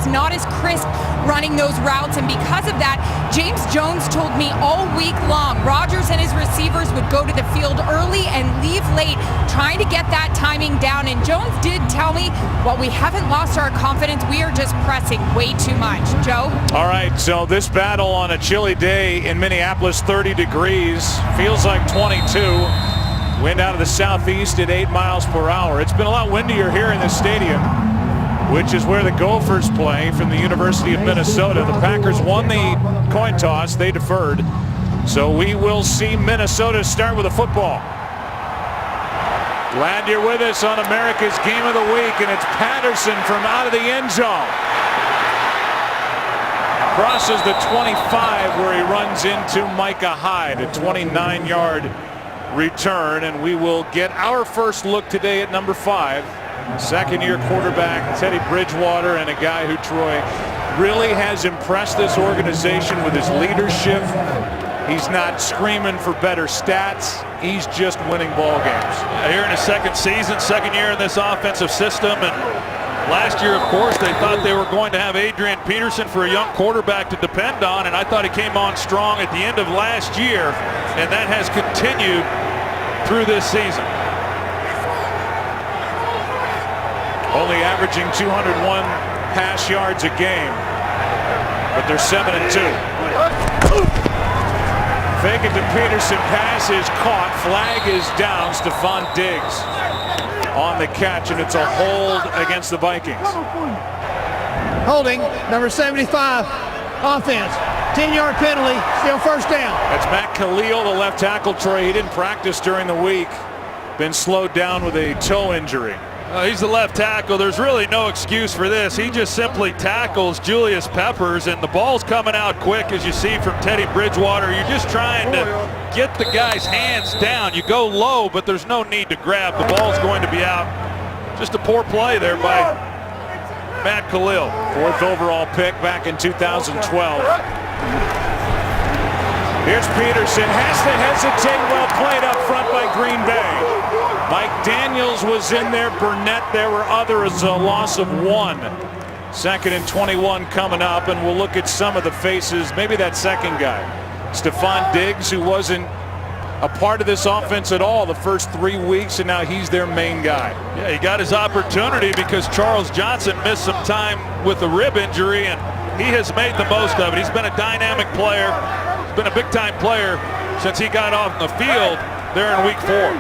just not as crisp running those routes. And because of that, James Jones told me all week long, Rodgers and his receivers would go to the field early and leave late, trying to get that timing down. And Jones did tell me, while we haven't lost our confidence, we are just pressing way too much. Joe? All right, so this battle on a chilly day in Minneapolis, 30 degrees, feels like 22. Wind out of the southeast at 8 miles per hour. It's been a lot windier here in this stadium, which is where the Gophers play from the University of Minnesota. The Packers won the coin toss. They deferred. So we will see Minnesota start with a football. Glad you're with us on America's Game of the Week, and it's Patterson from out of the end zone. Crosses the 25 where he runs into Micah Hyde, a 29-yard return, and we will get our first look today at number 5. Second-year quarterback Teddy Bridgewater, and a guy who, Troy, really has impressed this organization with his leadership. He's not screaming for better stats. He's just winning ball games. Here in his second season, second year in this offensive system, and last year, of course, they thought they were going to have Adrian Peterson for a young quarterback to depend on, and I thought he came on strong at the end of last year, and that has continued through this season. Only averaging 201 pass yards a game, but they're 7-2. Fake it to Peterson, pass is caught, flag is down. Stephon Diggs on the catch, and it's a hold against the Vikings. Holding, number 75, offense. 10-yard penalty, still first down. That's Matt Khalil, the left tackle, Troy. He didn't practice during the week. Been slowed down with a toe injury. He's the left tackle. There's really no excuse for this. He just simply tackles Julius Peppers, and the ball's coming out quick, as you see from Teddy Bridgewater. You're just trying to get the guy's hands down. You go low, but there's no need to grab. The ball's going to be out. Just a poor play there by Matt Khalil. 4th overall pick back in 2012. Here's Peterson, has to hesitate, well played up front by Green Bay. Mike Daniels was in there, Burnett, there were others, a loss of 1. 2nd and 21 coming up, and we'll look at some of the faces, maybe that second guy. Stephon Diggs, who wasn't a part of this offense at all the first 3 weeks, and now he's their main guy. Yeah, he got his opportunity because Charles Johnson missed some time with a rib injury, and he has made the most of it. He's been a dynamic player. He's been a big-time player since he got off the field there in week 4.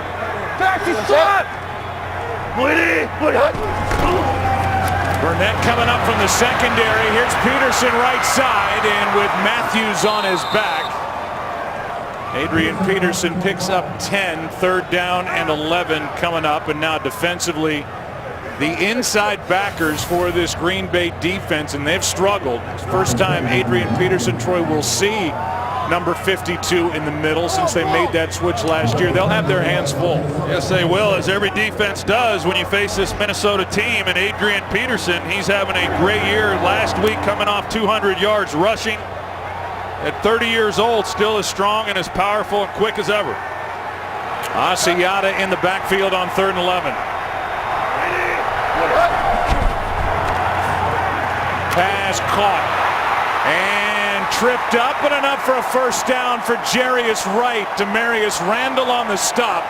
Burnett coming up from the secondary. Here's Peterson right side, and with Matthews on his back, Adrian Peterson picks up 10, 3rd down and 11 coming up. And now defensively, the inside backers for this Green Bay defense, and they've struggled. First time Adrian Peterson, Troy, will see number 52 in the middle since they made that switch last year. They'll have their hands full. Yes, they will, as every defense does when you face this Minnesota team. And Adrian Peterson, he's having a great year last week, coming off 200 yards rushing. At 30 years old, still as strong and as powerful and quick as ever. Asiata in the backfield on 3rd and 11. Pass caught and tripped up, but enough for a first down for Jarius Wright. Demarius Randall on the stop.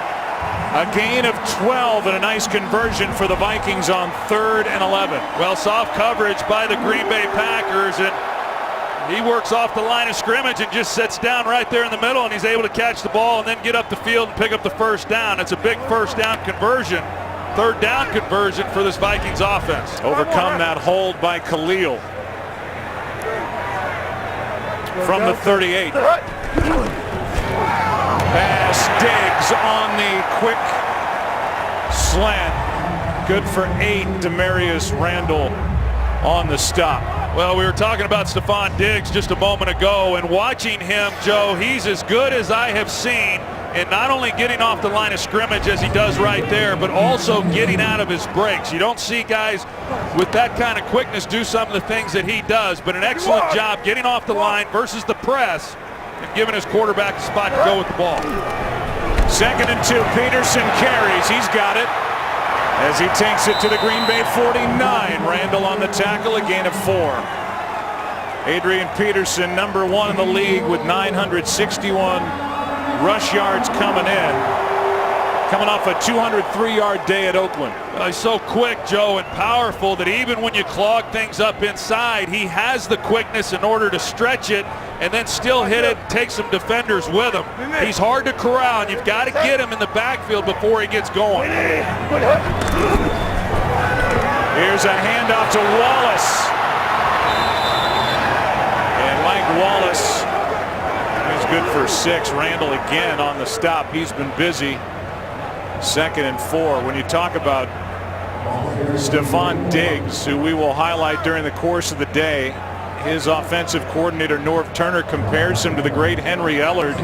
A gain of 12 and a nice conversion for the Vikings on 3rd and 11. Well, soft coverage by the Green Bay Packers, and he works off the line of scrimmage and just sits down right there in the middle, and he's able to catch the ball and then get up the field and pick up the first down. It's a big first down conversion, 3rd down conversion for this Vikings offense. Overcome that hold by Khalil from the 38. Pass, Diggs on the quick slant. Good for 8. Demarius Randall on the stop. Well, we were talking about Stephon Diggs just a moment ago, and watching him, Joe, he's as good as I have seen in not only getting off the line of scrimmage as he does right there, but also getting out of his breaks. You don't see guys with that kind of quickness do some of the things that he does, but an excellent job getting off the line versus the press and giving his quarterback a spot to go with the ball. 2nd and 2, Peterson carries, he's got it. as he takes it to the Green Bay 49. Randall on the tackle, a gain of 4. Adrian Peterson, number 1 in the league with 961 rush yards coming in. Coming off a 203-yard day at Oakland. He's so quick, Joe, and powerful that even when you clog things up inside, he has the quickness in order to stretch it and then still hit it, take some defenders with him. He's hard to corral, and you've got to get him in the backfield before he gets going. Here's a handoff to Wallace. And Mike Wallace is good for 6. Randall again on the stop. He's been busy. 2nd and 4. When you talk about Stefon Diggs, who we will highlight during the course of the day, his offensive coordinator Norv Turner compares him to the great Henry Ellard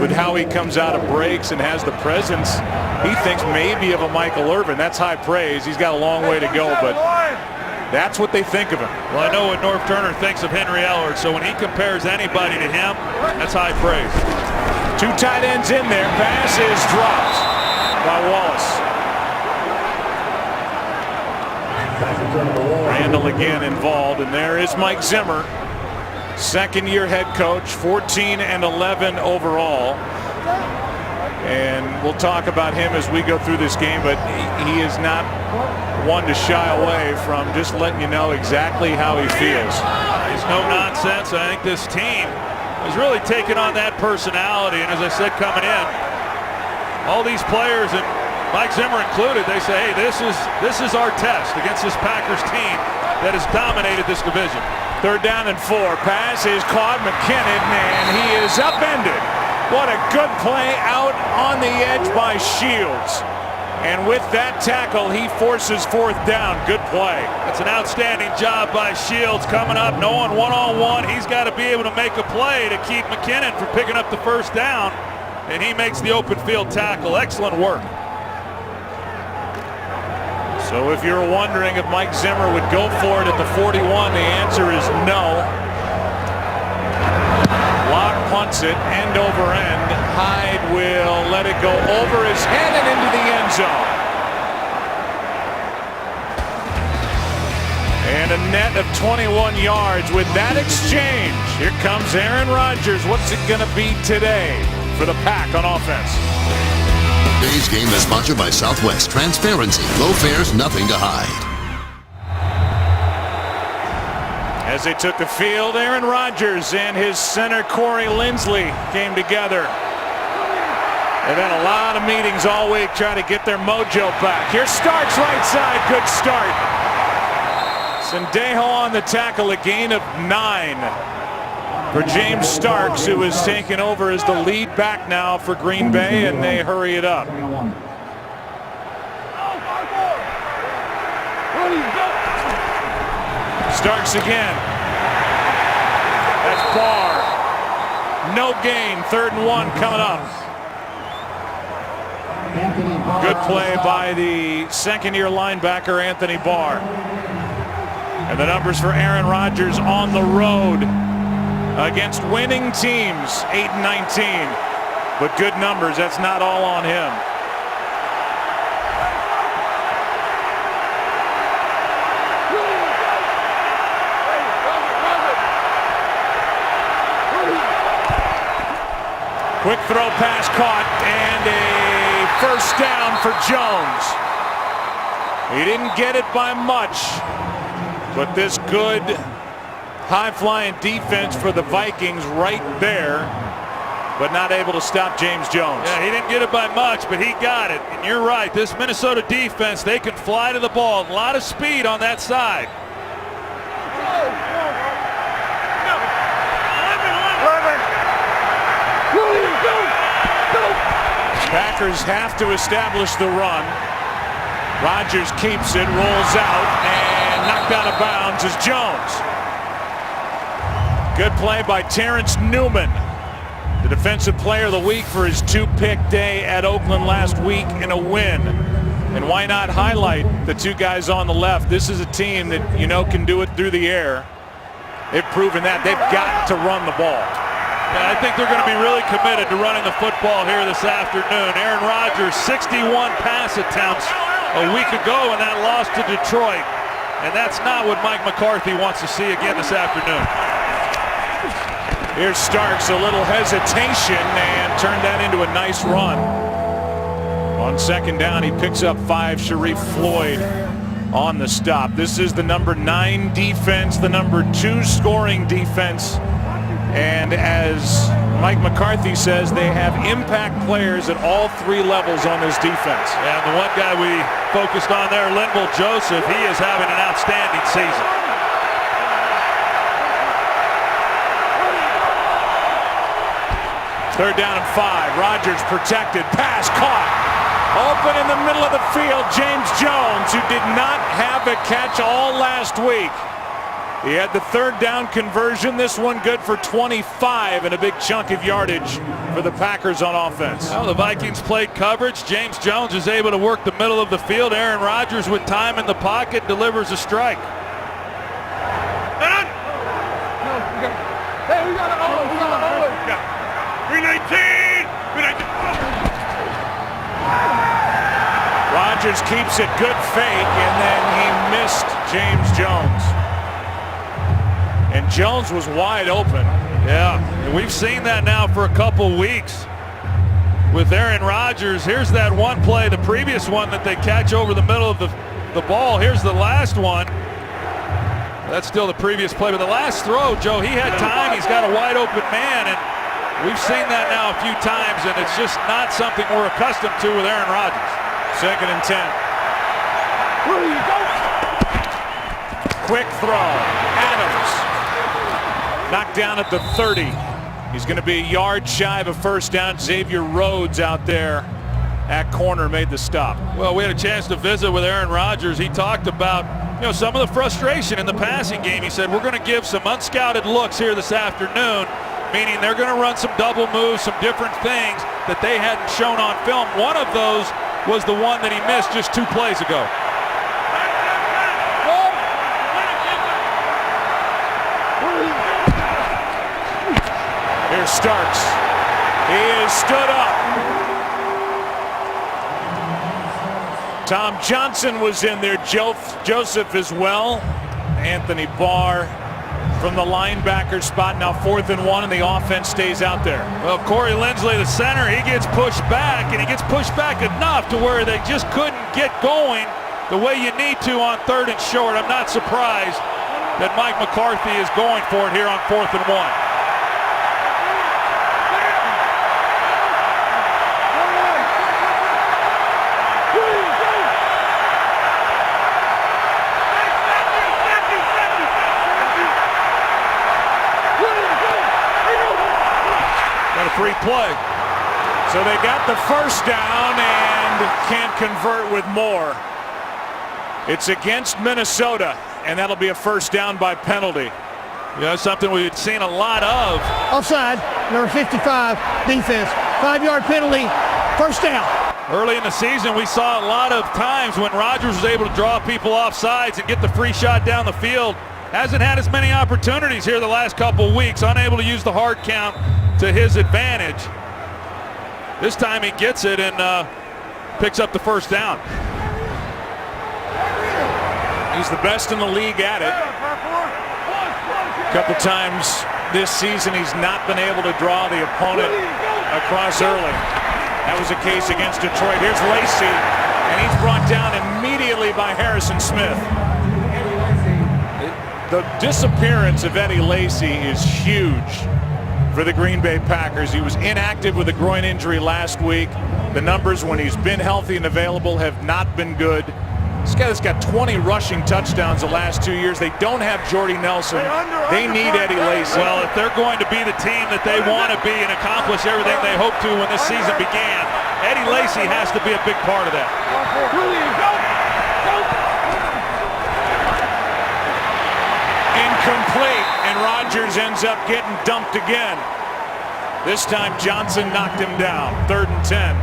with how he comes out of breaks and has the presence, he thinks, maybe of a Michael Irvin. That's high praise. He's got a long way to go, but that's what they think of him. Well, I know what Norv Turner thinks of Henry Ellard, so when he compares anybody to him, that's high praise. 2 tight ends in there. Pass is dropped by Wallace. Randall again involved, and there is Mike Zimmer, 2nd-year head coach, 14-11 overall. And we'll talk about him as we go through this game, but he is not one to shy away from just letting you know exactly how he feels. He's no nonsense. I think this team has really taken on that personality, and as I said coming in, all these players, and Mike Zimmer included, they say, hey, this is our test against this Packers team that has dominated this division. 3rd down and 4. Pass is caught. McKinnon, and he is upended. What a good play out on the edge by Shields. And with that tackle, he forces 4th down. Good play. That's an outstanding job by Shields coming up. No one one-on-one. He's got to be able to make a play to keep McKinnon from picking up the 1st down. And he makes the open field tackle. Excellent work. So if you're wondering if Mike Zimmer would go for it at the 41, the answer is no. Locke punts it end over end. Hyde will let it go over his head and into the end zone. And a net of 21 yards with that exchange. Here comes Aaron Rodgers. What's it going to be today for the Pack on offense? Today's game is sponsored by Southwest. Transparency. Low fares, nothing to hide. As they took the field, Aaron Rodgers and his center Corey Linsley came together. They've had a lot of meetings all week trying to get their mojo back. Here's Starks right side. Good start. Sendejo on the tackle, a gain of 9. For James Starks, who is taking over as the lead back now for Green Bay, and they hurry it up. Starks again. That's Barr. No gain. 3rd and 1 coming up. Good play by the 2nd-year linebacker, Anthony Barr. And the numbers for Aaron Rodgers on the road against winning teams, 8-19. But good numbers, that's not all on him. Quick throw pass caught, and a 1st down for Jones. He didn't get it by much, but this good high-flying defense for the Vikings right there, but not able to stop James Jones. Yeah, he didn't get it by much, but he got it. And you're right, this Minnesota defense, they can fly to the ball. A lot of speed on that side. Packers have to establish the run. Rodgers keeps it, rolls out, and knocked out of bounds is Jones. Good play by Terrence Newman, the defensive player of the week for his 2-pick day at Oakland last week in a win. And why not highlight the 2 guys on the left? This is a team that you know can do it through the air. They've proven that. They've got to run the ball. Yeah, I think they're going to be really committed to running the football here this afternoon. Aaron Rodgers, 61 pass attempts, a week ago in that loss to Detroit. And that's not what Mike McCarthy wants to see again this afternoon. Here's Starks, a little hesitation, and turned that into a nice run. On second down, he picks up 5. Sharif Floyd on the stop. This is the number 9 defense, the number 2 scoring defense. And as Mike McCarthy says, they have impact players at all 3 levels on this defense. And the one guy we focused on there, Linval Joseph, he is having an outstanding season. Third down and 5. Rodgers protected. Pass caught. Open in the middle of the field. James Jones, who did not have a catch all last week. He had the third down conversion. This one good for 25 and a big chunk of yardage for the Packers on offense. Well, the Vikings played coverage. James Jones is able to work the middle of the field. Aaron Rodgers with time in the pocket delivers a strike. Hey, we got to hold it. 319. Rodgers keeps it, good fake, and then he missed James Jones. And Jones was wide open. Yeah, and we've seen that now for a couple weeks with Aaron Rodgers. Here's that one play, the previous one that they catch over the middle of the ball. Here's the last one. That's still the previous play, but the last throw, Joe, he had time. He's got a wide open man, and we've seen that now a few times, and it's just not something we're accustomed to with Aaron Rodgers. Second and 10. Quick throw. Adams knocked down at the 30. He's going to be a yard shy of a first down. Xavier Rhodes out there at corner made the stop. Well, we had a chance to visit with Aaron Rodgers. He talked about, some of the frustration in the passing game. He said, we're going to give some unscouted looks here this afternoon, meaning they're going to run some double moves, some different things that they hadn't shown on film. One of those was the one that he missed just 2 plays ago. Here's Starks. He is stood up. Tom Johnson was in there. Joseph as well. Anthony Barr from the linebacker spot. Now 4th and 1, and the offense stays out there. Well, Corey Lindsley, the center, he gets pushed back, and he gets pushed back enough to where they just couldn't get going the way you need to on 3rd and short. I'm not surprised that Mike McCarthy is going for it here on 4th and 1. Free play. So they got the first down and can't convert with more. It's against Minnesota, and that'll be a first down by penalty. Yeah, something we've seen a lot of. Offside, number 55, defense. 5-yard penalty, first down. Early in the season, we saw a lot of times when Rodgers was able to draw people off sides and get the free shot down the field. Hasn't had as many opportunities here the last couple weeks, unable to use the hard count to his advantage. This time he gets it and picks up the first down. He's the best in the league at it. A couple times this season he's not been able to draw the opponent across early. That was the case against Detroit. Here's Lacy, and he's brought down immediately by Harrison Smith. The disappearance of Eddie Lacy is huge for the Green Bay Packers. He was inactive with a groin injury last week. The numbers when he's been healthy and available have not been good. This guy's got 20 rushing touchdowns the last 2 years. They don't have Jordy Nelson. They need Eddie Lacy. Well, if they're going to be the team that they want to be and accomplish everything they hoped to when this season began, Eddie Lacy has to be a big part of that. Incomplete, and Rodgers ends up getting dumped again. This time Johnson knocked him down. 3rd and 10.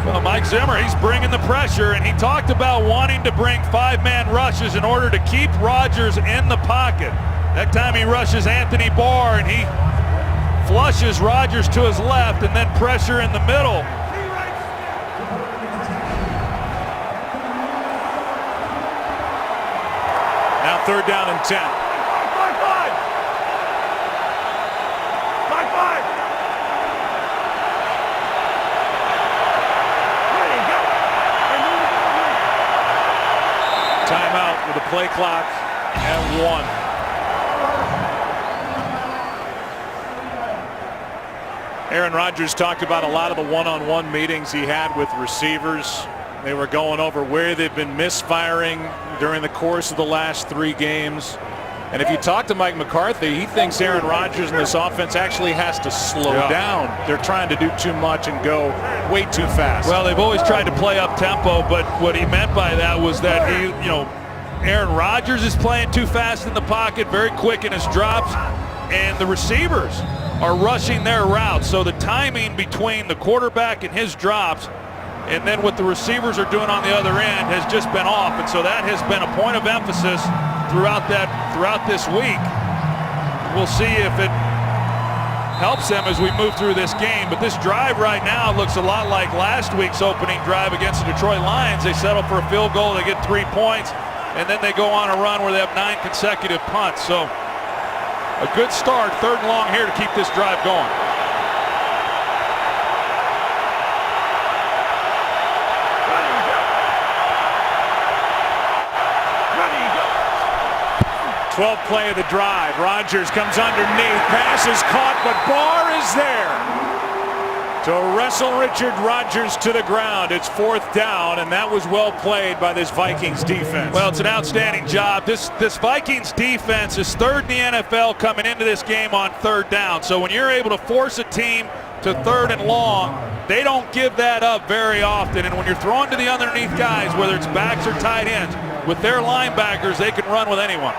Well, Mike Zimmer, he's bringing the pressure, and he talked about wanting to bring 5-man rushes in order to keep Rodgers in the pocket. That time he rushes Anthony Barr, and he flushes Rodgers to his left, and then pressure in the middle. 3rd down and 10. Timeout with the play clock at 1. Aaron Rodgers talked about a lot of the one-on-one meetings he had with receivers. They were going over where they've been misfiring during the course of the last 3 games. And if you talk to Mike McCarthy, he thinks Aaron Rodgers and this offense actually has to slow down. They're trying to do too much and go way too fast. Well, they've always tried to play up tempo, but what he meant by that was that Aaron Rodgers is playing too fast in the pocket, very quick in his drops, and the receivers are rushing their routes. So the timing between the quarterback and his drops and then what the receivers are doing on the other end has just been off. And so that has been a point of emphasis throughout this week. We'll see if it helps them as we move through this game. But this drive right now looks a lot like last week's opening drive against the Detroit Lions. They settle for a field goal, they get 3 points, and then they go on a run where they have 9 consecutive punts. So a good start, 3rd and long here to keep this drive going. 12th play of the drive. Rodgers comes underneath. Pass is caught, but Barr is there to wrestle Richard Rodgers to the ground. It's 4th down, and that was well played by this Vikings defense. Well, it's an outstanding job. This Vikings defense is 3rd in the NFL coming into this game on 3rd down. So when you're able to force a team to 3rd and long, they don't give that up very often. And when you're throwing to the underneath guys, whether it's backs or tight ends, with their linebackers, they can run with anyone.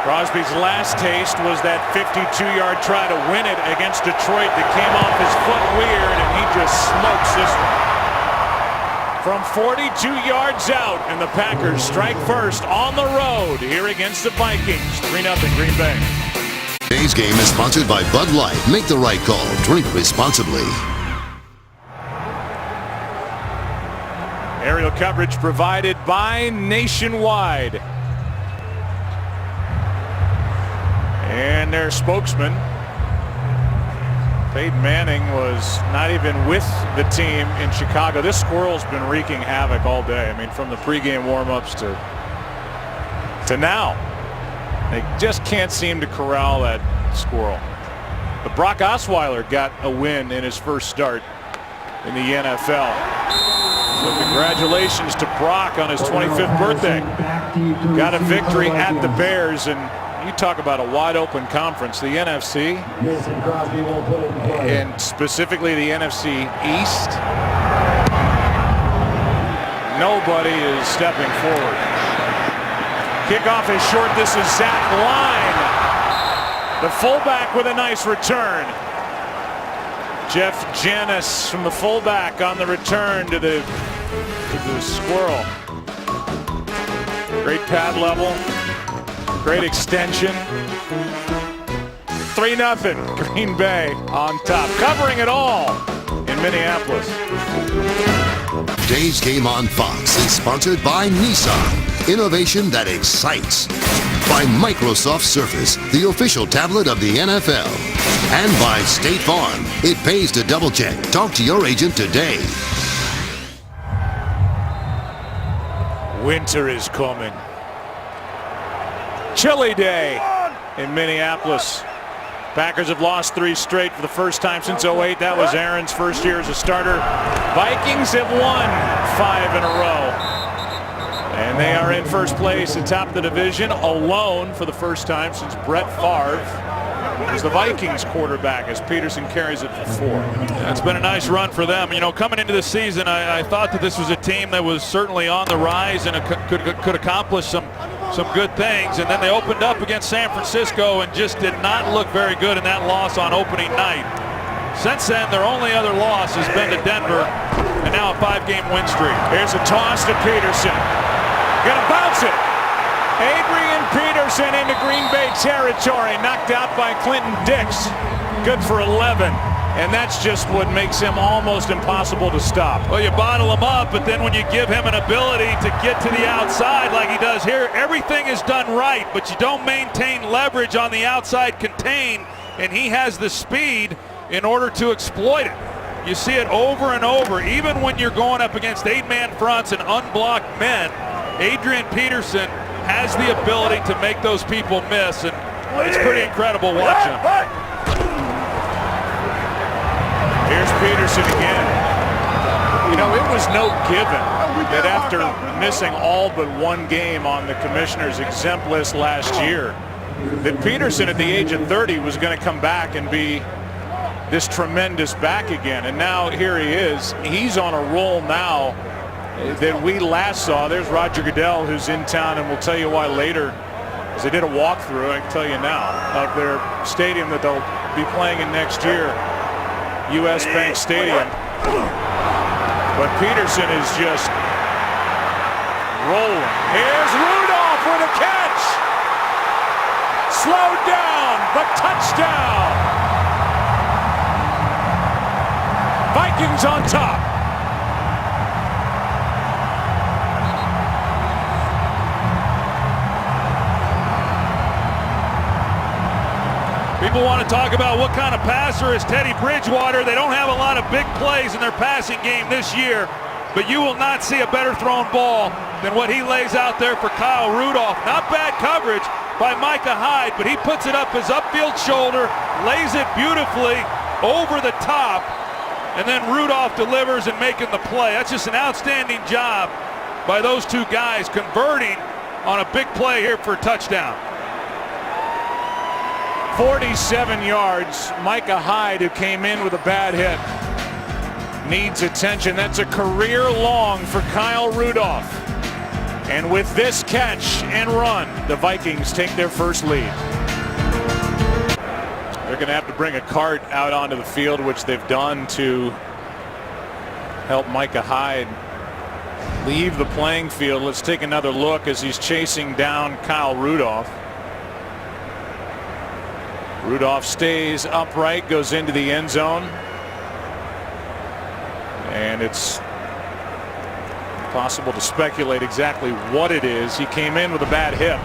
Crosby's last taste was that 52-yard try to win it against Detroit that came off his foot weird, and he just smokes this one. From 42 yards out, and the Packers strike first on the road here against the Vikings. 3-0 Green Bay. Today's game is sponsored by Bud Light. Make the right call. Drink responsibly. Aerial coverage provided by Nationwide. And their spokesman, Peyton Manning, was not even with the team in Chicago. This squirrel's been wreaking havoc all day. I mean, from the pregame warm-ups to now. They just can't seem to corral that squirrel. But Brock Osweiler got a win in his first start in the NFL. So congratulations to Brock on his 25th birthday. Got a victory at the Bears, and you talk about a wide open conference. The NFC, and specifically the NFC East, nobody is stepping forward. Kickoff is short. This is Zach Line, the fullback, with a nice return. Jeff Janis from the fullback on the return to the squirrel. Great pad level. Great extension. 3-0 Green Bay on top. Covering it all in Minneapolis. Today's game on Fox is sponsored by Nissan. Innovation that excites. By Microsoft Surface, the official tablet of the NFL. And by State Farm. It pays to double check. Talk to your agent today. Winter is coming. Chilly day in Minneapolis. Packers have lost 3 straight for the first time since 08. That was Aaron's first year as a starter. Vikings have won 5 in a row. And they are in first place atop the division alone for the first time since Brett Favre was the Vikings quarterback, as Peterson carries it for 4. Yeah, it's been a nice run for them. You know, coming into the season, I thought that this was a team that was certainly on the rise and could accomplish some good things, and then they opened up against San Francisco and just did not look very good in that loss on opening night. Since then, their only other loss has been to Denver, and now a 5-game win streak. Here's a toss to Peterson. Gonna bounce it. Adrian Peterson into Green Bay territory, knocked out by Clinton Dix. Good for 11. And that's just what makes him almost impossible to stop. Well, you bottle him up, but then when you give him an ability to get to the outside like he does here, everything is done right, but you don't maintain leverage on the outside contain, and he has the speed in order to exploit it. You see it over and over, even when you're going up against 8-man fronts and unblocked men. Adrian Peterson has the ability to make those people miss, and it's pretty incredible watching him. Here's Peterson again. You know, it was no given that after missing all but one game on the commissioner's exempt list last year, that Peterson at the age of 30 was going to come back and be this tremendous back again. And now here he is. He's on a roll now that we last saw. There's Roger Goodell, who's in town, and we'll tell you why later, as they did a walkthrough, I can tell you now, of their stadium that they'll be playing in next year, U.S. Bank Stadium. But Peterson is just rolling. Here's Rudolph with a catch. Slowed down, but touchdown. Vikings on top. People want to talk about what kind of passer is Teddy Bridgewater. They don't have a lot of big plays in their passing game this year, but you will not see a better thrown ball than what he lays out there for Kyle Rudolph. Not bad coverage by Micah Hyde, but he puts it up his upfield shoulder, lays it beautifully over the top, and then Rudolph delivers and making the play. That's just an outstanding job by those two guys converting on a big play here for a touchdown. 47 yards. Micah Hyde, who came in with a bad hit, needs attention. That's a career long for Kyle Rudolph. And with this catch and run, the Vikings take their first lead. They're going to have to bring a cart out onto the field, which they've done, to help Micah Hyde leave the playing field. Let's take another look as he's chasing down Kyle Rudolph. Rudolph stays upright, goes into the end zone. And it's possible to speculate exactly what it is. He came in with a bad hip.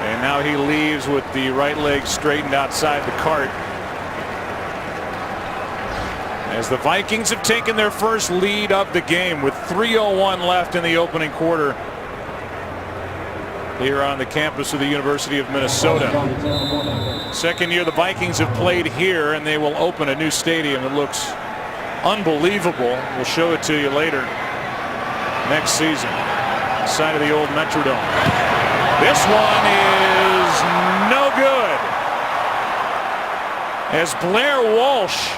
And now he leaves with the right leg straightened outside the cart. As the Vikings have taken their first lead of the game with 3:01 left in the opening quarter here on the campus of the University of Minnesota. Second year the Vikings have played here, and they will open a new stadium that looks unbelievable. We'll show it to you later next season. Side of the old Metrodome. This one is no good, as Blair Walsh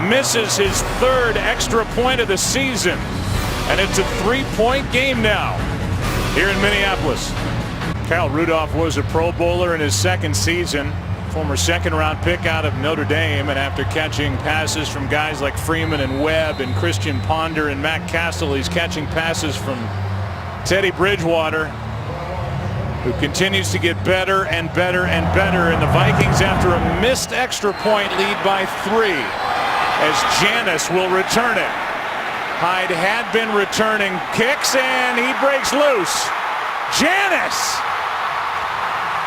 misses his third extra point of the season, and it's a 3-point game now here in Minneapolis. Kyle Rudolph was a Pro Bowler in his second season, former second-round pick out of Notre Dame, and after catching passes from guys like Freeman and Webb and Christian Ponder and Matt Castle, he's catching passes from Teddy Bridgewater, who continues to get better and better and better. And the Vikings, after a missed extra point lead by 3, as Janis will return it. Hyde had been returning kicks, and he breaks loose. Janis,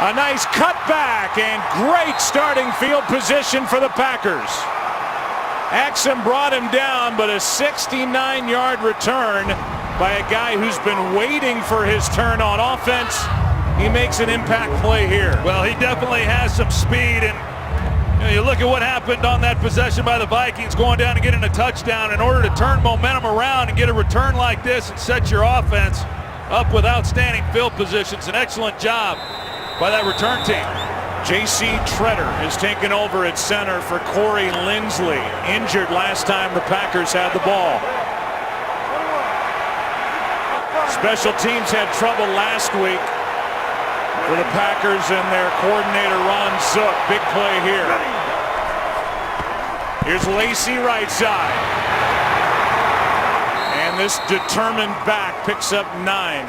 a nice cutback and great starting field position for the Packers. Axum brought him down, but a 69-yard return by a guy who's been waiting for his turn on offense. He makes an impact play here. Well, he definitely has some speed, and you look at what happened on that possession by the Vikings, going down and getting a touchdown. In order to turn momentum around and get a return like this and set your offense up with outstanding field positions, an excellent job by that return team. J.C. Treader has taken over at center for Corey Linsley, injured last time the Packers had the ball. Special teams had trouble last week for the Packers and their coordinator Ron Zook. Big play here. Here's Lacey right side. And this determined back picks up 9.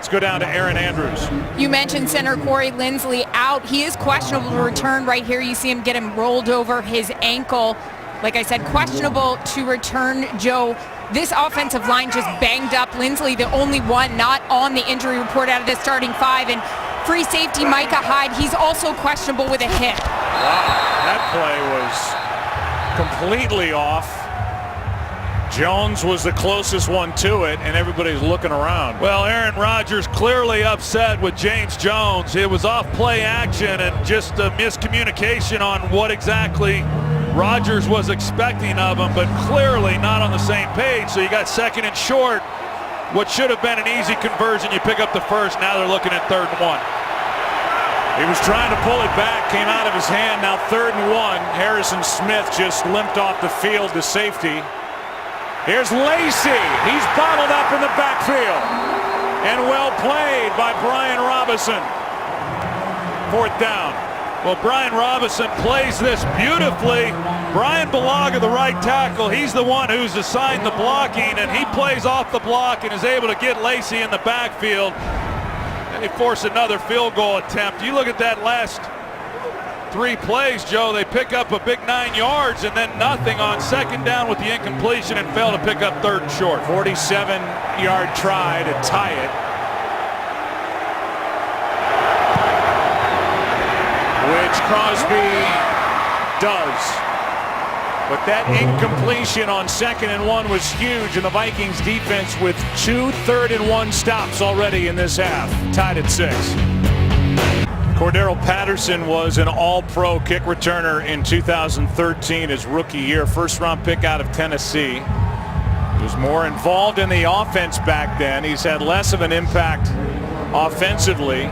Let's go down to Aaron Andrews. You mentioned center Corey Linsley out. He is questionable to return. Right here you see him get him rolled over his ankle. Like I said, questionable to return, Joe. This offensive line just banged up. Linsley, the only one not on the injury report out of the starting five. And free safety Micah Hyde, he's also questionable with a hip. Wow, that play was completely off. Jones was the closest one to it, and everybody's looking around. Well, Aaron Rodgers clearly upset with James Jones. It was off play action and just a miscommunication on what exactly Rodgers was expecting of him, but clearly not on the same page. So you got second and short. What should have been an easy conversion, you pick up the first. Now they're looking at 3rd and 1. He was trying to pull it back, came out of his hand. Now 3rd and 1. Harrison Smith just limped off the field to safety. Here's Lacy. He's bottled up in the backfield. And well played by Brian Robinson. 4th down. Well, Brian Robinson plays this beautifully. Brian Balaga, the right tackle, he's the one who's assigned the blocking, and he plays off the block and is able to get Lacy in the backfield. And they force another field goal attempt. You look at that last 3 plays, Joe, they pick up a big 9 yards and then nothing on 2nd down with the incompletion and fail to pick up 3rd and short. 47-yard try to tie it. Which Crosby does. But that incompletion on 2nd and 1 was huge, and the Vikings defense with 2 3rd and 1 stops already in this half. Tied at 6. Cordero Patterson was an all-pro kick returner in 2013, his rookie year. 1st-round pick out of Tennessee. He was more involved in the offense back then. He's had less of an impact offensively.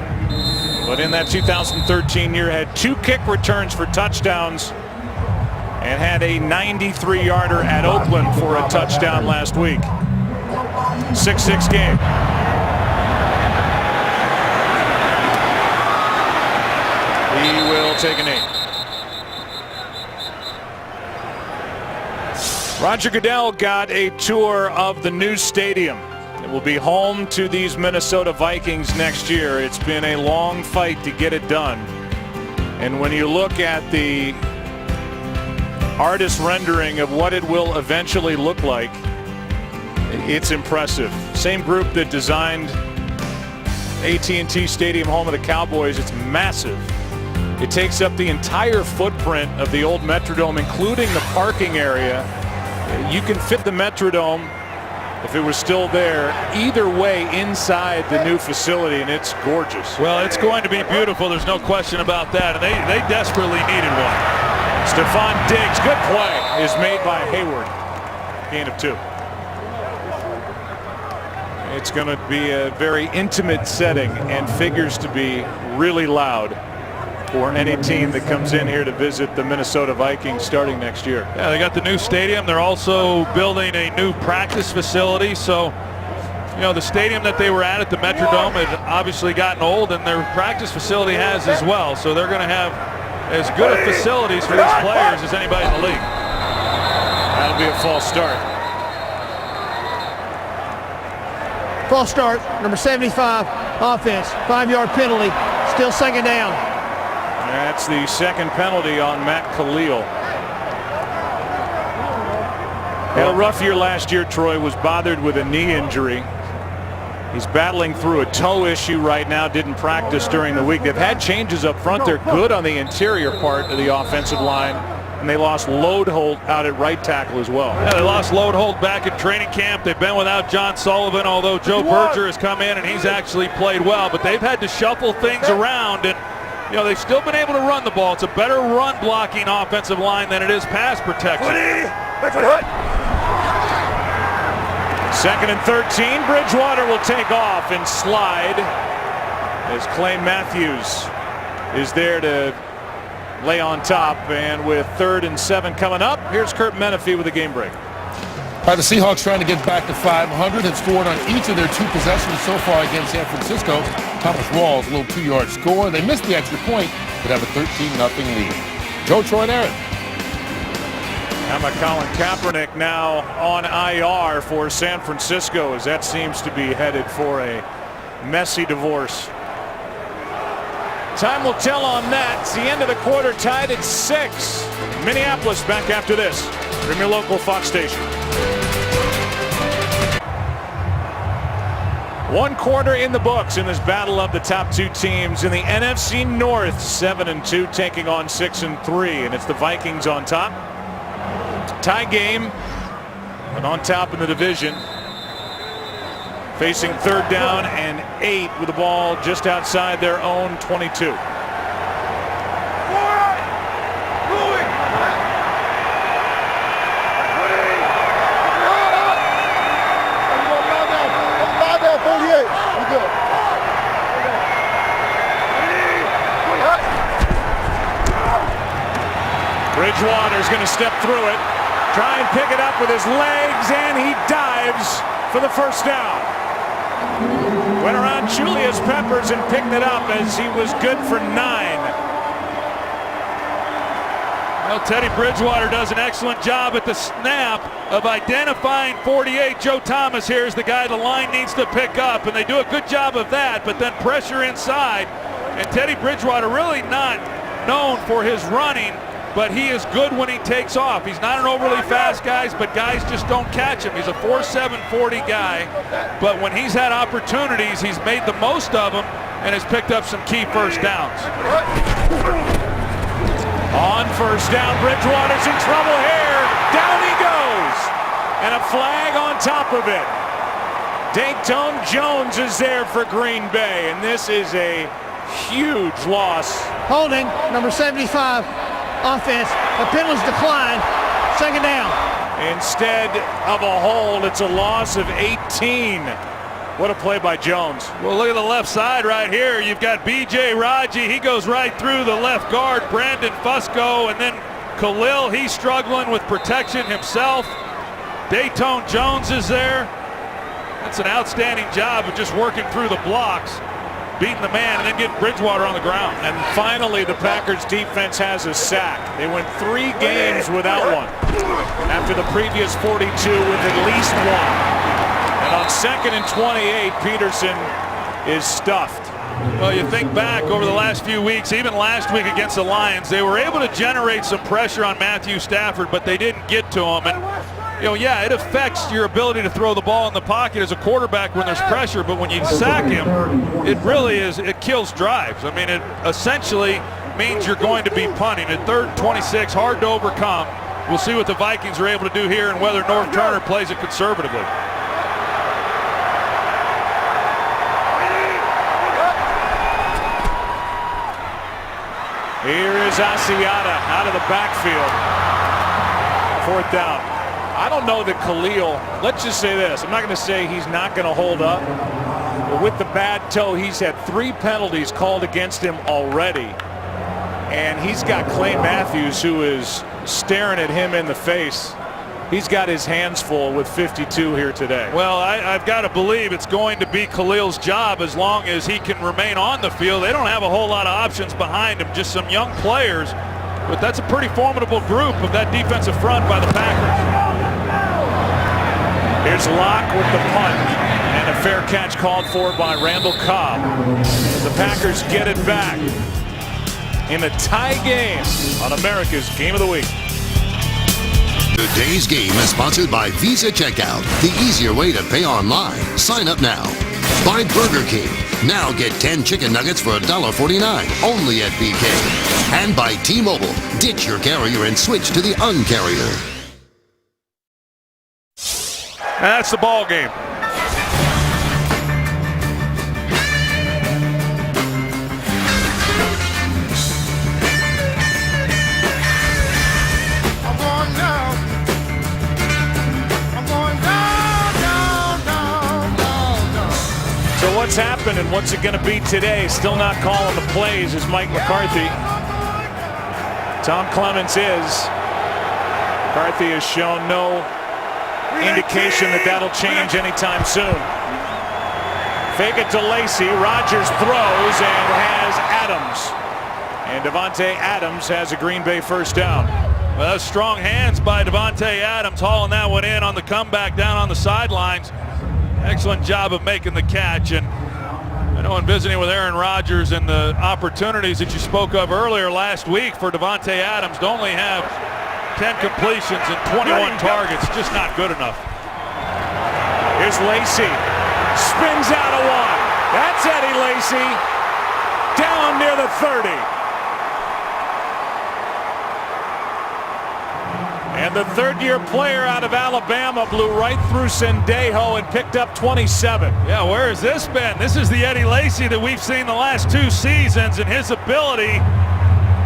But in that 2013 year, had 2 kick returns for touchdowns and had a 93-yarder at Oakland for a touchdown last week. 6-6 game. He will take a knee. Roger Goodell got a tour of the new stadium. It will be home to these Minnesota Vikings next year. It's been a long fight to get it done. And when you look at the artist rendering of what it will eventually look like, it's impressive. Same group that designed AT&T Stadium, home of the Cowboys. It's massive. It takes up the entire footprint of the old Metrodome, including the parking area. You can fit the Metrodome, if it was still there, either way inside the new facility, and it's gorgeous. Well, it's going to be beautiful. There's no question about that. And they desperately needed one. Stephon Diggs, good play, is made by Hayward. Gain of 2. It's going to be a very intimate setting and figures to be really loud for any team that comes in here to visit the Minnesota Vikings starting next year. Yeah, they got the new stadium. They're also building a new practice facility. So, you know, the stadium that they were at the Metrodome had obviously gotten old, and their practice facility has as well. So they're going to have as good of facilities for these players as anybody in the league. That'll be a false start. False start, number 75, offense, 5-yard penalty, still 2nd down. That's the 2nd penalty on Matt Khalil. Had a rough year last year. Troy was bothered with a knee injury. He's battling through a toe issue right now. Didn't practice during the week. They've had changes up front. They're good on the interior part of the offensive line. And they lost Lodeholt out at right tackle as well. Yeah, they lost Lodeholt back in training camp. They've been without John Sullivan, although Joe Berger has come in and he's actually played well. But they've had to shuffle things around, and you know, they've still been able to run the ball. It's a better run blocking offensive line than it is pass protection. 2nd and 13. Bridgewater will take off and slide as Clay Matthews is there to lay on top. And with 3rd and 7 coming up, here's Kurt Menefee with a game break. The Seahawks trying to get back to 500, have scored on each of their 2 possessions so far against San Francisco. Thomas Rawls, a little 2-yard score. They missed the extra point, but have a 13-0 lead. Joe, Troy, and Aaron. How about Colin Kaepernick now on IR for San Francisco, as that seems to be headed for a messy divorce. Time will tell on that. It's the end of the quarter, tied at 6. Minneapolis back after this from your local Fox station. One quarter in the books in this battle of the top two teams in the NFC North. 7-2 taking on 6-3, and it's the Vikings on top. Tie game, and on top in the division. Facing 3rd down and 8 with the ball just outside their own 22. Bridgewater's going to step through it, try and pick it up with his legs, and he dives for the first down. Went around Julius Peppers and picked it up as he was good for 9. Well, Teddy Bridgewater does an excellent job at the snap of identifying 48. Joe Thomas here is the guy the line needs to pick up, and they do a good job of that, but then pressure inside. And Teddy Bridgewater really not known for his running, but he is good when he takes off. He's not an overly fast guy, but guys just don't catch him. He's a 4.7 40 guy, but when he's had opportunities, he's made the most of them and has picked up some key first downs. On first down, Bridgewater's in trouble here. Down he goes, and a flag on top of it. Dayton Jones is there for Green Bay, and this is a huge loss. Holding, number 75. Offense, a penalty's declined, 2nd down. Instead of a hold, it's a loss of 18. What a play by Jones. Well, look at the left side right here. You've got B.J. Raji. He goes right through the left guard, Brandon Fusco, and then Khalil, he's struggling with protection himself. Dayton Jones is there. That's an outstanding job of just working through the blocks, beating the man, and then getting Bridgewater on the ground. And finally, the Packers defense has a sack. They went 3 games without one after the previous 42 with at least one. And on 2nd and 28, Peterson is stuffed. Well, you think back over the last few weeks, even last week against the Lions, they were able to generate some pressure on Matthew Stafford, but they didn't get to him. And yeah, it affects your ability to throw the ball in the pocket as a quarterback when there's pressure, but when you sack him, it really is, it kills drives. I mean, it essentially means you're going to be punting. At 3rd and 26, hard to overcome. We'll see what the Vikings are able to do here and whether North Turner plays it conservatively. Here is Asiata out of the backfield. 4th down. I don't know that Khalil, let's just say this, I'm not going to say he's not going to hold up, but with the bad toe, he's had 3 penalties called against him already. And he's got Clay Matthews, who is staring at him in the face. He's got his hands full with 52 here today. Well, I've got to believe it's going to be Khalil's job as long as he can remain on the field. They don't have a whole lot of options behind him, just some young players. But that's a pretty formidable group of that defensive front by the Packers. Here's Locke with the punt, and a fair catch called for by Randall Cobb. The Packers get it back in a tie game on America's Game of the Week. Today's game is sponsored by Visa Checkout, the easier way to pay online. Sign up now. By Burger King. Now get 10 chicken nuggets for $1.49 only at BK. And by T-Mobile. Ditch your carrier and switch to the Un-carrier. That's the ball game. What's happened and what's it going to be today? Still not calling the plays is Mike McCarthy. Tom Clements is. McCarthy has shown no indication that that'll change anytime soon. Fake it to Lacy. Rodgers throws and has Adams. And Davante Adams has a Green Bay first down. Well, that's strong hands by Davante Adams, hauling that one in on the comeback down on the sidelines. Excellent job of making the catch, and know, in visiting with Aaron Rodgers and the opportunities that you spoke of earlier last week for Davante Adams to only have 10 completions and 21 targets, just not good enough. Here's Lacy. Spins out of one. That's Eddie Lacy. Down near the 30. And the third-year player out of Alabama blew right through Sendejo and picked up 27. Yeah, where has this been? This is the Eddie Lacy that we've seen the last 2 seasons, and his ability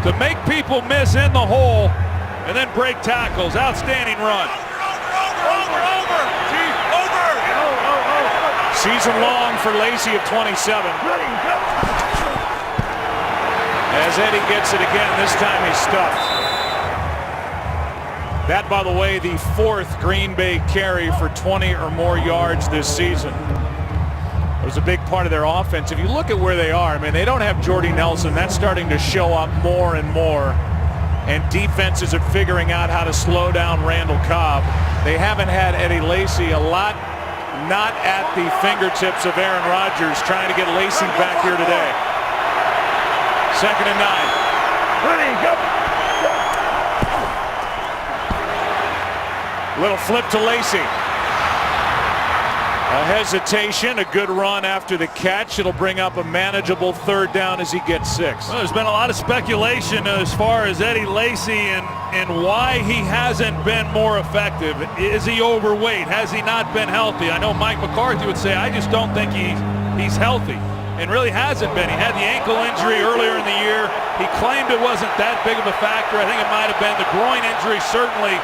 to make people miss in the hole and then break tackles. Outstanding run. Over. Season long for Lacy of 27. As Eddie gets it again, this time he's stuffed. That, by the way, the 4th Green Bay carry for 20 or more yards this season. It was a big part of their offense. If you look at where they are, I mean, they don't have Jordy Nelson. That's starting to show up more and more. And defenses are figuring out how to slow down Randall Cobb. They haven't had Eddie Lacy. A lot not at the fingertips of Aaron Rodgers, trying to get Lacy back here today. 2nd and 9. Little flip to Lacy. A hesitation, a good run after the catch. It'll bring up a manageable 3rd down as he gets 6. Well, there's been a lot of speculation as far as Eddie Lacy and why he hasn't been more effective. Is he overweight? Has he not been healthy? I know Mike McCarthy would say, I just don't think he's healthy, and really hasn't been. He had the ankle injury earlier in the year. He claimed it wasn't that big of a factor. I think it might have been the groin injury certainly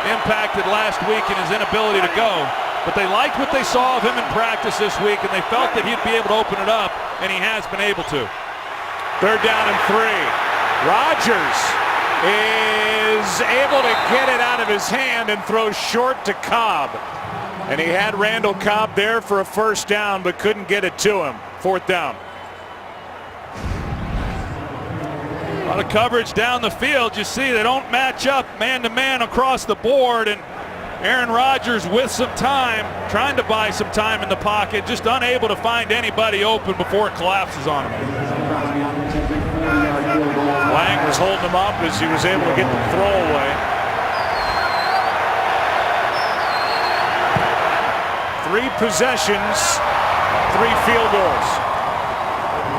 impacted last week in his inability to go. But they liked what they saw of him in practice this week, and they felt that he'd be able to open it up, and he has been able to. 3rd down and 3. Rodgers is able to get it out of his hand and throw short to Cobb. And he had Randall Cobb there for a 1st down, but couldn't get it to him. 4th down. A lot of coverage down the field. You see they don't match up man-to-man across the board, and Aaron Rodgers with some time, trying to buy some time in the pocket, just unable to find anybody open before it collapses on him. Lang was holding him up as he was able to get the throw away. 3 possessions, 3 field goals.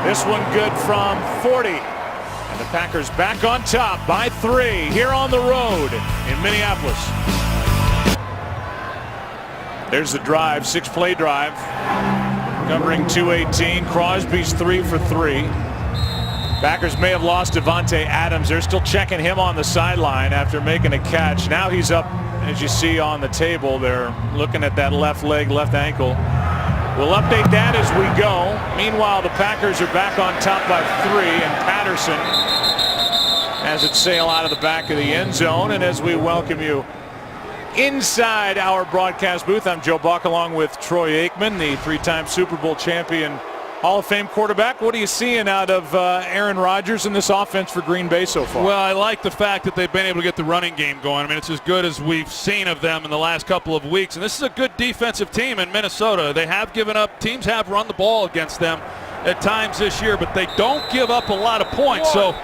This one good from 40. And the Packers back on top by 3 here on the road in Minneapolis. There's the drive, 6-play drive, covering 218. Crosby's 3 for 3. Packers may have lost Davante Adams. They're still checking him on the sideline after making a catch. Now he's up, as you see on the table. They're looking at that left leg, left ankle. We'll update that as we go. Meanwhile, the Packers are back on top by 3, and Patterson has it sail out of the back of the end zone. And as we welcome you inside our broadcast booth, I'm Joe Buck along with Troy Aikman, the 3-time Super Bowl champion Hall of Fame quarterback. What are you seeing out of Aaron Rodgers in this offense for Green Bay so far? Well, I like the fact that they've been able to get the running game going. I mean, it's as good as we've seen of them in the last couple of weeks. And this is a good defensive team in Minnesota. They have given up, teams have run the ball against them at times this year, but they don't give up a lot of points. So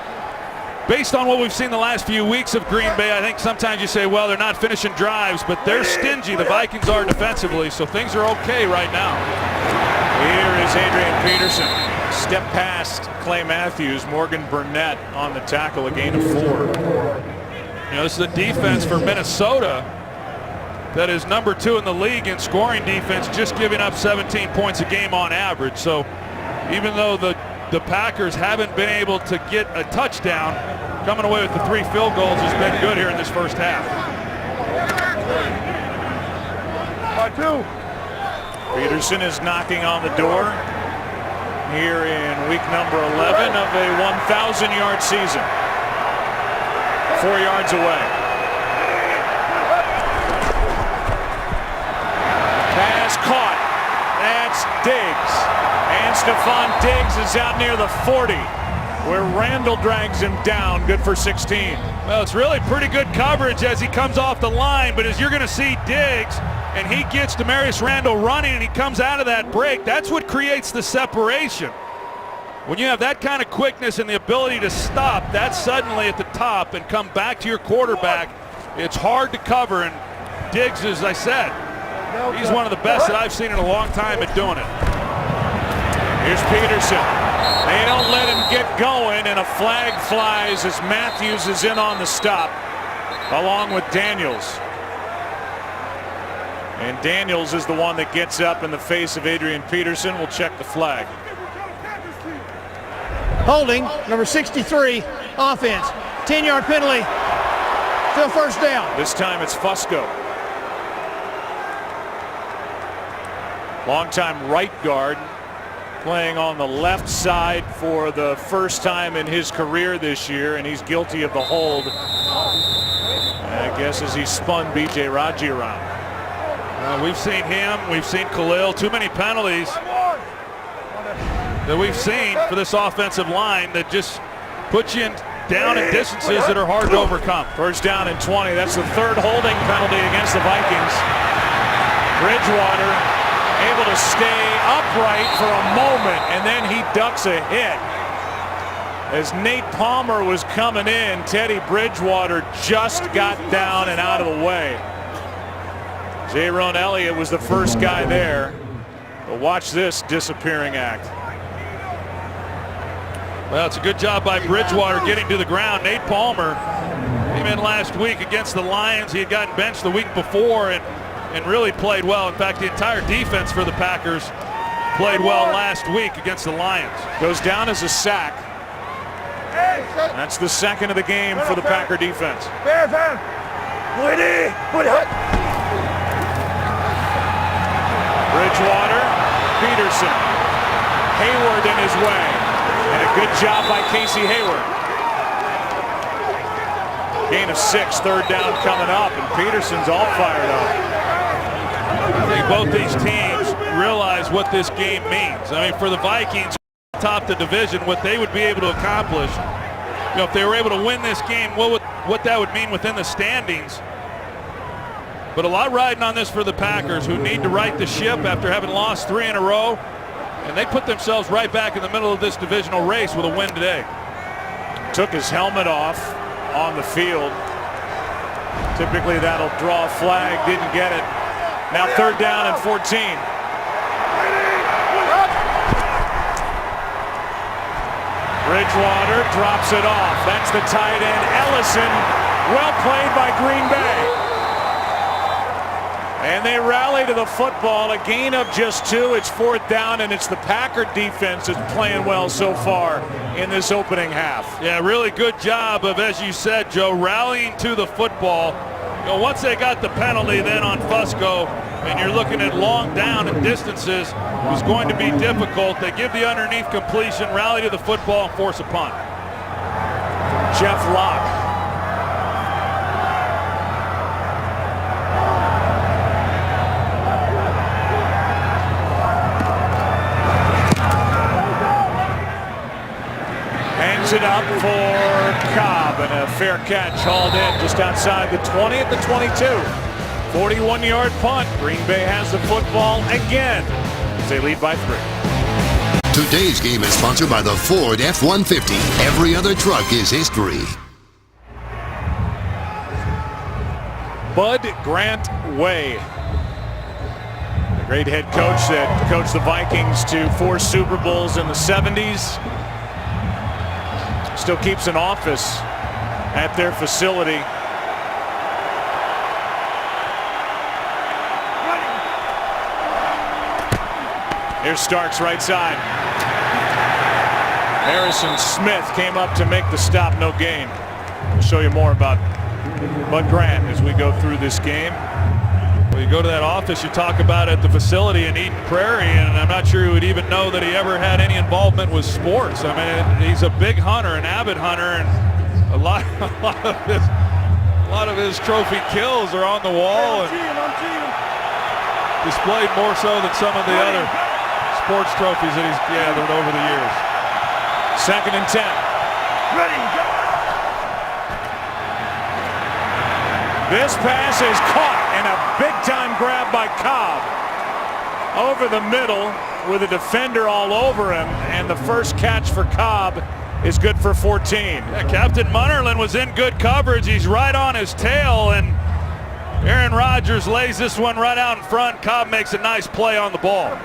based on what we've seen the last few weeks of Green Bay, I think sometimes you say, well, they're not finishing drives, but they're stingy. The Vikings are defensively, so things are okay right now. Here is Adrian Peterson. Step past Clay Matthews. Morgan Burnett on the tackle, a gain of 4. You know, this is a defense for Minnesota that is number 2 in the league in scoring defense, just giving up 17 points a game on average. So even though the Packers haven't been able to get a touchdown, coming away with the 3 field goals has been good here in this first half. Peterson is knocking on the door here in week number 11 of a 1,000-yard season. 4 yards away. Pass caught. That's Diggs. And Stephon Diggs is out near the 40, where Randall drags him down. Good for 16. Well, it's really pretty good coverage as he comes off the line, but as you're going to see Diggs, and he gets Demarius Randall running and he comes out of that break, that's what creates the separation. When you have that kind of quickness and the ability to stop that suddenly at the top and come back to your quarterback, it's hard to cover. And Diggs, as I said, he's one of the best that I've seen in a long time at doing it. Here's Peterson. They don't let him get going, and a flag flies as Matthews is in on the stop, along with Daniels. And Daniels is the one that gets up in the face of Adrian Peterson. We'll check the flag. Holding, number 63, offense. 10-yard penalty. Still first down. This time it's Fusco. Longtime right guard, playing on the left side for the first time in his career this year, and he's guilty of the hold, I guess, as he spun B.J. Raji around. We've seen him, we've seen Khalil, too many penalties that we've seen for this offensive line that just put you down in distances that are hard to overcome. First down and 20. That's the third holding penalty against the Vikings. Bridgewater able to stay upright for a moment, and then he ducks a hit. As Nate Palmer was coming in, Teddy Bridgewater just got down and out of the way. Jaron Elliott was the first guy there. But watch this disappearing act. Well, it's a good job by Bridgewater getting to the ground. Nate Palmer came in last week against the Lions. He had gotten benched the week before and really played well. In fact, the entire defense for the Packers played well last week against the Lions. Goes down as a sack. That's the second of the game for the Packer defense. Bridgewater, Peterson, Hayward in his way, and a good job by Casey Hayward. Gain of 6, third down coming up, and Peterson's all fired up. I think both these teams realize what this game means. I mean, for the Vikings, top the division, what they would be able to accomplish, you know, if they were able to win this game, what that would mean within the standings. But a lot riding on this for the Packers, who need to right the ship after having lost 3 in a row. And they put themselves right back in the middle of this divisional race with a win today. Took his helmet off on the field. Typically that'll draw a flag, didn't get it. Now third down and 14. Bridgewater drops it off. That's the tight end, Ellison. Well played by Green Bay. And they rally to the football, a gain of just 2. It's fourth down, and it's the Packer defense that's playing well so far in this opening half. Yeah, really good job of, as you said, Joe, rallying to the football. You know, once they got the penalty then on Fusco, and you're looking at long down and distances, it was going to be difficult. They give the underneath completion, rally to the football, and force a punt. Jeff Locke. It up for Cobb, and a fair catch hauled in just outside the 20 at the 22. 41-yard punt. Green Bay has the football again as they lead by 3. Today's game is sponsored by the Ford F-150. Every other truck is history. Bud Grant Way, the great head coach that coached the Vikings to 4 Super Bowls in the 70s. Still keeps an office at their facility. Here's Starks right side. Harrison Smith came up to make the stop, no gain. We'll show you more about Bud Grant as we go through this game. Well, you go to that office, you talk about at the facility in Eden Prairie, and I'm not sure you would even know that he ever had any involvement with sports. I mean, he's a big hunter, an avid hunter, and a lot of his trophy kills are on the wall and displayed more so than some of the other sports trophies that he's gathered over the years. 2nd and 10. Ready, go. This pass is caught, and a big-time grab by Cobb over the middle. with a defender all over him, and the first catch for Cobb is good for 14. Yeah, Captain Munnerlyn was in good coverage. He's right on his tail, and Aaron Rodgers lays this one right out in front. Cobb makes a nice play on the ball.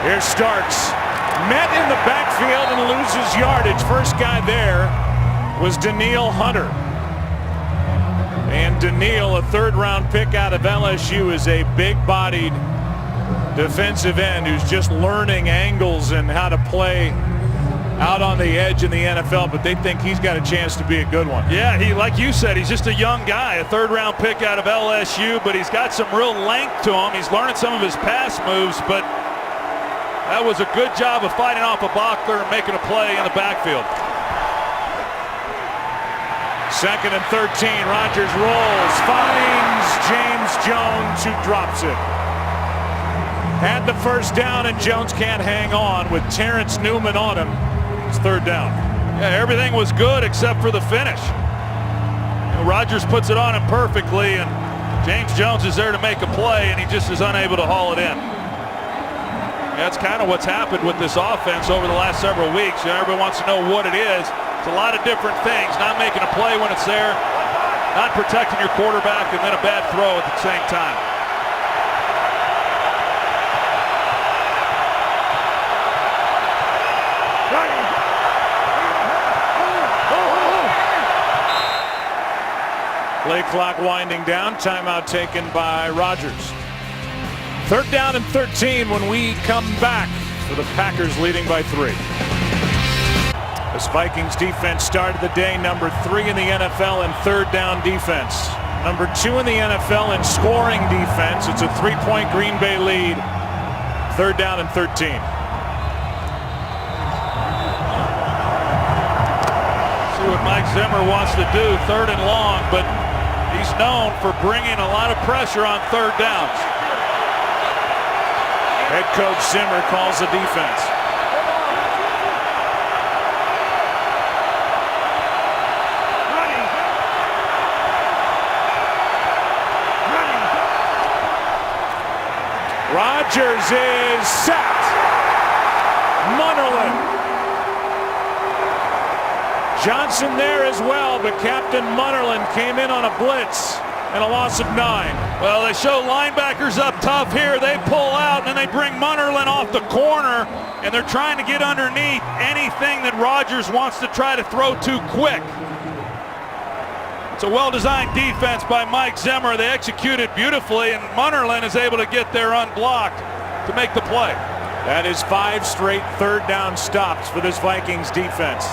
Here's Starks. Met in the backfield and loses yardage. First guy there was Danielle Hunter. And Danielle, a third-round pick out of LSU, is a big-bodied defensive end who's just learning angles and how to play out on the edge in the NFL, but they think he's got a chance to be a good one. Yeah, he, like you said, he's just a young guy, a third-round pick out of LSU, but he's got some real length to him. He's learning some of his pass moves, but that was a good job of fighting off a blocker and making a play in the backfield. Second and 13. Rodgers rolls, finds James Jones, who drops it. Had the first down, and Jones can't hang on with Terrence Newman on him. It's third down. Yeah, everything was good except for the finish. Rodgers puts it on him perfectly, and James Jones is there to make a play, and he just is unable to haul it in. That's kind of what's happened with this offense over the last several weeks. Everybody wants to know what it is. It's a lot of different things. Not making a play when it's there, not protecting your quarterback, and then a bad throw at the same time. Play clock winding down. Timeout taken by Rodgers. Third down and 13 when we come back for the Packers leading by 3. This Vikings defense started the day number 3 in the NFL in third down defense. Number 2 in the NFL in scoring defense. It's a 3-point Green Bay lead. Third down and 13. See what Mike Zimmer wants to do, third and long, but he's known for bringing a lot of pressure on third downs. Head coach Zimmer calls the defense. Rodgers is sacked. Munnerlyn. Johnson there as well, but Captain Munnerlyn came in on a blitz and a loss of 9. Well, they show linebackers up tough here. They pull out, and then they bring Munnerlyn off the corner, and they're trying to get underneath anything that Rodgers wants to try to throw too quick. It's a well-designed defense by Mike Zimmer. They executed beautifully, and Munnerlyn is able to get there unblocked to make the play. That is 5 straight third down stops for this Vikings defense.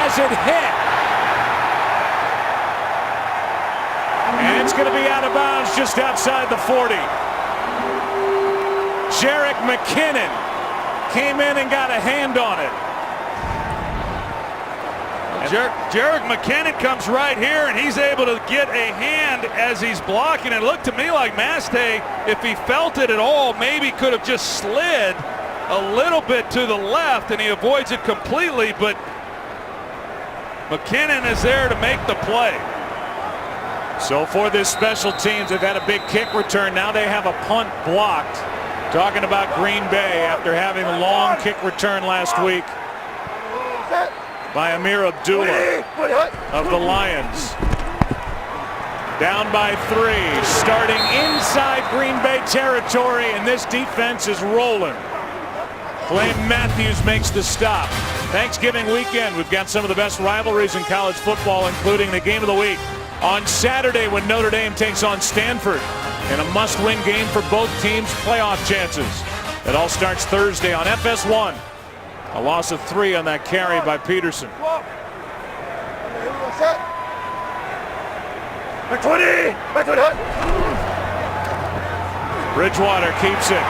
Has it hit, and it's going to be out of bounds just outside the 40. Jerick McKinnon came in and got a hand on it. Jerick McKinnon comes right here, and he's able to get a hand as he's blocking. It looked to me like Mastay, if he felt it at all, maybe could have just slid a little bit to the left, and he avoids it completely, but McKinnon is there to make the play. So for this special teams, they've had a big kick return. Now they have a punt blocked. Talking about Green Bay after having a long kick return last week by Amir Abdullah of the Lions. Down by 3, starting inside Green Bay territory, and this defense is rolling. Clay Matthews makes the stop. Thanksgiving weekend, we've got some of the best rivalries in college football, including the game of the week on Saturday when Notre Dame takes on Stanford in a must-win game for both teams' playoff chances. It all starts Thursday on FS1. A loss of 3 on that carry by Peterson. Bridgewater keeps it,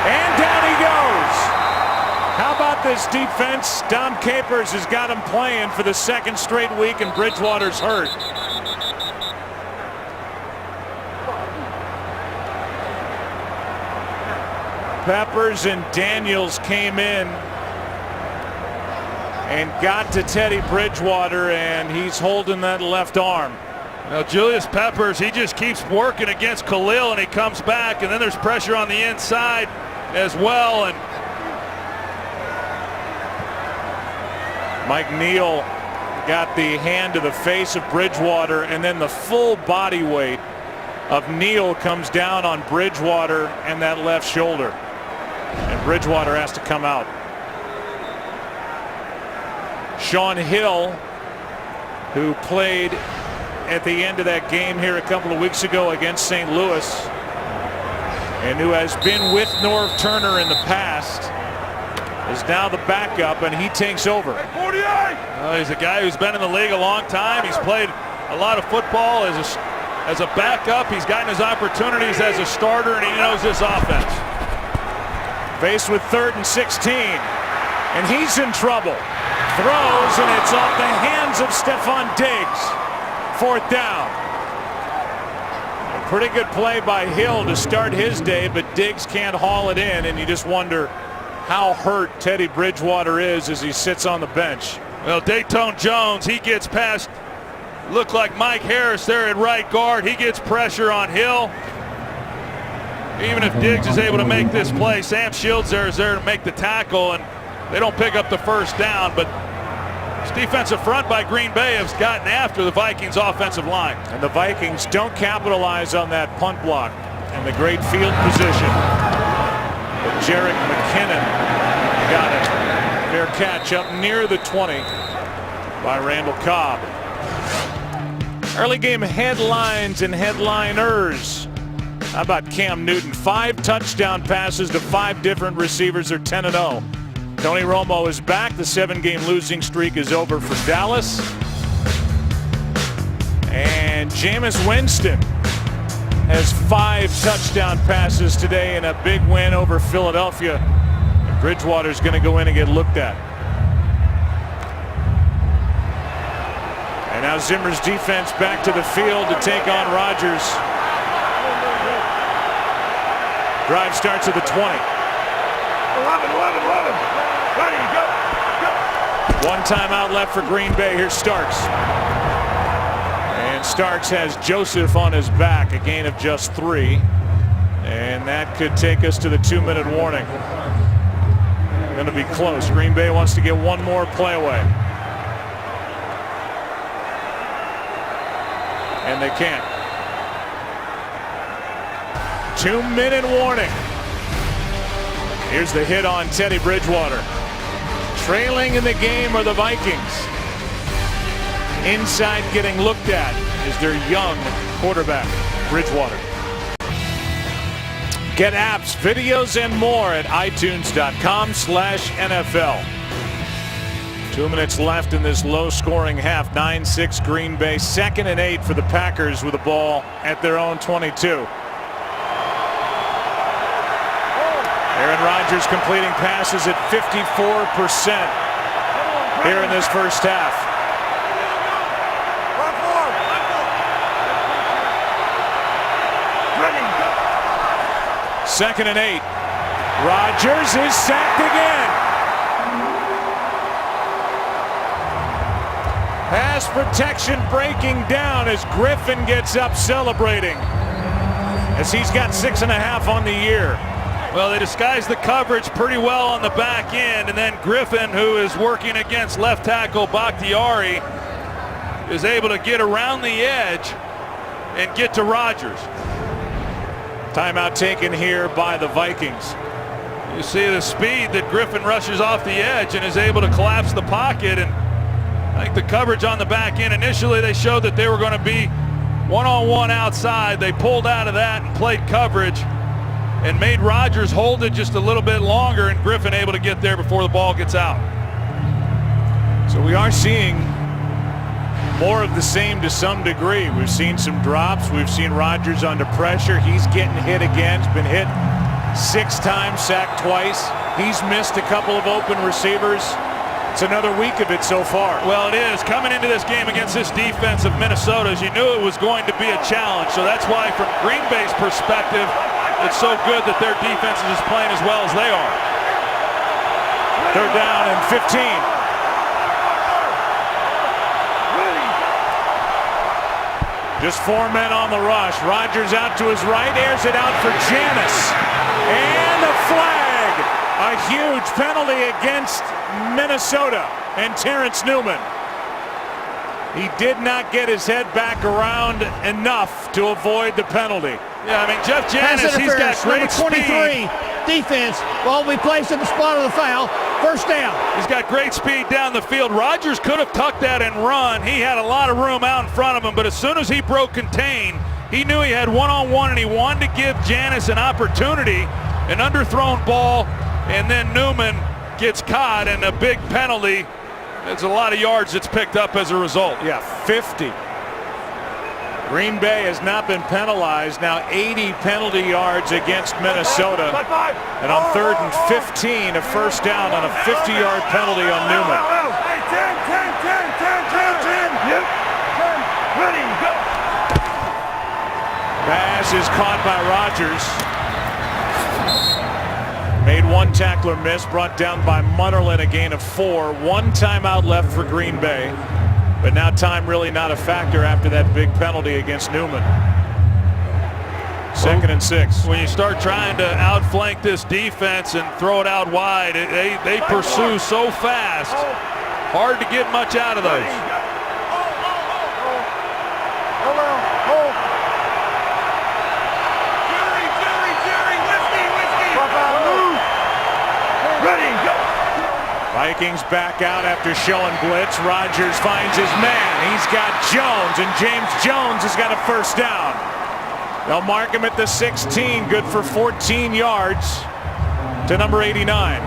and down he goes. How about this defense? Dom Capers has got him playing for the second straight week, and Bridgewater's hurt. Peppers and Daniels came in and got to Teddy Bridgewater, and he's holding that left arm. Now Julius Peppers, he just keeps working against Khalil, and he comes back, and then there's pressure on the inside as well. And Mike Neal got the hand to the face of Bridgewater, and then the full body weight of Neal comes down on Bridgewater and that left shoulder, and Bridgewater has to come out. Sean Hill, who played at the end of that game here a couple of weeks ago against St. Louis, and who has been with Norv Turner in the past, is now the backup, and he takes over. he's a guy who's been in the league a long time. He's played a lot of football as a backup. He's gotten his opportunities as a starter, and he knows this offense. Faced with 3rd and 16, and he's in trouble. Throws, and it's off the hands of Stephon Diggs. 4th down. A pretty good play by Hill to start his day, but Diggs can't haul it in, and you just wonder how hurt Teddy Bridgewater is as he sits on the bench. Well, Dayton Jones, he gets past, looked like Mike Harris there at right guard. He gets pressure on Hill. Even if Diggs is able to make this play, Sam Shields there is there to make the tackle, and they don't pick up the first down. But this defensive front by Green Bay has gotten after the Vikings offensive line. And the Vikings don't capitalize on that punt block and the great field position. But Jerick McKinnon got it. Fair catch up near the 20 by Randall Cobb. Early game headlines and headliners. How about Cam Newton? 5 touchdown passes to 5 different receivers. They're 10-0. Tony Romo is back. The 7-game losing streak is over for Dallas. And Jameis Winston has 5 touchdown passes today in a big win over Philadelphia. And Bridgewater's going to go in and get looked at. And now Zimmer's defense back to the field to take on Rodgers. Drive starts at the 20. 11. Ready, go. One timeout left for Green Bay. Here's Starks. And Starks has Joseph on his back, a gain of just 3. And that could take us to the 2-minute warning. Going to be close. Green Bay wants to get one more play away. And they can't. 2-minute warning. Here's the hit on Teddy Bridgewater. Trailing in the game are the Vikings. Inside getting looked at is their young quarterback, Bridgewater. Get apps, videos, and more at itunes.com/NFL. 2 minutes left in this low-scoring half. 9-6 Green Bay. 2nd and 8 for the Packers with the ball at their own 22. Aaron Rodgers completing passes at 54% here in this first half. 2nd and 8. Rodgers is sacked again. Pass protection breaking down as Griffin gets up celebrating, as he's got 6.5 on the year. Well, they disguised the coverage pretty well on the back end, and then Griffin, who is working against left tackle Bakhtiari, is able to get around the edge and get to Rodgers. Timeout taken here by the Vikings. You see the speed that Griffin rushes off the edge and is able to collapse the pocket. And I think the coverage on the back end, initially they showed that they were going to be one-on-one outside. They pulled out of that and played coverage and made Rodgers hold it just a little bit longer, and Griffin able to get there before the ball gets out. So we are seeing more of the same to some degree. We've seen some drops. We've seen Rodgers under pressure. He's getting hit again. He's been hit 6 times, sacked twice. He's missed a couple of open receivers. It's another week of it so far. Well, it is. Coming into this game against this defense of Minnesota's, you knew it was going to be a challenge. So that's why, from Green Bay's perspective, it's so good that their defense is playing as well as they are. 3rd down and 15. Just 4 men on the rush. Rogers out to his right, airs it out for Janis. And a flag. A huge penalty against Minnesota and Terrence Newman. He did not get his head back around enough to avoid the penalty. Yeah, I mean, Jeff Janis, he's got great number 23 speed. defense. Ball will be placed in the spot of the foul. First down. He's got great speed down the field. Rogers could have tucked that and run. He had a lot of room out in front of him, but as soon as he broke contain, he knew he had one-on-one, and he wanted to give Janis an opportunity. An underthrown ball, and then Newman gets caught, and a big penalty. There's a lot of yards that's picked up as a result. Yeah, 50. Green Bay has not been penalized. Now 80 penalty yards against Minnesota. And on 3rd and 15, a first down on a 50-yard penalty on Newman. Hey, 10. Yep. 10. Ready, go. Pass is caught by Rogers. Made one tackler miss, brought down by Munnerlyn, a gain of 4. 1 timeout left for Green Bay. But now time really not a factor after that big penalty against Newman. 2nd and 6. When you start trying to outflank this defense and throw it out wide, they pursue so fast. Hard to get much out of those. Ready, go. Vikings back out after showing blitz. Rogers finds his man. He's got Jones, and James Jones has got a first down. They'll mark him at the 16, good for 14 yards to number 89.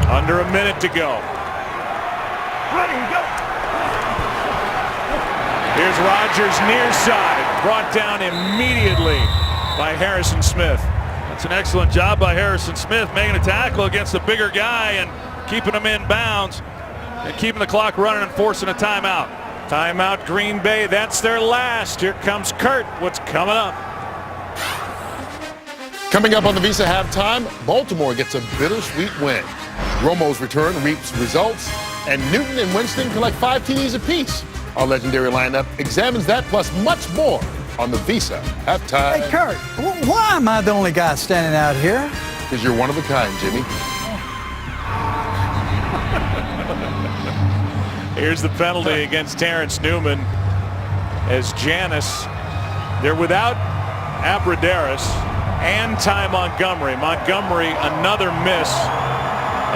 Under a minute to go. Ready, go. Here's Rogers near side, brought down immediately by Harrison Smith. That's an excellent job by Harrison Smith, making a tackle against a bigger guy and keeping him in bounds and keeping the clock running and forcing a timeout. Timeout Green Bay, that's their last. Here comes Kurt. What's coming up? Coming up on the Visa halftime, Baltimore gets a bittersweet win. Romo's return reaps results, and Newton and Winston collect 5 TDs apiece. Our legendary lineup examines that plus much more on the Visa halftime. Hey, Kurt, why am I the only guy standing out here? Because you're one of a kind, Jimmy. Here's the penalty against Terrence Newman as Janis, they're without Abradaris and Ty Montgomery. Montgomery, another miss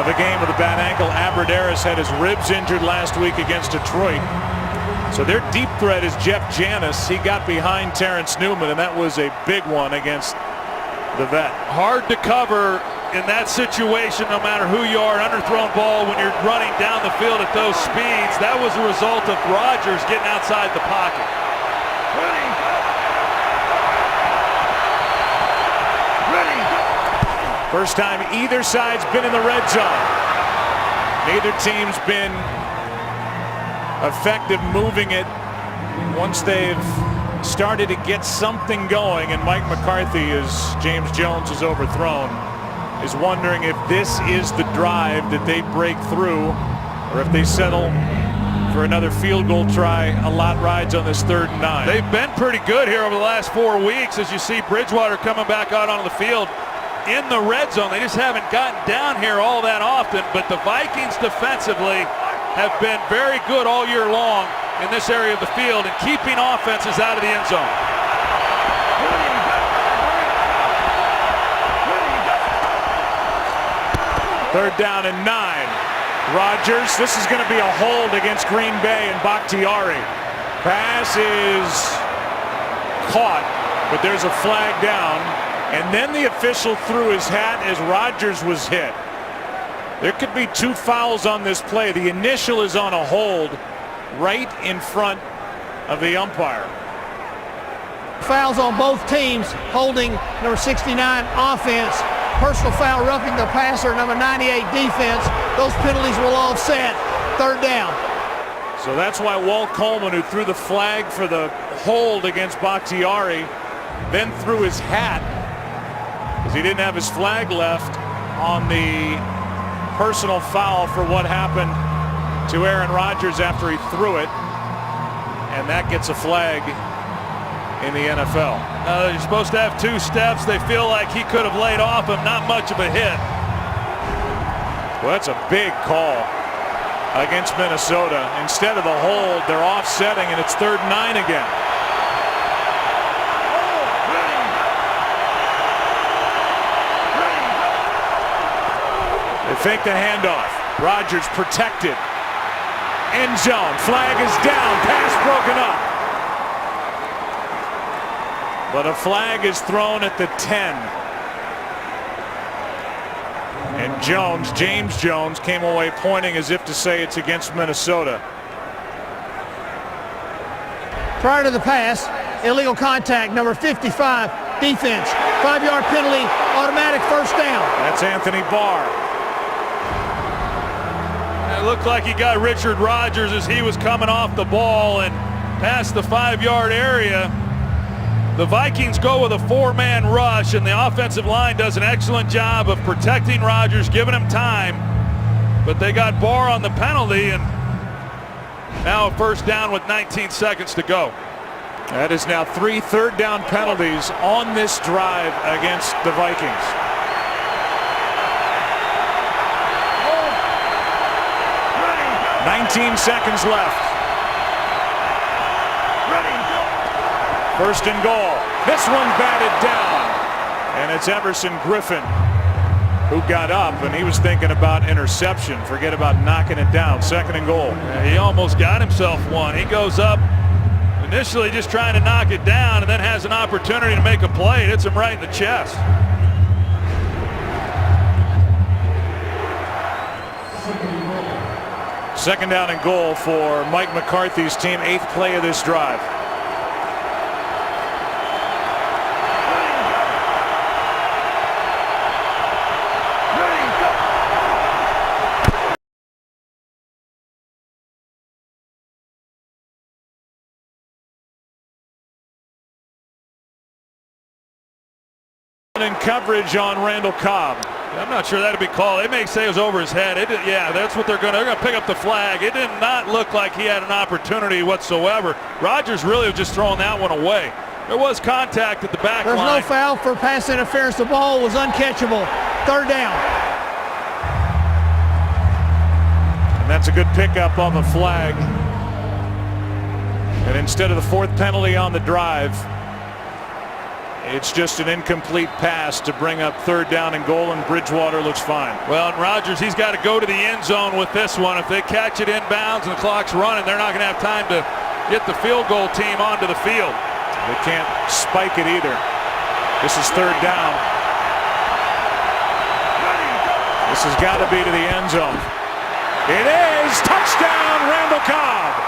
of a game with a bad ankle. Abradaris had his ribs injured last week against Detroit. So their deep threat is Jeff Janis. He got behind Terrence Newman, and that was a big one against the vet. Hard to cover in that situation, no matter who you are. An underthrown ball when you're running down the field at those speeds. That was a result of Rogers getting outside the pocket. Ready, go. Ready, go. First time either side's been in the red zone. Neither team's been effective moving it once they've started to get something going, and Mike McCarthy, as James Jones is overthrown, is wondering if this is the drive that they break through or if they settle for another field goal try. A lot rides on this 3rd and 9. They've been pretty good here over the last 4 weeks, as you see Bridgewater coming back out onto the field in the red zone. They just haven't gotten down here all that often, but the Vikings defensively have been very good all year long in this area of the field and keeping offenses out of the end zone. Third down and 9. Rogers, this is going to be a hold against Green Bay, and Bakhtiari. Pass is caught, but there's a flag down, and then the official threw his hat as Rogers was hit. There could be 2 fouls on this play. The initial is on a hold right in front of the umpire. Fouls on both teams, holding number 69 offense, personal foul roughing the passer, number 98 defense. Those penalties will offset. 3rd down. So that's why Walt Coleman, who threw the flag for the hold against Bakhtiari, then threw his hat because he didn't have his flag left on the personal foul for what happened to Aaron Rodgers after he threw it, and that gets a flag in the NFL. You're supposed to have 2 steps. They feel like he could have laid off him. Not much of a hit. Well, that's a big call against Minnesota. Instead of the hold, they're offsetting, and it's 3rd and 9 again. They fake the handoff. Rodgers protected. End zone. Flag is down. Pass broken up. But a flag is thrown at the 10. And James Jones, came away pointing as if to say it's against Minnesota. Prior to the pass, illegal contact, number 55, defense. 5-yard penalty, automatic first down. That's Anthony Barr. It looked like he got Richard Rodgers as he was coming off the ball and past the 5-yard area. The Vikings go with a 4-man rush, and the offensive line does an excellent job of protecting Rodgers, giving him time. But they got Barr on the penalty, and now a first down with 19 seconds to go. That is now 3 third down penalties on this drive against the Vikings. Ready. 19 seconds left. Ready. First and goal. This one batted down. And it's Everson Griffin who got up, and he was thinking about interception. Forget about knocking it down. 2nd and goal. Yeah, he almost got himself one. He goes up initially just trying to knock it down and then has an opportunity to make a play. It hits him right in the chest. Second down and goal for Mike McCarthy's team. 8th play of this drive. In coverage on Randall Cobb. I'm not sure that'd be called. They may say it was over his head. Yeah, that's what they're going to pick up the flag. It did not look like he had an opportunity whatsoever. Rodgers really was just throwing that one away. There was contact at the back line. There's no foul for pass interference. The ball was uncatchable. 3rd down. And that's a good pickup on the flag. And instead of the 4th penalty on the drive, it's just an incomplete pass to bring up 3rd down and goal, and Bridgewater looks fine. Well, and Rodgers, he's got to go to the end zone with this one. If they catch it inbounds and the clock's running, they're not going to have time to get the field goal team onto the field. They can't spike it either. This is 3rd down. This has got to be to the end zone. It is. Touchdown, Randall Cobb.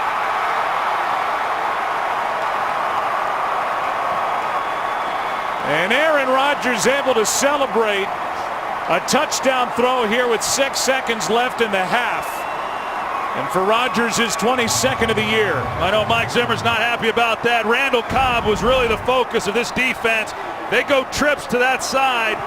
And Aaron Rodgers able to celebrate a touchdown throw here with 6 seconds left in the half. And for Rodgers, his 22nd of the year. I know Mike Zimmer's not happy about that. Randall Cobb was really the focus of this defense. They go trips to that side,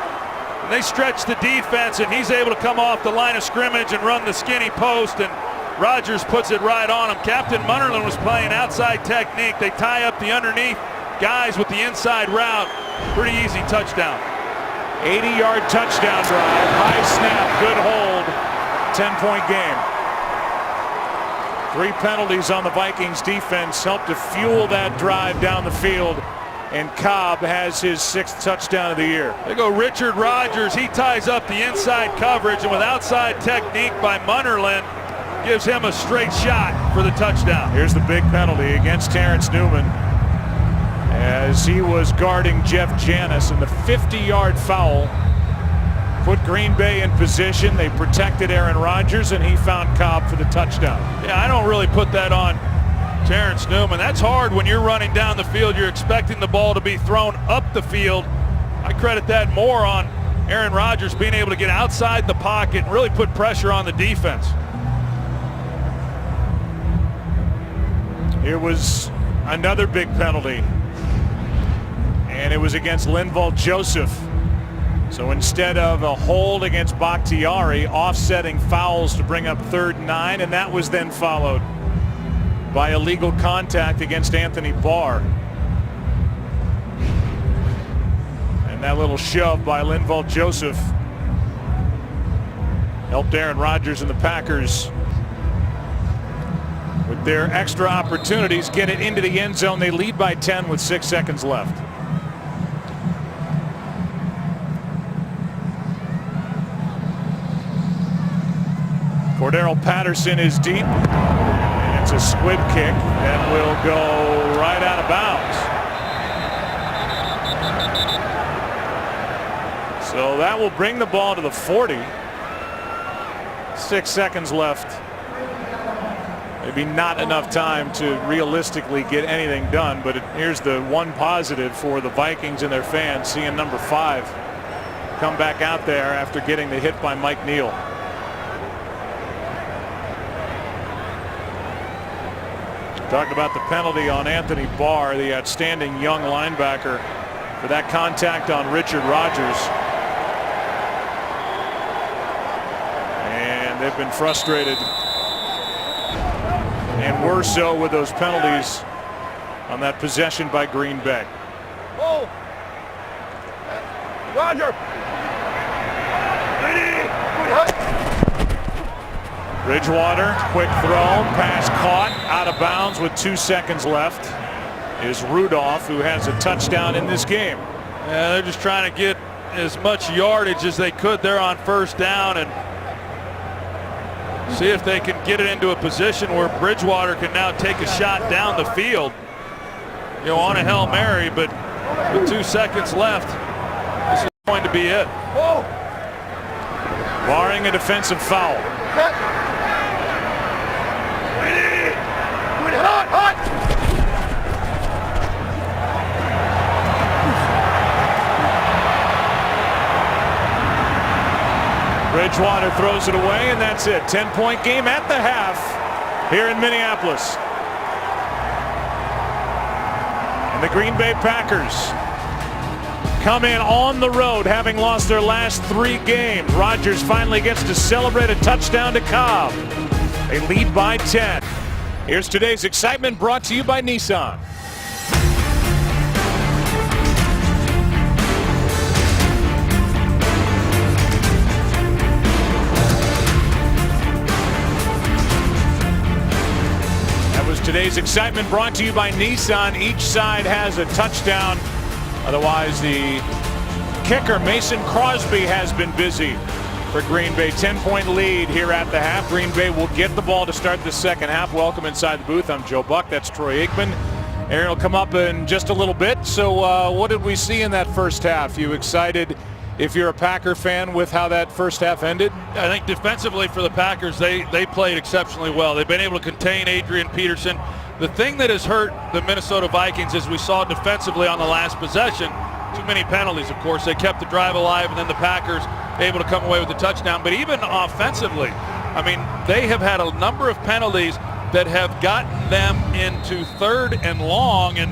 and they stretch the defense, and he's able to come off the line of scrimmage and run the skinny post, and Rodgers puts it right on him. Captain Munnerlyn was playing outside technique. They tie up the underneath guys with the inside route. Pretty easy touchdown. 80-yard touchdown drive. High snap, good hold. 10-point game. 3 penalties on the Vikings defense helped to fuel that drive down the field. And Cobb has his 6th touchdown of the year. They go Richard Rodgers. He ties up the inside coverage, and with outside technique by Munnerlyn, gives him a straight shot for the touchdown. Here's the big penalty against Terrence Newman as he was guarding Jeff Janis, and the 50-yard foul put Green Bay in position. They protected Aaron Rodgers, and he found Cobb for the touchdown. Yeah, I don't really put that on Terrence Newman. That's hard when you're running down the field. You're expecting the ball to be thrown up the field. I credit that more on Aaron Rodgers being able to get outside the pocket and really put pressure on the defense. Here was another big penalty, and it was against Linval Joseph. So instead of a hold against Bakhtiari, offsetting fouls to bring up 3rd and 9, and that was then followed by illegal contact against Anthony Barr. And that little shove by Linval Joseph helped Aaron Rodgers and the Packers with their extra opportunities get it into the end zone. They lead by 10 with 6 seconds left. Cordero Patterson is deep. And it's a squib kick that will go right out of bounds. So that will bring the ball to the 40. 6 seconds left. Maybe not enough time to realistically get anything done, but here's the one positive for the Vikings and their fans, seeing number 5 come back out there after getting the hit by Mike Neal. Talked about the penalty on Anthony Barr, the outstanding young linebacker, for that contact on Richard Rodgers. And they've been frustrated, and were so with those penalties on that possession by Green Bay. Oh! Roger! Ready! Good hut! Bridgewater, quick throw, pass caught, out of bounds with 2 seconds left is Rudolph, who has a touchdown in this game. Yeah, they're just trying to get as much yardage as they could there on 1st down and see if they can get it into a position where Bridgewater can now take a shot down the field, you know, on a Hail Mary, but with 2 seconds left, this is going to be it. Barring a defensive foul. Bridgewater throws it away, and that's it. 10-point game at the half here in Minneapolis. And the Green Bay Packers come in on the road, having lost their last 3 games. Rodgers finally gets to celebrate a touchdown to Cobb. They lead by 10. Here's today's excitement, brought to you by Nissan. Today's excitement brought to you by Nissan. Each side has a touchdown. Otherwise, the kicker, Mason Crosby, has been busy for Green Bay. 10-point lead here at the half. Green Bay will get the ball to start the second half. Welcome inside the booth. I'm Joe Buck. That's Troy Aikman. Aaron will come up in just a little bit. So what did we see in that first half? You excited, if you're a Packer fan, with how that first half ended? I think defensively for the Packers, they played exceptionally well. They've been able to contain Adrian Peterson. The thing that has hurt the Minnesota Vikings, is we saw defensively on the last possession, too many penalties, of course. They kept the drive alive, and then the Packers able to come away with the touchdown. But even offensively, I mean, they have had a number of penalties that have gotten them into 3rd and long and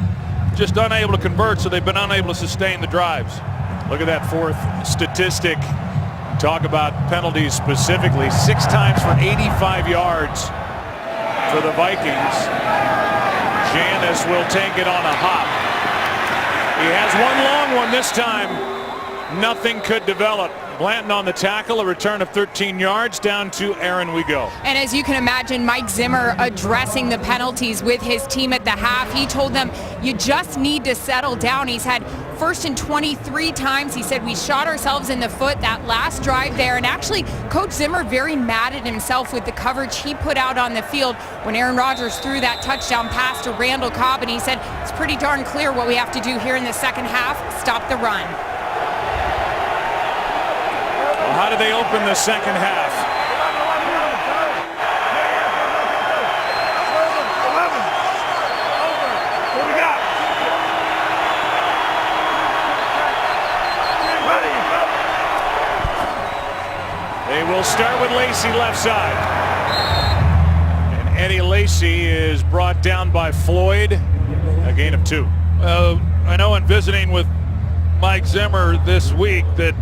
just unable to convert, so they've been unable to sustain the drives. Look at that 4th statistic. Talk about penalties specifically. 6 times for 85 yards for the Vikings. Janis will take it on a hop. He has one long one this time. Nothing could develop. Blanton on the tackle, a return of 13 yards. Down to Aaron we go. And as you can imagine, Mike Zimmer addressing the penalties with his team at the half. He told them, you just need to settle down. He's had 1st and 23 times. He said we shot ourselves in the foot that last drive there. And actually, Coach Zimmer very mad at himself with the coverage he put out on the field when Aaron Rodgers threw that touchdown pass to Randall Cobb. And he said, it's pretty darn clear what we have to do here in the second half. Stop the run. How do they open the second half? What we got? They will start with Lacy left side. And Eddie Lacy is brought down by Floyd. A gain of 2. I know in visiting with Mike Zimmer this week that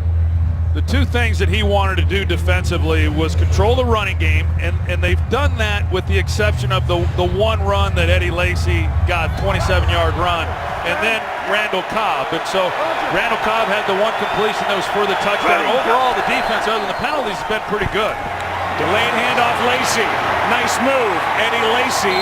The two things that he wanted to do defensively was control the running game, and they've done that with the exception of the one run that Eddie Lacy got, 27-yard run, and then Randall Cobb. And so Randall Cobb had the one completion that was for the touchdown. Overall, the defense, other than the penalties, has been pretty good. Delayed handoff, Lacy. Nice move. Eddie Lacy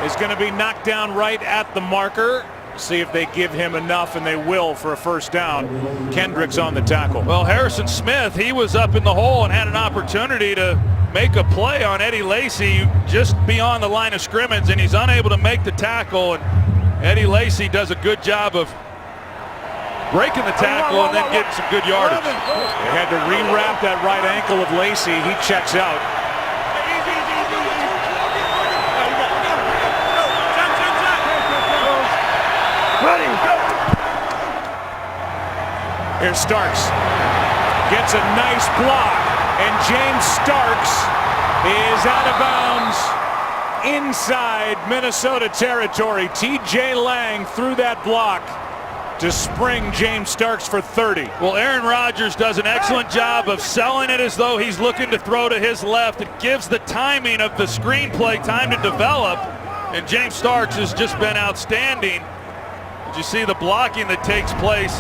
is going to be knocked down right at the marker. See if they give him enough, and they will for a first down. Kendricks on the tackle. Well, Harrison Smith, he was up in the hole and had an opportunity to make a play on Eddie Lacy just beyond the line of scrimmage, and he's unable to make the tackle. And Eddie Lacy does a good job of breaking the tackle and then getting some good yardage. They had to rewrap that right ankle of Lacy. He checks out. Here's Starks. Gets a nice block, and James Starks is out of bounds inside Minnesota territory. T.J. Lang threw that block to spring James Starks for 30. Well, Aaron Rodgers does an excellent job of selling it as though he's looking to throw to his left. It gives the timing of the screenplay time to develop, and James Starks has just been outstanding. Did you see the blocking that takes place?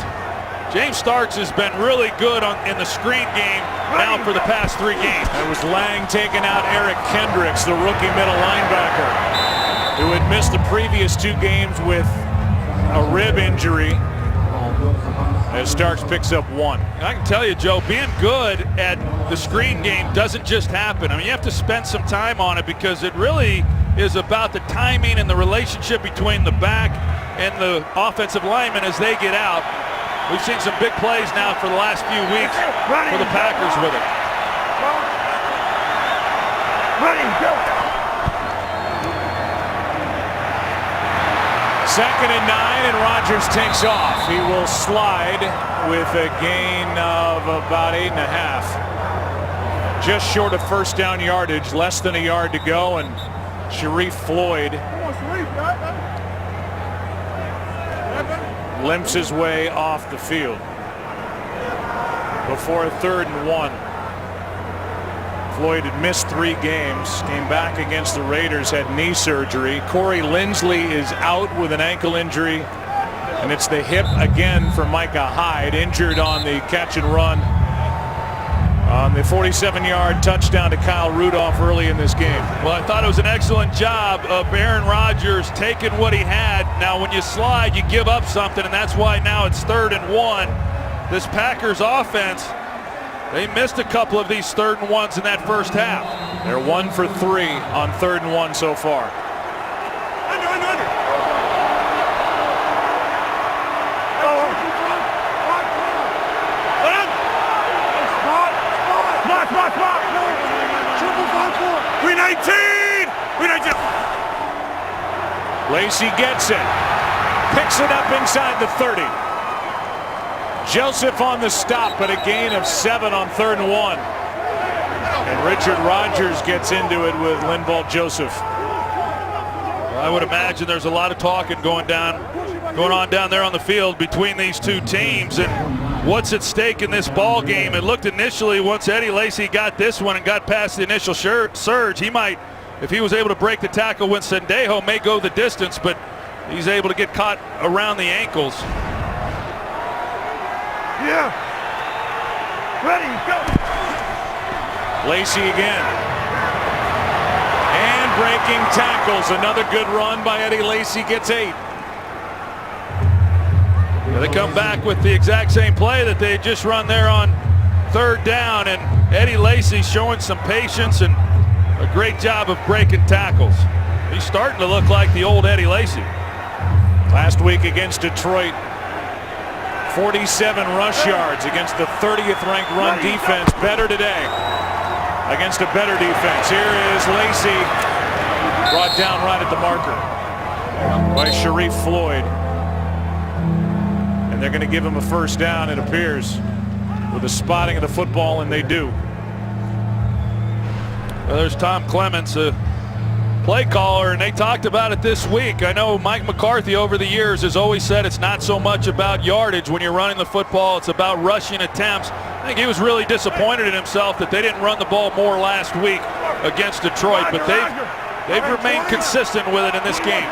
James Starks has been really good in the screen game now for the past 3 games. It was Lang taking out Eric Kendricks, the rookie middle linebacker, who had missed the previous 2 games with a rib injury, as Starks picks up 1. I can tell you, Joe, being good at the screen game doesn't just happen. I mean, you have to spend some time on it because it really is about the timing and the relationship between the back and the offensive lineman as they get out. We've seen some big plays now for the last few weeks for the Packers with it. Second and 9, and Rodgers takes off. He will slide with a gain of about 8.5. Just short of first down yardage, less than a yard to go, and Sharif Floyd limps his way off the field before a 3rd and 1. Floyd had missed 3 games, came back against the Raiders, had knee surgery. Corey Linsley is out with an ankle injury, and it's the hip again for Micah Hyde, injured on the catch and run on the 47-yard touchdown to Kyle Rudolph early in this game. Well, I thought it was an excellent job of Aaron Rodgers taking what he had. Now, when you slide, you give up something, and that's why now it's 3rd and 1. This Packers offense, they missed a couple of these 3rd and 1s in that first half. They're 1 for 3 on 3rd and 1 so far. Lacy gets it, picks it up inside the 30. Joseph on the stop, but a gain of 7 on 3rd and 1. And Richard Rodgers gets into it with Linval Joseph. I would imagine there's a lot of talking going on down there on the field between these two teams and what's at stake in this ball game. It looked initially, once Eddie Lacy got this one and got past the initial surge, he might, if he was able to break the tackle when Sendejo may go the distance, but he's able to get caught around the ankles. Yeah. Ready, go. Lacy again. And breaking tackles. Another good run by Eddie Lacy, gets 8. They come back with the exact same play that they just run there on 3rd down, and Eddie Lacy showing some patience and a great job of breaking tackles. He's starting to look like the old Eddie Lacy. Last week against Detroit, 47 rush yards against the 30th ranked run defense. Better today against a better defense. Here is Lacy, brought down right at the marker by Sharif Floyd. And they're going to give him a first down, it appears, with a spotting of the football, and they do. Well, there's Tom Clements, a play caller, and they talked about it this week. I know Mike McCarthy over the years has always said it's not so much about yardage when you're running the football, it's about rushing attempts. I think he was really disappointed in himself that they didn't run the ball more last week against Detroit, but they've remained consistent with it in this game.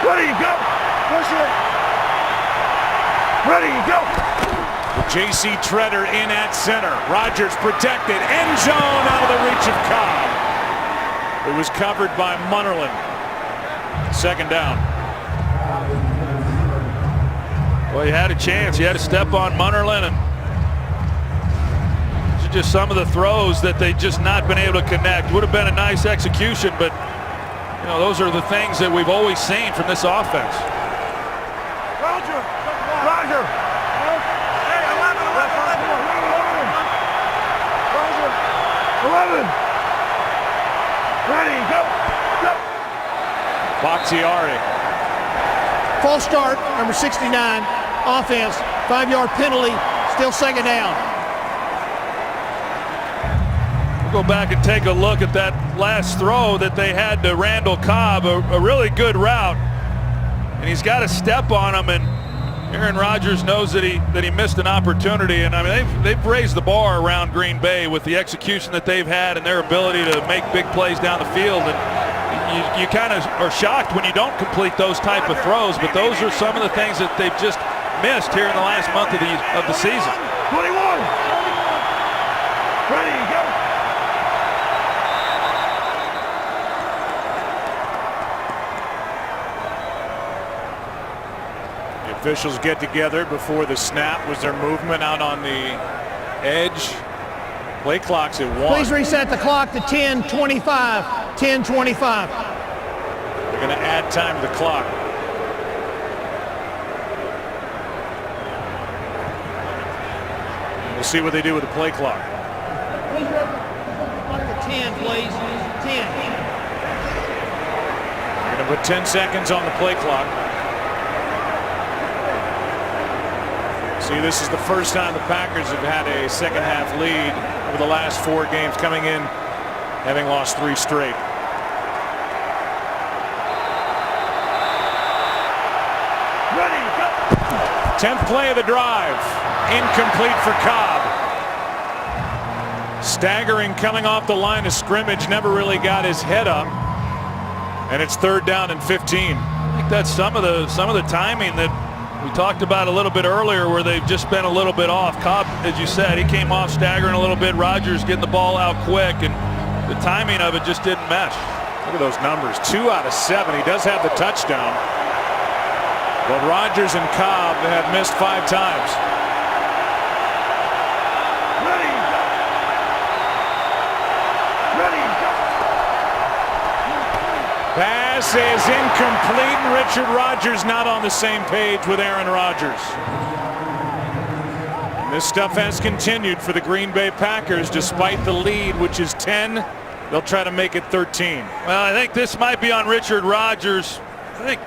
Ready, go. Push it. Ready, go. J.C. Treader in at center. Rodgers protected. End zone out of the reach of Cobb. It was covered by Munnerlyn. Second down. Well, he had a chance. He had to step on Munnerlyn, and just some of the throws that they just not been able to connect. Would have been a nice execution, but you know, those are the things that we've always seen from this offense. Roger. Roger. Hey, 11. Roger. 11. Ready, go. Go. Bakhtiari. False start, number 69, offense, 5-yard penalty, still second down. We'll go back and take a look at that last throw that they had to Randall Cobb, a really good route, and he's got to step on him, and Aaron Rodgers knows that he missed an opportunity. And I mean, they've raised the bar around Green Bay with the execution that they've had and their ability to make big plays down the field, and you kind of are shocked when you don't complete those type of throws, but those are some of the things that they've just missed here in the last month of the season. 21. Ready, go. The officials get together before the snap. Was there movement out on the edge? Play clock's at 1. Please reset the clock to 10:25. 10:25. They're going to add time to the clock. We'll see what they do with the play clock. 10, please. 10. They're going to put 10 seconds on the play clock. See, this is the first time the Packers have had a second half lead over the last 4 games, coming in having lost 3 straight. Ready, go. 10th play of the drive. Incomplete for Cobb. Staggering coming off the line of scrimmage, never really got his head up. And it's 3rd down and 15. I think that's some of the timing that we talked about a little bit earlier, where they've just been a little bit off. Cobb, as you said, he came off staggering a little bit. Rodgers getting the ball out quick, and the timing of it just didn't mesh. Look at those numbers. 2 out of 7. He does have the touchdown. But Rodgers and Cobb have missed 5 times. Ready, go. Ready, go. Pass is incomplete, and Richard Rodgers not on the same page with Aaron Rodgers. And this stuff has continued for the Green Bay Packers despite the lead, which is 10. They'll try to make it 13. Well, I think this might be on Richard Rodgers. I think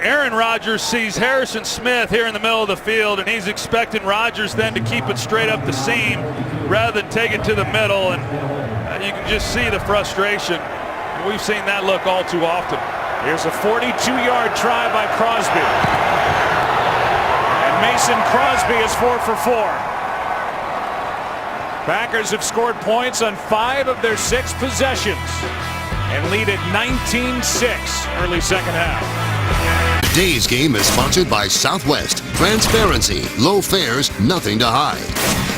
Aaron Rodgers sees Harrison Smith here in the middle of the field, and he's expecting Rodgers then to keep it straight up the seam rather than take it to the middle, and you can just see the frustration. We've seen that look all too often. Here's a 42-yard try by Crosby. And Mason Crosby is 4 for 4. Packers have scored points on 5 of their 6 possessions and lead at 19-6 early second half. Today's game is sponsored by Southwest. Transparency, low fares, nothing to hide.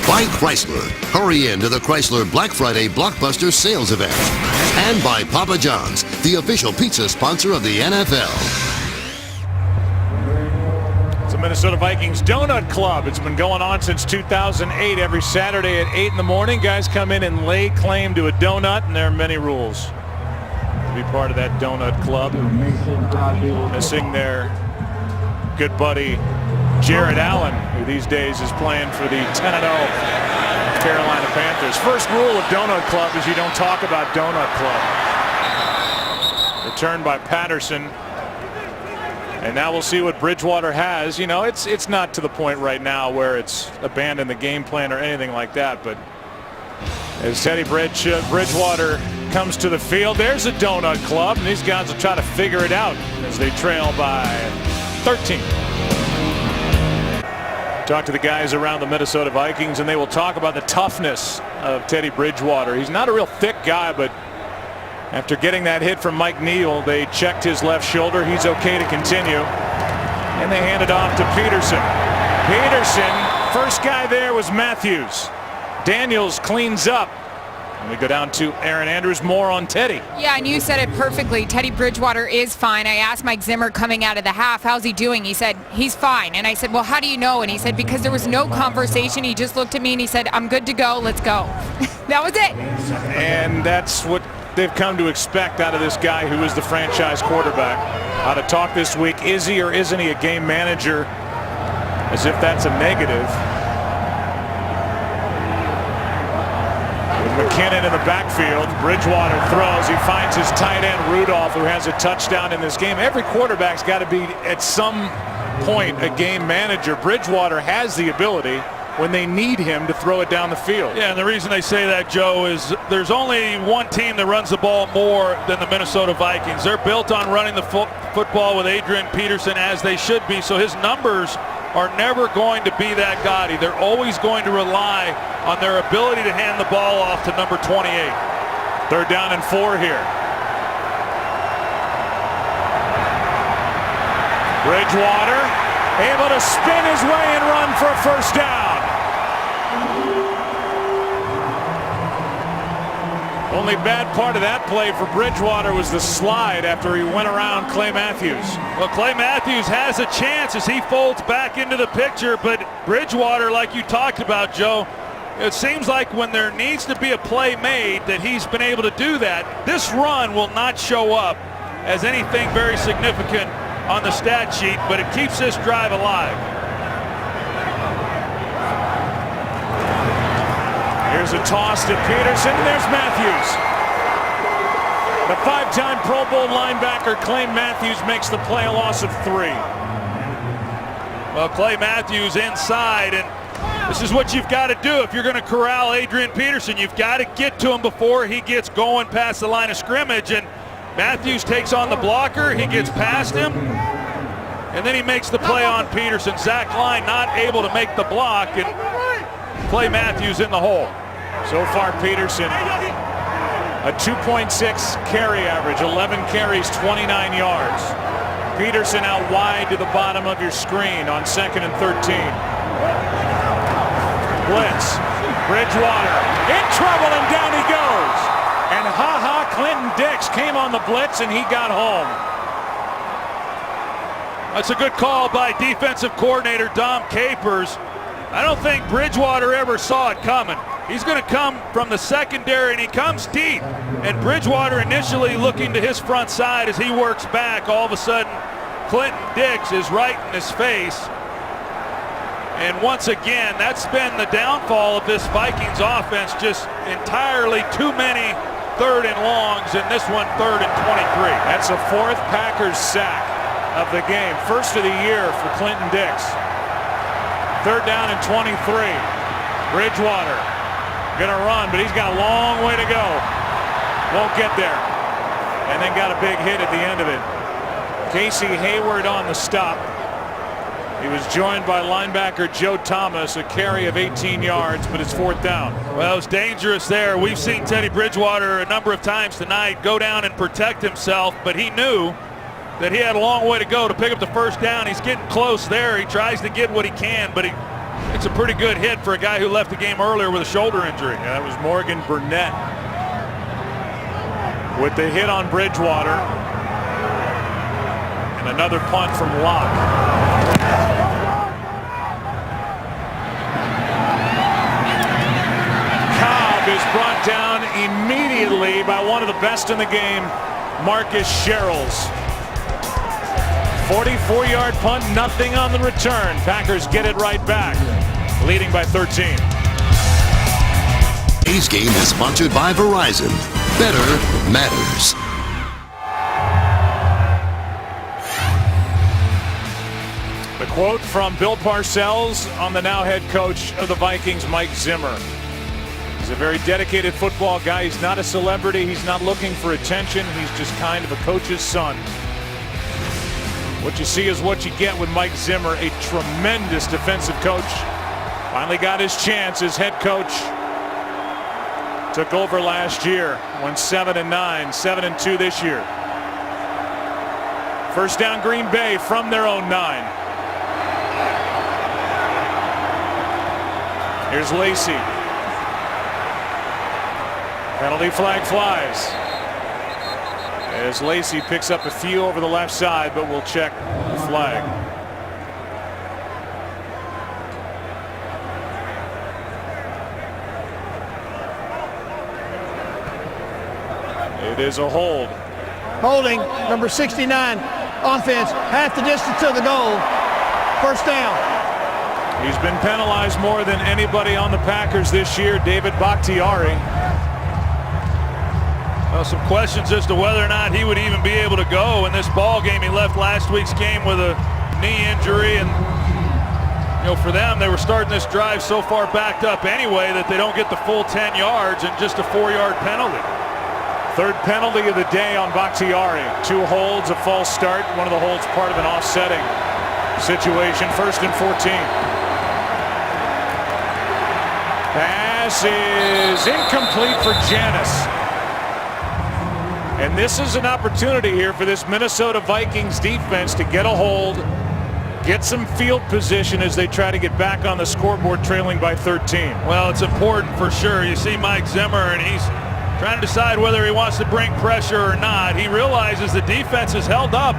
By Chrysler. Hurry in to the Chrysler Black Friday Blockbuster Sales Event. And by Papa John's, the official pizza sponsor of the NFL. It's the Minnesota Vikings Donut Club. It's been going on since 2008. Every Saturday at 8 in the morning, guys come in and lay claim to a donut, and there are many rules to be part of that donut club. Missing their good buddy Jared Allen, who these days is playing for the 10-0 Carolina Panthers. First rule of Donut Club is you don't talk about Donut Club. Return by Patterson. And now we'll see what Bridgewater has. You know, it's not to the point right now where it's abandoned the game plan or anything like that. But as Teddy Bridgewater comes to the field, there's a Donut Club. And these guys will try to figure it out as they trail by 13. Talk to the guys around the Minnesota Vikings, and they will talk about the toughness of Teddy Bridgewater. He's not a real thick guy, but after getting that hit from Mike Neal, they checked his left shoulder. He's okay to continue. And they hand it off to Peterson. Peterson, first guy there was Matthews. Daniels cleans up. And we go down to Aaron Andrews. More on Teddy. Yeah, and you said it perfectly. Teddy Bridgewater is fine. I asked Mike Zimmer coming out of the half, how's he doing? He said, he's fine. And I said, well, how do you know? And he said, because there was no conversation. He just looked at me and he said, I'm good to go. Let's go. That was it. And that's what they've come to expect out of this guy who is the franchise quarterback. How to talk this week. Is he or isn't he a game manager? As if that's a negative. With McKinnon in the backfield, Bridgewater throws. He finds his tight end Rudolph, who has a touchdown in this game. Every quarterback's got to be at some point a game manager. Bridgewater has the ability when they need him to throw it down the field. Yeah, and the reason they say that, Joe, is there's only one team that runs the ball more than the Minnesota Vikings. They're built on running the football with Adrian Peterson, as they should be, so his numbers are never going to be that gaudy. They're always going to rely on their ability to hand the ball off to number 28. Third down and 4 here. Bridgewater able to spin his way and run for a first down. Only bad part of that play for Bridgewater was the slide after he went around Clay Matthews. Well, Clay Matthews has a chance as he folds back into the picture, but Bridgewater, like you talked about, Joe, it seems like when there needs to be a play made that he's been able to do that. This run will not show up as anything very significant on the stat sheet, but it keeps this drive alive. Here's a toss to Peterson. There's Matthews. The 5-time Pro Bowl linebacker Clay Matthews makes the play, a loss of 3. Well, Clay Matthews inside, and this is what you've got to do if you're going to corral Adrian Peterson. You've got to get to him before he gets going past the line of scrimmage, and Matthews takes on the blocker. He gets past him, and then he makes the play on Peterson. Zach Line not able to make the block, and Clay Matthews in the hole. So far, Peterson, a 2.6 carry average, 11 carries, 29 yards. Peterson out wide to the bottom of your screen on 2nd and 13. Blitz. Bridgewater in trouble, and down he goes. And Clinton Dix came on the blitz, and he got home. That's a good call by defensive coordinator Dom Capers. I don't think Bridgewater ever saw it coming. He's going to come from the secondary, and he comes deep. And Bridgewater initially looking to his front side as he works back. All of a sudden, Clinton Dix is right in his face. And once again, that's been the downfall of this Vikings offense. Just entirely too many 3rd and longs, and this one 3rd and 23. That's the 4th Packers sack of the game. First of the year for Clinton Dix. 3rd down and 23. Bridgewater gonna run, but he's got a long way to go. Won't get there. And then got a big hit at the end of it. Casey Hayward on the stop. He was joined by linebacker Joe Thomas, a carry of 18 yards, but it's 4th down. Well, it's dangerous there. We've seen Teddy Bridgewater a number of times tonight go down and protect himself, but he knew that he had a long way to go to pick up the first down. He's getting close there. He tries to get what he can, but it's a pretty good hit for a guy who left the game earlier with a shoulder injury. Yeah, that was Morgan Burnett with the hit on Bridgewater. And another punt from Locke. Cobb is brought down immediately by one of the best in the game, Marcus Sherrills. 44-yard punt, nothing on the return. Packers get it right back, leading by 13. Today's game is sponsored by Verizon. Better matters. The quote from Bill Parcells on the now head coach of the Vikings, Mike Zimmer. He's a very dedicated football guy. He's not a celebrity. He's not looking for attention. He's just kind of a coach's son. What you see is what you get with Mike Zimmer, a tremendous defensive coach. Finally got his chance as head coach. Took over last year, went 7-9, 7-2 this year. First down Green Bay from their own 9. Here's Lacy. Penalty flag flies. As Lacy picks up a few over the left side, but will check the flag. It is a hold. Holding, number 69, offense, half the distance to the goal. First down. He's been penalized more than anybody on the Packers this year, David Bakhtiari. Well, some questions as to whether or not he would even be able to go in this ball game. He left last week's game with a knee injury, and for them, they were starting this drive so far backed up anyway that they don't get the full 10 yards and just a 4-yard penalty. Third penalty of the day on Bakhtiari. 2 holds, a false start. One of the holds part of an offsetting situation. 1st and 14. Pass is incomplete for Janis. And this is an opportunity here for this Minnesota Vikings defense to get a hold, get some field position as they try to get back on the scoreboard trailing by 13. Well, it's important for sure. You see Mike Zimmer, and he's trying to decide whether he wants to bring pressure or not. He realizes the defense has held up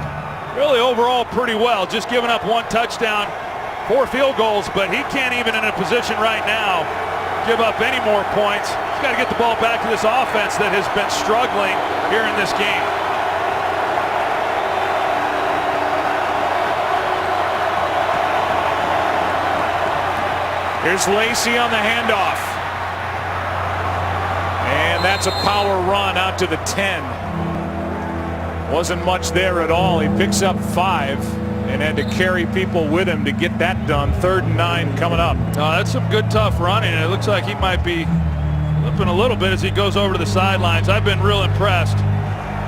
really overall pretty well, just giving up 1 touchdown, 4 field goals, but he can't even in a position right now give up any more points. He's got to get the ball back to this offense that has been struggling here in this game. Here's Lacy on the handoff. And that's a power run out to the 10. Wasn't much there at all. He picks up 5 and had to carry people with him to get that done. 3rd and 9 coming up. That's some good tough running. It looks like he might be limping a little bit as he goes over to the sidelines. I've been real impressed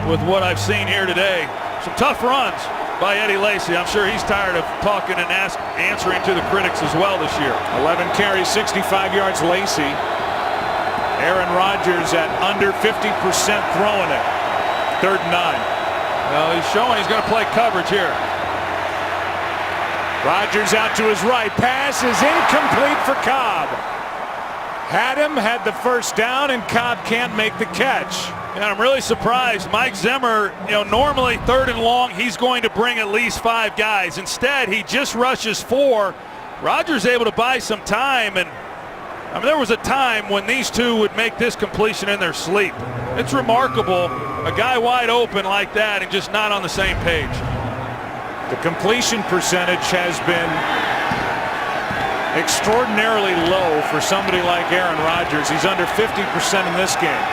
with what I've seen here today. Some tough runs by Eddie Lacy. I'm sure he's tired of talking and answering to the critics as well this year. 11 carries, 65 yards Lacy. Aaron Rodgers at under 50% throwing it. 3rd and 9. Well, he's showing he's going to play coverage here. Rodgers out to his right. Pass is incomplete for Cobb. Had the first down, and Cobb can't make the catch. And I'm really surprised. Mike Zimmer, normally 3rd and long, he's going to bring at least 5 guys. Instead, he just rushes 4. Rodgers able to buy some time, and there was a time when these two would make this completion in their sleep. It's remarkable, a guy wide open like that and just not on the same page. The completion percentage has been extraordinarily low for somebody like Aaron Rodgers. He's under 50% in this game.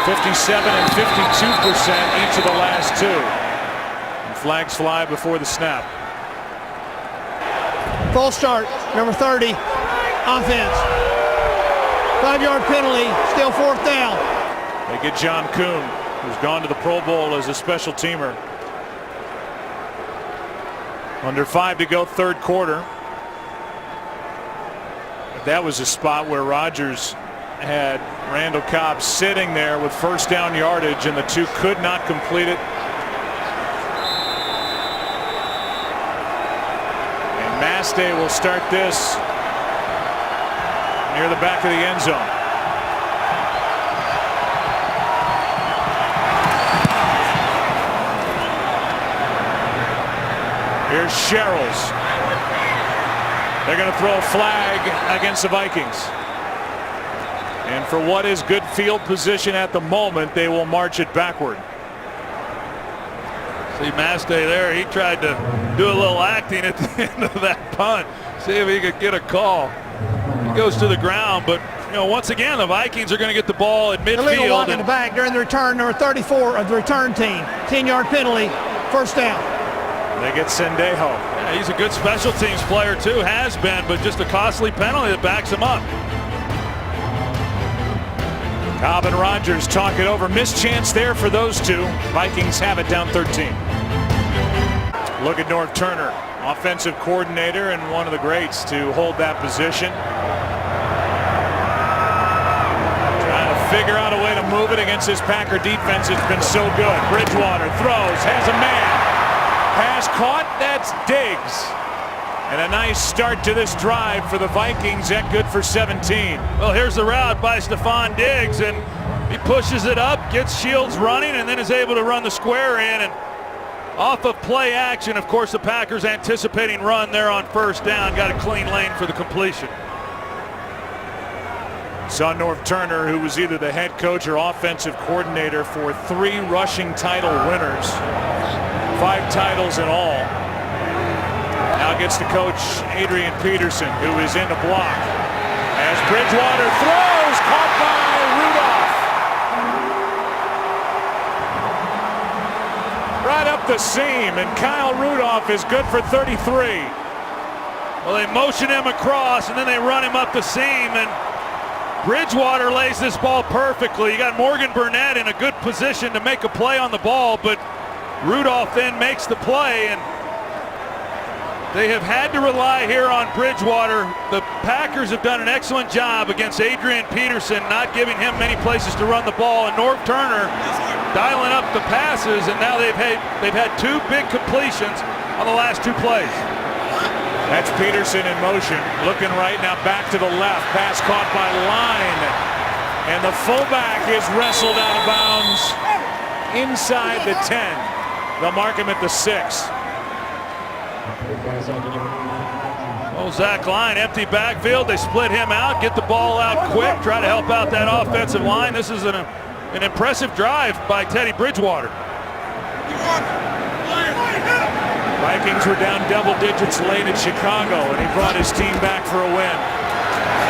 57 and 52% each of the last 2. And flags fly before the snap. False start, number 30, offense. 5-yard penalty, still 4th down. They get John Kuhn, who's gone to the Pro Bowl as a special teamer. Under 5 to go, 3rd quarter. That was a spot where Rodgers had Randall Cobb sitting there with first down yardage, and the 2 could not complete it. And Mastay will start this near the back of the end zone. Here's Sherrills. They're going to throw a flag against the Vikings. And for what is good field position at the moment, they will march it backward. See Mastay there. He tried to do a little acting at the end of that punt. See if he could get a call. He goes to the ground, but once again, the Vikings are going to get the ball at midfield. Illegal walk in the back during the return, number 34 of the return team. 10-yard penalty, first down. They get Sendejo. Yeah, he's a good special teams player too, has been, but just a costly penalty that backs him up. Cobb and Rodgers talk it over. Missed chance there for those 2. Vikings have it down 13. Look at Norv Turner, offensive coordinator and one of the greats to hold that position. Trying to figure out a way to move it against this Packer defense. It's been so good. Bridgewater throws, has a man. Pass caught, that's Diggs. And a nice start to this drive for the Vikings at good for 17. Well, here's the route by Stefon Diggs, and he pushes it up, gets Shields running, and then is able to run the square in. And off of play action, of course, the Packers anticipating run there on first down. Got a clean lane for the completion. Saw Norv Turner, who was either the head coach or offensive coordinator for 3 rushing title winners. 5 titles in all. Now gets to coach Adrian Peterson, who is in the block. As Bridgewater throws, caught by Rudolph. Right up the seam, and Kyle Rudolph is good for 33. Well, they motion him across, and then they run him up the seam, and Bridgewater lays this ball perfectly. You got Morgan Burnett in a good position to make a play on the ball, but Rudolph then makes the play, and they have had to rely here on Bridgewater. The Packers have done an excellent job against Adrian Peterson, not giving him many places to run the ball, and Norv Turner dialing up the passes, and now they've had 2 big completions on the last 2 plays. That's Peterson in motion, looking right now, back to the left. Pass caught by Line, and the fullback is wrestled out of bounds inside the 10. They'll mark him at the 6. Oh, Zach Line, empty backfield. They split him out, get the ball out quick, try to help out that offensive line. This is an impressive drive by Teddy Bridgewater. Vikings were down double digits late at Chicago, and he brought his team back for a win.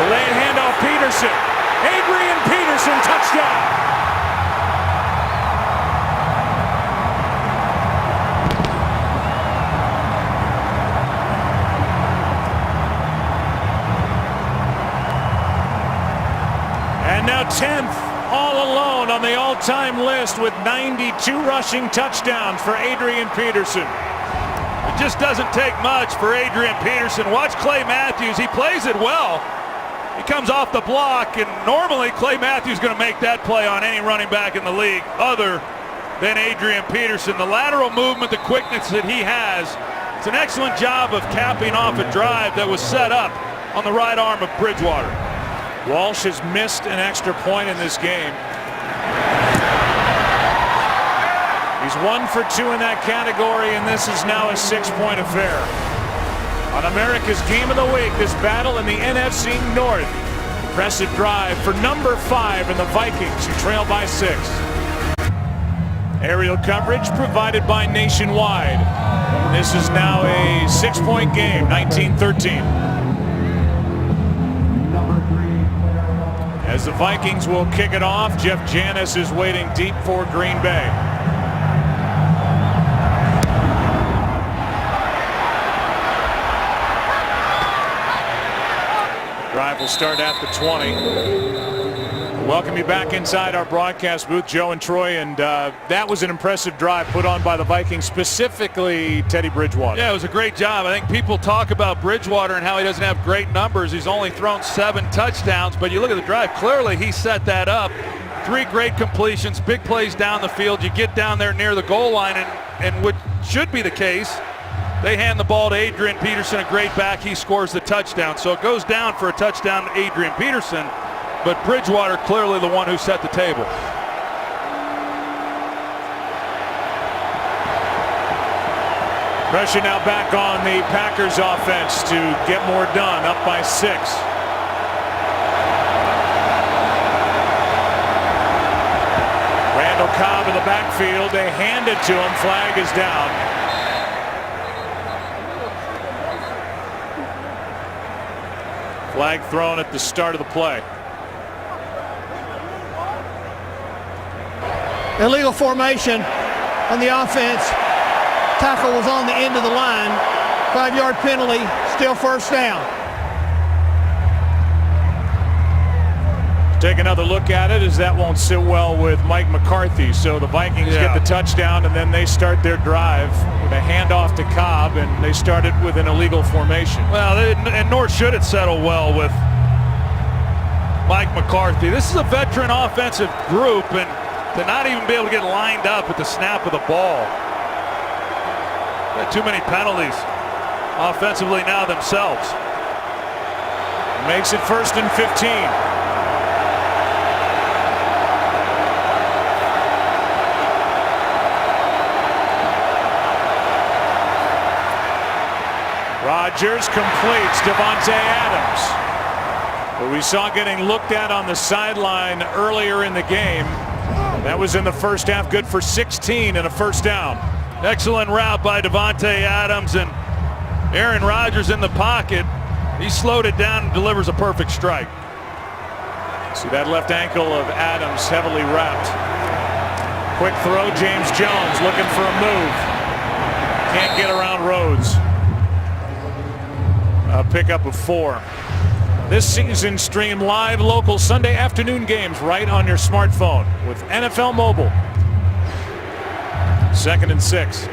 Delayed handoff, Peterson. Adrian Peterson, touchdown. And now 10th all alone on the all-time list with 92 rushing touchdowns for Adrian Peterson. It just doesn't take much for Adrian Peterson. Watch Clay Matthews. He plays it well. He comes off the block, and normally Clay Matthews is going to make that play on any running back in the league other than Adrian Peterson. The lateral movement, the quickness that he has, it's an excellent job of capping off a drive that was set up on the right arm of Bridgewater. Walsh has missed an extra point in this game. He's 1 for 2 in that category, and this is now a 6-point affair. On America's Game of the Week, this battle in the NFC North. Impressive drive for number 5 in the Vikings, who trail by 6. Aerial coverage provided by Nationwide. This is now a 6-point game, 19-13. As the Vikings will kick it off, Jeff Janis is waiting deep for Green Bay. Drive will start at the 20. Welcome you back inside our broadcast booth, Joe and Troy, and that was an impressive drive put on by the Vikings, specifically Teddy Bridgewater. Yeah, it was a great job. I think people talk about Bridgewater and how he doesn't have great numbers. He's only thrown 7 touchdowns, but you look at the drive, clearly he set that up. 3 great completions, big plays down the field. You get down there near the goal line, and what should be the case, they hand the ball to Adrian Peterson, a great back. He scores the touchdown. So it goes down for a touchdown to Adrian Peterson, but Bridgewater clearly the one who set the table. Pressure now back on the Packers offense to get more done, up by 6. Randall Cobb in the backfield. They hand it to him. Flag is down. Flag thrown at the start of the play. Illegal formation on the offense. Tackle was on the end of the line. 5-yard penalty, still first down. Take another look at it, as that won't sit well with Mike McCarthy. So the Vikings get the touchdown, and then they start their drive with a handoff to Cobb, and they started with an illegal formation. Well, and nor should it settle well with Mike McCarthy. This is a veteran offensive group, and to not even be able to get lined up at the snap of the ball. Got too many penalties offensively now themselves. Makes it 1st and 15. Rodgers completes Davante Adams, who we saw getting looked at on the sideline earlier in the game. That was in the first half, good for 16 and a first down. Excellent route by Davante Adams, and Aaron Rodgers in the pocket. He slowed it down and delivers a perfect strike. See that left ankle of Adams heavily wrapped. Quick throw, James Jones looking for a move. Can't get around Rhodes. A pickup of 4. This season, stream live local Sunday afternoon games right on your smartphone with NFL Mobile. 2nd and 6.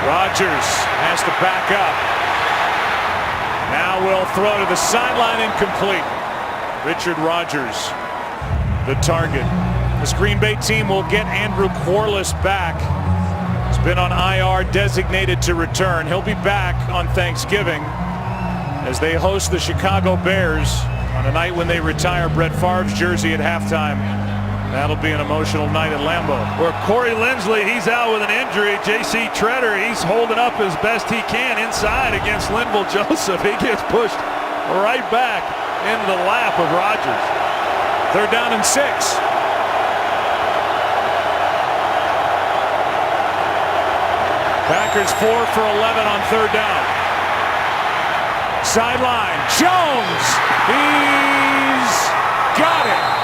Rodgers has to back up. Now will throw to the sideline, incomplete. Richard Rodgers, the target. This Green Bay team will get Andrew Quarless back. He's been on IR, designated to return. He'll be back on Thanksgiving as they host the Chicago Bears on a night when they retire Brett Favre's jersey at halftime. That'll be an emotional night at Lambeau. Where Corey Linsley, he's out with an injury. J.C. Treader, he's holding up as best he can inside against Linval Joseph. He gets pushed right back into the lap of Rodgers. 3rd down and 6. Packers 4 for 11 on 3rd down. Sideline, Jones, he's got it.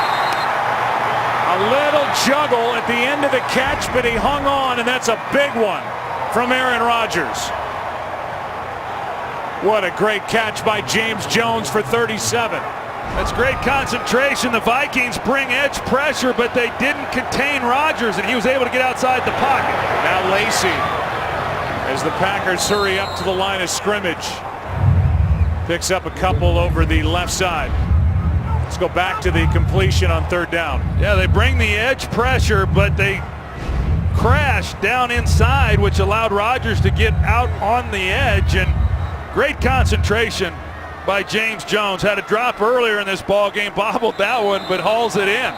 A little juggle at the end of the catch, but he hung on, and that's a big one from Aaron Rodgers. What a great catch by James Jones for 37. That's great concentration. The Vikings bring edge pressure, but they didn't contain Rodgers, and he was able to get outside the pocket. Now Lacy, as the Packers hurry up to the line of scrimmage, picks up a couple over the left side. Let's go back to the completion on 3rd down. Yeah, they bring the edge pressure, but they crash down inside, which allowed Rodgers to get out on the edge. And great concentration by James Jones. Had a drop earlier in this ball game, bobbled that one, but hauls it in.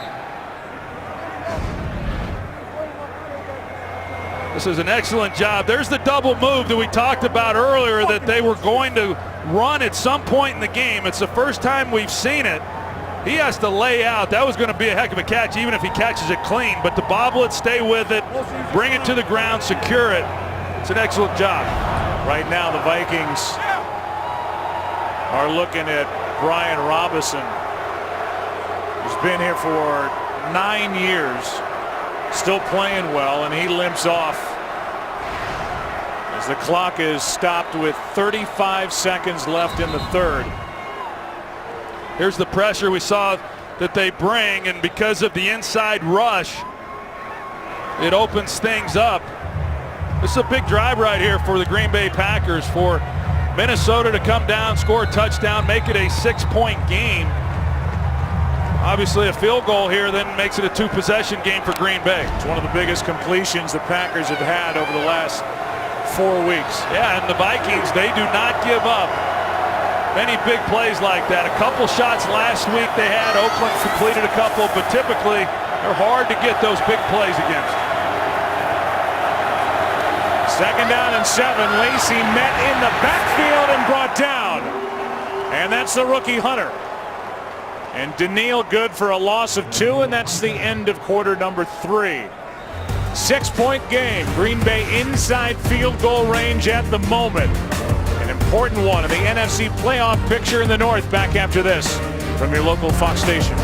This is an excellent job. There's the double move that we talked about earlier that they were going to run at some point in the game. It's the first time we've seen it. He has to lay out. That was going to be a heck of a catch, even if he catches it clean. But to bobble it, stay with it, bring it to the ground, secure it. It's an excellent job. Right now, the Vikings are looking at Brian Robinson, who's been here for 9 years, still playing well, and he limps off as the clock is stopped with 35 seconds left in the 3rd. Here's the pressure we saw that they bring, and because of the inside rush, it opens things up. This is a big drive right here for the Green Bay Packers, for Minnesota to come down, score a touchdown, make it a 6-point game. Obviously a field goal here then makes it a 2-possession game for Green Bay. It's one of the biggest completions the Packers have had over the last 4 weeks. Yeah, and the Vikings, they do not give up many big plays like that. A couple shots last week they had. Oakland completed a couple, but typically they're hard to get those big plays against. 2nd down and 7. Lacy met in the backfield and brought down. And that's the rookie Hunter. And Daniil good for a loss of 2, and that's the end of quarter number 3. 6-point game. Green Bay inside field goal range at the moment. An important one in the NFC playoff picture in the North. Back after this from your local Fox station.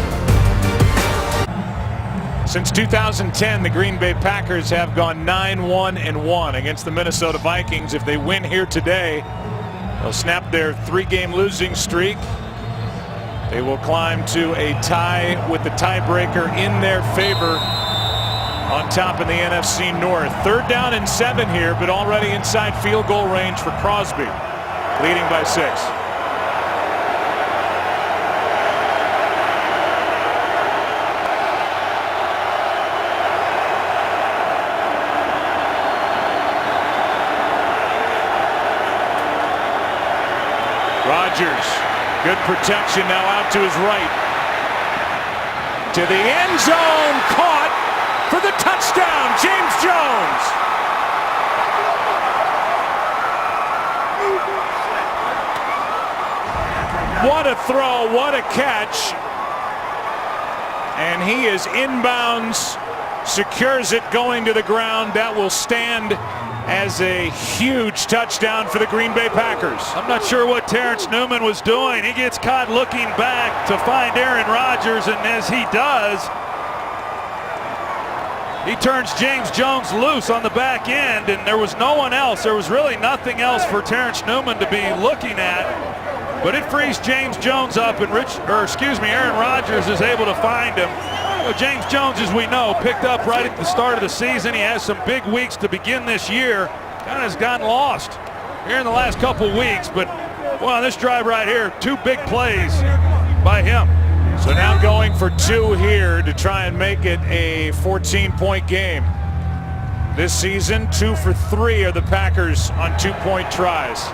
Since 2010, the Green Bay Packers have gone 9-1-1 against the Minnesota Vikings. If they win here today, they'll snap their 3-game losing streak. They will climb to a tie with the tiebreaker in their favor on top in the NFC North. 3rd down and 7 here, but already inside field goal range for Crosby, leading by 6. Rodgers, good protection now out to his right. To the end zone, caught for the touchdown, James Jones. What a throw, what a catch. And he is inbounds, secures it going to the ground. That will stand as a huge touchdown for the Green Bay Packers. I'm not sure what Terrence Newman was doing. He gets caught looking back to find Aaron Rodgers, and as he does, he turns James Jones loose on the back end, and there was no one else. There was really nothing else for Terrence Newman to be looking at. But it frees James Jones up, and Aaron Rodgers is able to find him. Well, James Jones, as we know, picked up right at the start of the season. He has some big weeks to begin this year. Kind of has gotten lost here in the last couple weeks. But, well, on this drive right here, 2 big plays by him. So now going for 2 here to try and make it a 14-point game. This season, 2 for 3 are the Packers on 2-point tries.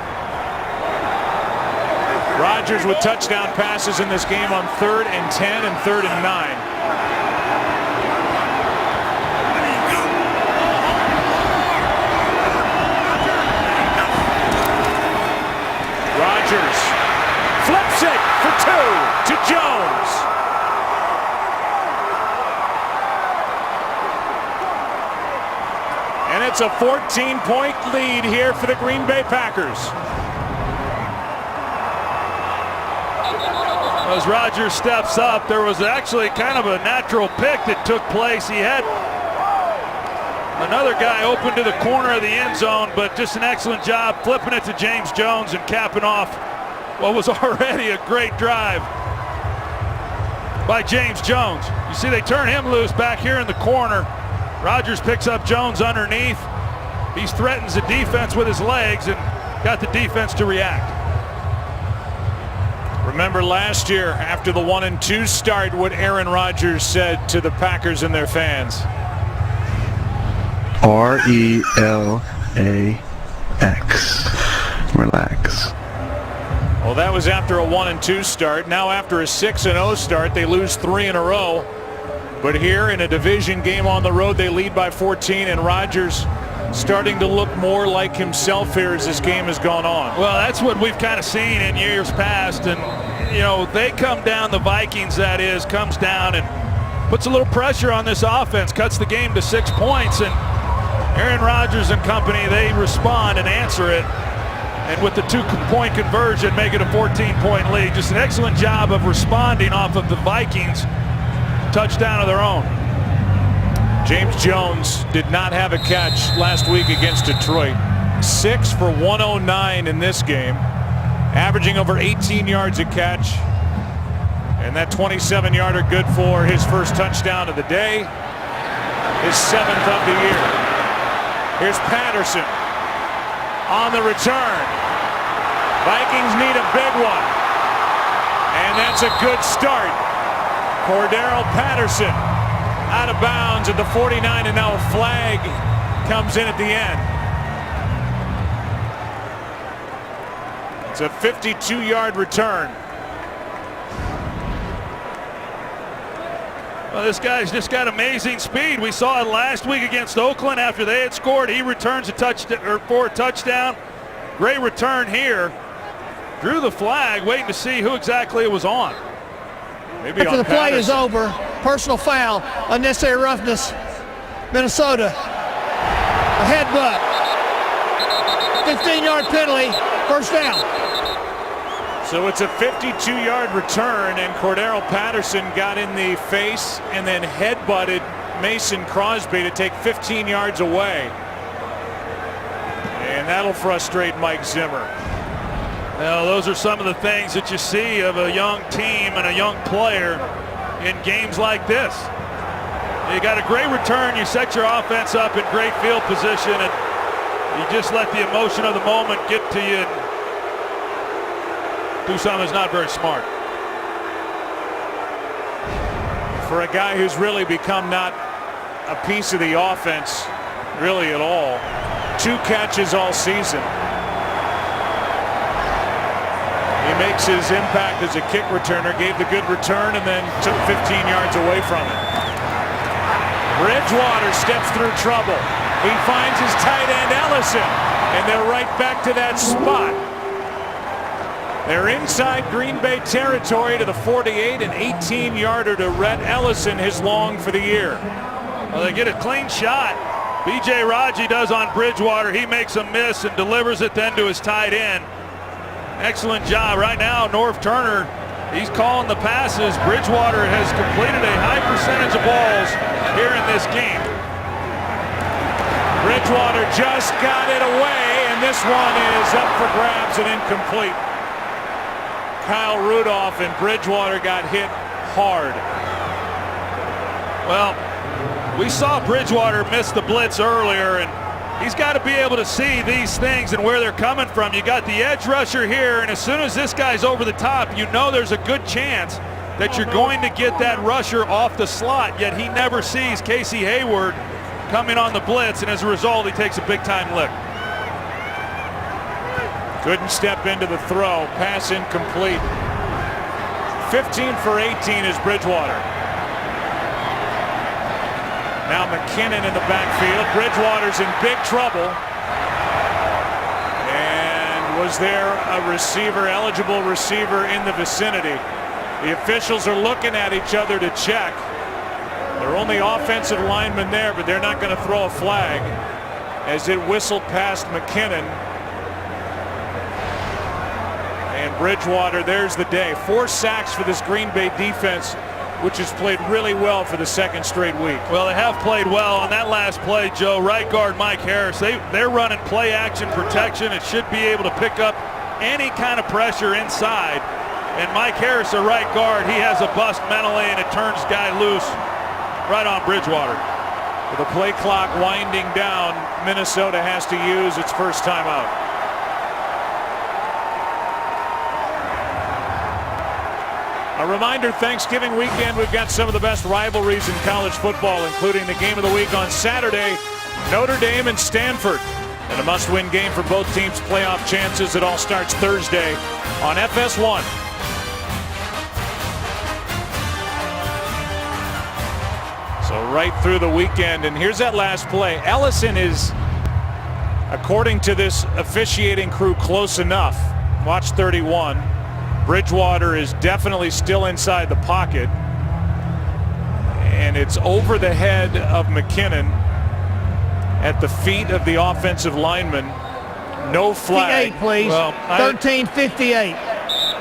Rodgers with touchdown passes in this game on 3rd and 10 and 3rd and 9. Rodgers flips it for 2 to Jones. And it's a 14-point lead here for the Green Bay Packers. As Rodgers steps up, there was actually kind of a natural pick that took place. He had another guy open to the corner of the end zone, but just an excellent job flipping it to James Jones and capping off what was already a great drive by James Jones. You see they turn him loose back here in the corner. Rodgers picks up Jones underneath. He threatens the defense with his legs and got the defense to react. Remember last year after the 1-2 start what Aaron Rodgers said to the Packers and their fans. R-E-L-A-X. Relax. Well, that was after a 1-2 start. Now after a 6-0 start, they lose 3 in a row. But here in a division game on the road, they lead by 14, and Rodgers starting to look more like himself here as this game has gone on. Well, that's what we've kind of seen in years past, and you know, they come down, the Vikings that is, comes down and puts a little pressure on this offense, cuts the game to 6 points, and Aaron Rodgers and company, they respond and answer it, and with the 2-point conversion, make it a 14-point lead. Just an excellent job of responding off of the Vikings touchdown of their own. James Jones did not have a catch last week against Detroit. 6 for 109 in this game, averaging over 18 yards a catch. And that 27-yarder good for his first touchdown of the day, his 7th of the year. Here's Patterson on the return. Vikings need a big one. And that's a good start. Cordarrelle Patterson out of bounds at the 49, and now a flag comes in at the end. It's a 52-yard return. Well, this guy's just got amazing speed. We saw it last week against Oakland after they had scored. He returns a touchdown for a touchdown. Great return here. Drew the flag, waiting to see who exactly it was on. Maybe After on the play is Patterson. over, personal foul, unnecessary roughness, Minnesota, a headbutt, 15-yard penalty, first down. So it's a 52-yard return, and Cordarrelle Patterson got in the face and then headbutted Mason Crosby to take 15 yards away. And that'll frustrate Mike Zimmer. Well, those are some of the things that you see of a young team and a young player in games like this. You got a great return, you set your offense up in great field position, and you just let the emotion of the moment get to you and do something that's not very smart. For a guy who's really become not a piece of the offense really at all. 2 catches all season. He makes his impact as a kick returner, gave the good return, and then took 15 yards away from it. Bridgewater steps through trouble. He finds his tight end Ellison, and they're right back to that spot. They're inside Green Bay territory to the 48, an 18-yarder to Rhett Ellison, his long for the year. Well, they get a clean shot. B.J. Raji does on Bridgewater. He makes a miss and delivers it then to his tight end. Excellent job. Right now, Norv Turner, he's calling the passes. Bridgewater has completed a high percentage of balls here in this game. Bridgewater just got it away, and this one is up for grabs and incomplete. Kyle Rudolph and Bridgewater got hit hard. Well, we saw Bridgewater miss the blitz earlier, and he's got to be able to see these things and where they're coming from. You got the edge rusher here, and as soon as this guy's over the top, you know there's a good chance that you're going to get that rusher off the slot, yet he never sees Casey Hayward coming on the blitz, and as a result, he takes a big-time lick. Couldn't step into the throw. Pass incomplete. 15 for 18 is Bridgewater. Now McKinnon in the backfield. Bridgewater's in big trouble. And was there a receiver, eligible receiver in the vicinity? The officials are looking at each other to check. There are only offensive linemen there, but they're not going to throw a flag as it whistled past McKinnon. And Bridgewater, there's the day. 4 sacks for this Green Bay defense, which has played really well for the 2nd straight week. Well, they have played well on that last play, Joe. Right guard Mike Harris, they're running play action protection. It should be able to pick up any kind of pressure inside. And Mike Harris, a right guard, he has a bust mentally, and it turns guy loose right on Bridgewater. With the play clock winding down, Minnesota has to use its first timeout. A reminder, Thanksgiving weekend, we've got some of the best rivalries in college football, including the game of the week on Saturday, Notre Dame and Stanford. And a must-win game for both teams' playoff chances. It all starts Thursday on FS1. So right through the weekend, and here's that last play. Ellison is, according to this officiating crew, close enough. Watch 31. Bridgewater is definitely still inside the pocket, and it's over the head of McKinnon at the feet of the offensive lineman. No flag. 58, please. Well, 13:58.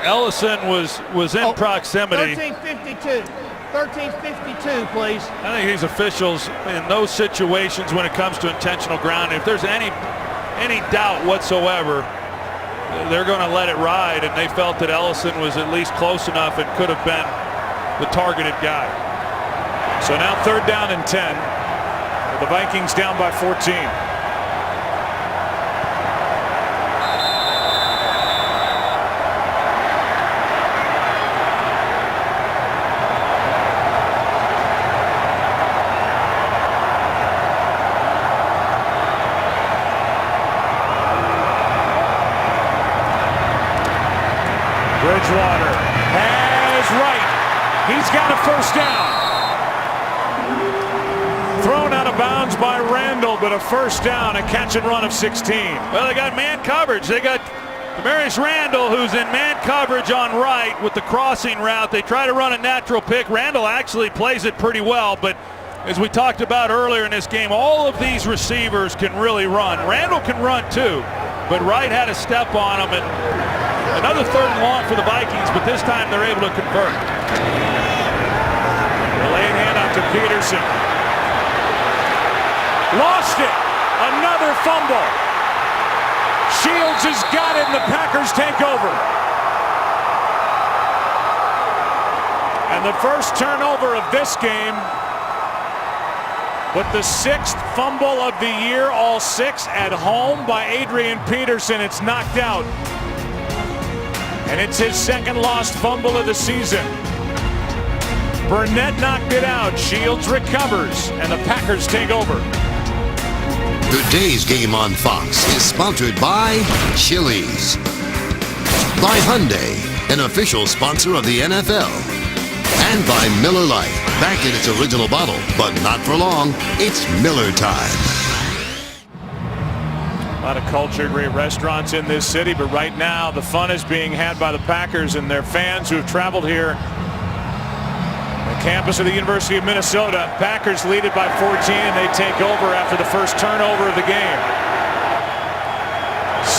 Ellison was in proximity. 13:52. 13:52, please. I think these officials in those situations, when it comes to intentional grounding, if there's any doubt whatsoever, they're going to let it ride, and they felt that Ellison was at least close enough and could have been the targeted guy. So now 3rd down and 10. The Vikings down by 14. Bridgewater has right. He's got a first down. Thrown out of bounds by Randall, but a first down, a catch and run of 16. Well, they got man coverage. They got Demarius Randall, who's in man coverage on right with the crossing route. They try to run a natural pick. Randall actually plays it pretty well, but as we talked about earlier in this game, all of these receivers can really run. Randall can run too, but Wright had a step on him, and another 3rd and long for the Vikings, but this time they're able to convert. Delayed handoff to Peterson. Lost it. Another fumble. Shields has got it, and the Packers take over. And the first turnover of this game, but the 6th fumble of the year, all 6 at home by Adrian Peterson. It's knocked out. And it's his 2nd lost fumble of the season. Burnett knocked it out. Shields recovers, and the Packers take over. Today's game on Fox is sponsored by Chili's, by Hyundai, an official sponsor of the NFL, and by Miller Lite, back in its original bottle, but not for long. It's Miller time. A lot of culture, great restaurants in this city, but right now the fun is being had by the Packers and their fans who have traveled here. The campus of the University of Minnesota. Packers lead it by 14, and they take over after the first turnover of the game.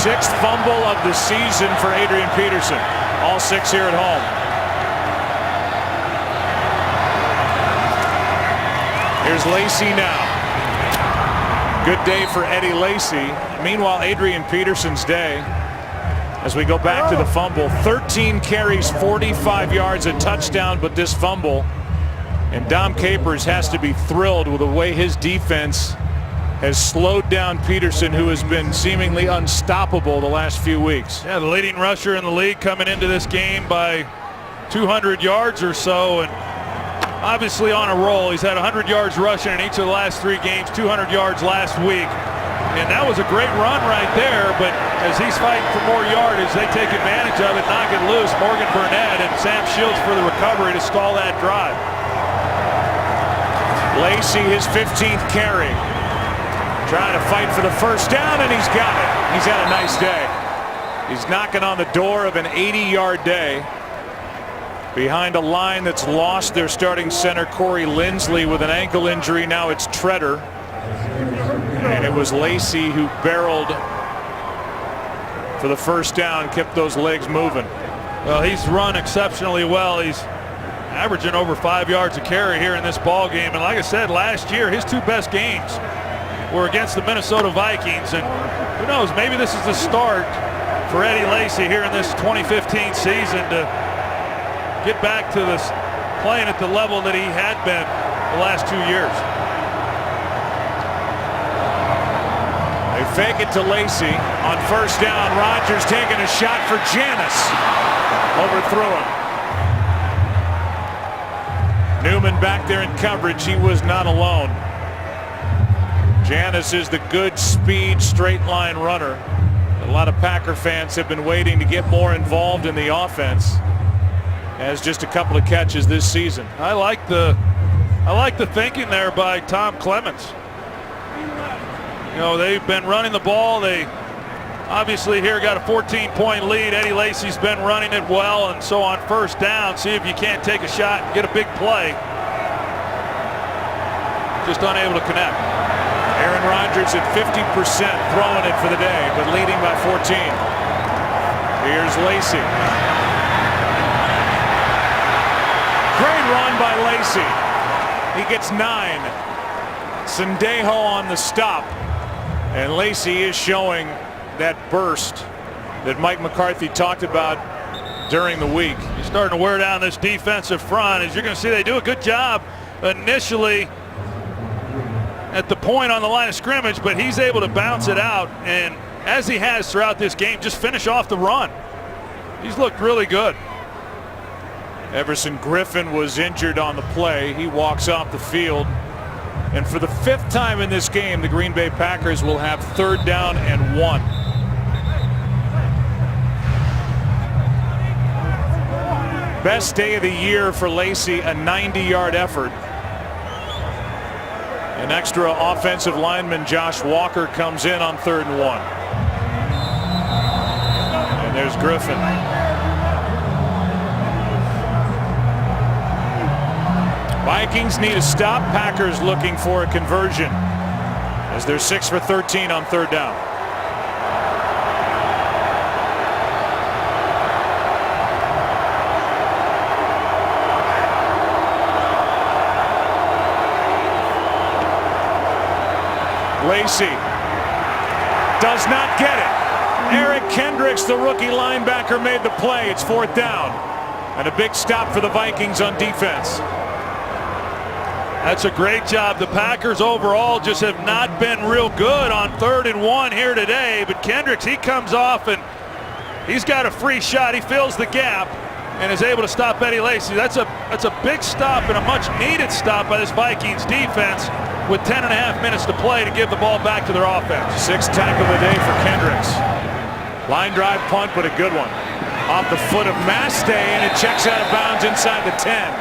6th fumble of the season for Adrian Peterson. All 6 here at home. Here's Lacy now. Good day for Eddie Lacy. Meanwhile, Adrian Peterson's day, as we go back to the fumble, 13 carries, 45 yards, a touchdown, but this fumble. And Dom Capers has to be thrilled with the way his defense has slowed down Peterson, who has been seemingly unstoppable the last few weeks. Yeah, the leading rusher in the league coming into this game by 200 yards or so, and obviously on a roll. He's had 100 yards rushing in each of the last 3 games, 200 yards last week. And that was a great run right there, but as he's fighting for more yardage, they take advantage of it, knock it loose. Morgan Burnett and Sam Shields for the recovery to stall that drive. Lacy, his 15th carry. Trying to fight for the first down, and he's got it. He's had a nice day. He's knocking on the door of an 80-yard day. Behind a line that's lost their starting center, Corey Lindsley, with an ankle injury. Now it's Treader. And it was Lacy who barreled for the first down, kept those legs moving. Well, he's run exceptionally well. He's averaging over 5 yards a carry here in this ball game. And like I said, last year, his 2 best games were against the Minnesota Vikings. And who knows, maybe this is the start for Eddie Lacy here in this 2015 season to get back to this playing at the level that he had been the last 2 years. They fake it to Lacy on first down. Rodgers taking a shot for Janis. Overthrew him. Newman back there in coverage. He was not alone. Janis is the good speed straight line runner. A lot of Packer fans have been waiting to get more involved in the offense. Has just a couple of catches this season. I like the thinking there by Tom Clements. You know, they've been running the ball. They obviously here got a 14-point lead. Eddie Lacy's been running it well, and so on first down, see if you can't take a shot and get a big play. Just unable to connect. Aaron Rodgers at 50% throwing it for the day, but leading by 14. Here's Lacy. Great run by Lacy. He gets 9. Sendejo on the stop. And Lacy is showing that burst that Mike McCarthy talked about during the week. He's starting to wear down this defensive front. As you're going to see, they do a good job initially at the point on the line of scrimmage, but he's able to bounce it out, and as he has throughout this game, just finish off the run. He's looked really good. Everson Griffin was injured on the play. He walks off the field. And for the 5th time in this game, the Green Bay Packers will have 3rd down and 1. Best day of the year for Lacy, a 90-yard effort. An extra offensive lineman, Josh Walker, comes in on 3rd and 1. And there's Griffin. Vikings need a stop. Packers looking for a conversion as they're 6 for 13 on 3rd down. Lacey does not get it. Eric Kendricks, the rookie linebacker, made the play. It's 4th down. And a big stop for the Vikings on defense. That's a great job. The Packers overall just have not been real good on 3rd and 1 here today. But Kendricks, he comes off and he's got a free shot. He fills the gap and is able to stop Eddie Lacy. That's a big stop and a much needed stop by this Vikings defense with 10.5 minutes to play to give the ball back to their offense. 6th tackle of the day for Kendricks. Line drive punt, but a good one. Off the foot of Mastay, and it checks out of bounds inside the 10.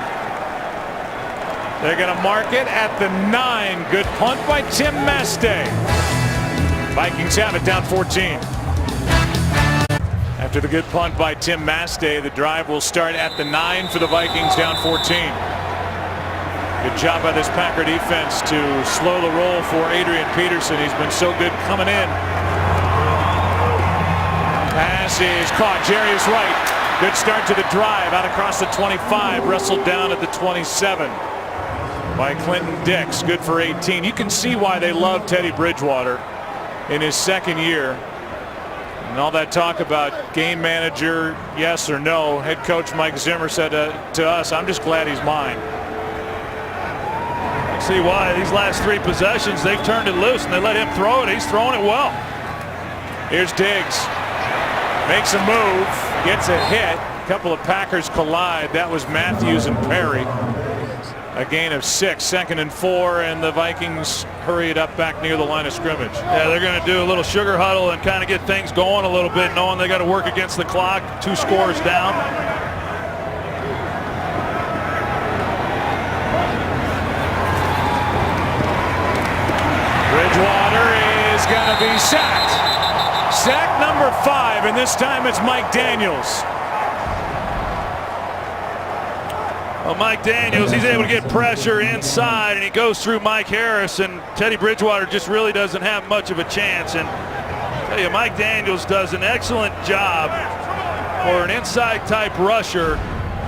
They're going to mark it at the 9. Good punt by Tim Mastay. Vikings have it down 14. After the good punt by Tim Mastay, the drive will start at the 9 for the Vikings, down 14. Good job by this Packer defense to slow the roll for Adrian Peterson. He's been so good coming in. Pass is caught. Jerry's right. Good start to the drive. Out across the 25. Wrestled down at the 27 by Clinton Dix. Good for 18. You can see why they love Teddy Bridgewater in his 2nd year. And all that talk about game manager, yes or no. Head coach Mike Zimmer said to us, I'm just glad he's mine. I see why. These last 3 possessions, they've turned it loose and they let him throw it. He's throwing it well. Here's Diggs. Makes a move, gets a hit. A couple of Packers collide. That was Matthews and Perry. A gain of 6, 2nd and 4, and the Vikings hurry it up back near the line of scrimmage. Yeah, they're going to do a little sugar huddle and kind of get things going a little bit, knowing they got to work against the clock. 2 scores down. Bridgewater is going to be sacked. Sack number 5, and this time it's Mike Daniels. Well, Mike Daniels, he's able to get pressure inside, and he goes through Mike Harris, and Teddy Bridgewater just really doesn't have much of a chance. And I tell you, Mike Daniels does an excellent job for an inside type rusher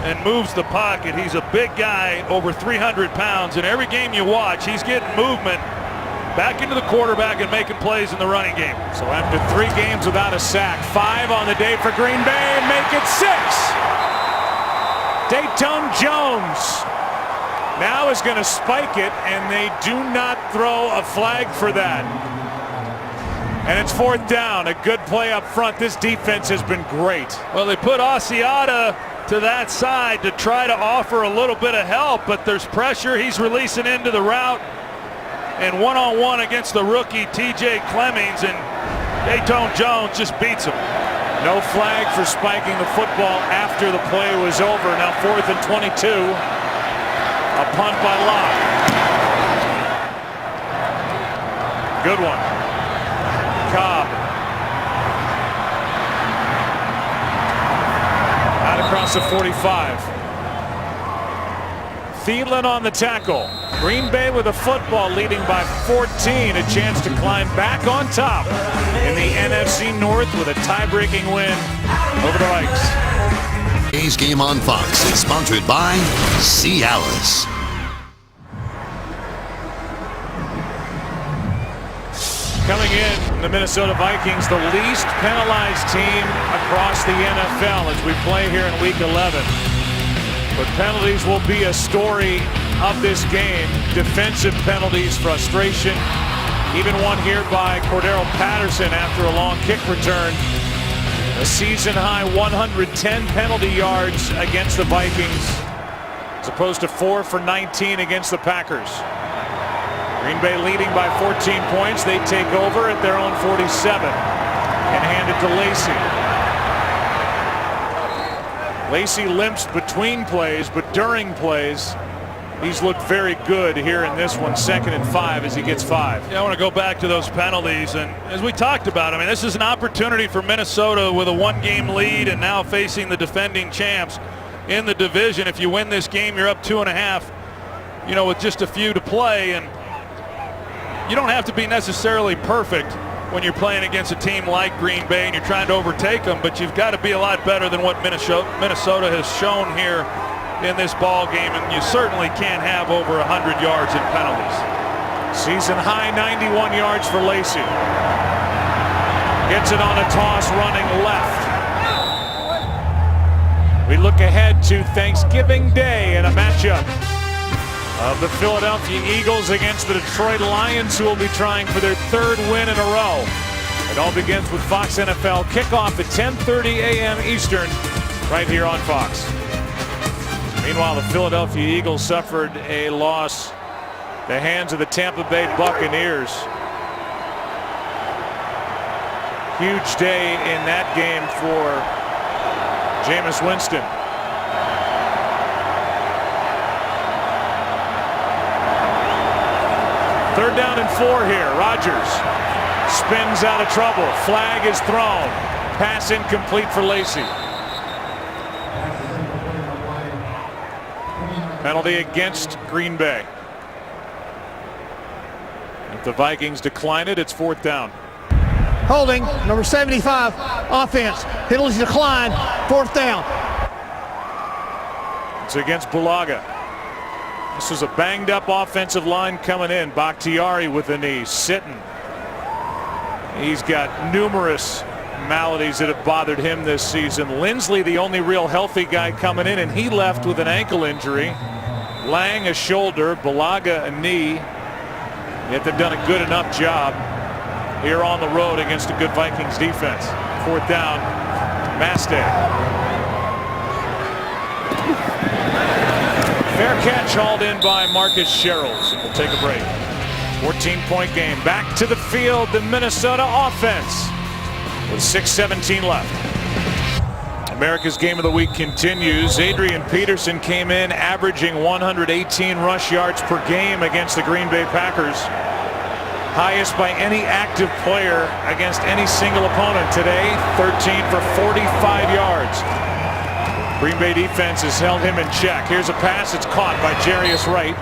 and moves the pocket. He's a big guy, over 300 pounds, and every game you watch, he's getting movement back into the quarterback and making plays in the running game. So after 3 games without a sack, 5 on the day for Green Bay, make it 6. Dayton Jones now is going to spike it, and they do not throw a flag for that. And it's 4th down. A good play up front. This defense has been great. Well, they put Asiata to that side to try to offer a little bit of help, but there's pressure. He's releasing into the route. And one-on-one against the rookie T.J. Clemmings, and Dayton Jones just beats him. No flag for spiking the football after the play was over. Now 4th and 22. A punt by Locke. Good one. Cobb. Out across the 45. Thielen on the tackle. Green Bay with a football, leading by 14. A chance to climb back on top in the NFC North with a tie-breaking win over the Vikes. Today's game on Fox is sponsored by Cialis. Coming in, the Minnesota Vikings, the least penalized team across the NFL as we play here in Week 11. But penalties will be a story of this game. Defensive penalties, frustration. Even one here by Cordero Patterson after a long kick return. A season-high 110 penalty yards against the Vikings, as opposed to 4 for 19 against the Packers. Green Bay leading by 14 points. They take over at their own 47 and hand it to Lacey. Lacey limps between plays, but during plays, he's looked very good here in this one. 2nd and 5 as he gets 5. Yeah, I want to go back to those penalties, and as we talked about, I mean, this is an opportunity for Minnesota with a 1-game lead and now facing the defending champs in the division. If you win this game, you're up 2.5, you know, with just a few to play, and you don't have to be necessarily perfect when you're playing against a team like Green Bay and you're trying to overtake them, but you've got to be a lot better than what Minnesota has shown here in this ball game, and you certainly can't have over 100 yards in penalties. Season high 91 yards for Lacey. Gets it on a toss running left. We look ahead to Thanksgiving Day in a matchup of the Philadelphia Eagles against the Detroit Lions, who will be trying for their 3rd win in a row. It all begins with Fox NFL kickoff at 10:30 a.m. Eastern right here on Fox. Meanwhile, the Philadelphia Eagles suffered a loss at the hands of the Tampa Bay Buccaneers. Huge day in that game for Jameis Winston. Third down and 4 here. Rodgers spins out of trouble. Flag is thrown. Pass incomplete for Lacey. Penalty against Green Bay. If the Vikings decline it, it's 4th down. Holding, number 75, offense. Penalties decline, 4th down. It's against Bulaga. This was a banged up offensive line coming in. Bakhtiari with a knee, sitting. He's got numerous maladies that have bothered him this season. Lindsley, the only real healthy guy coming in, and he left with an ankle injury. Lang a shoulder, Bulaga a knee. Yet they've done a good enough job here on the road against a good Vikings defense. 4th down, Mastay. Fair catch hauled in by Marcus Sherrills. We'll take a break. 14-point game. Back to the field, the Minnesota offense with 6:17 left. America's Game of the Week continues. Adrian Peterson came in averaging 118 rush yards per game against the Green Bay Packers. Highest by any active player against any single opponent today. 13 for 45 yards. Green Bay defense has held him in check. Here's a pass. It's caught by Jarius Wright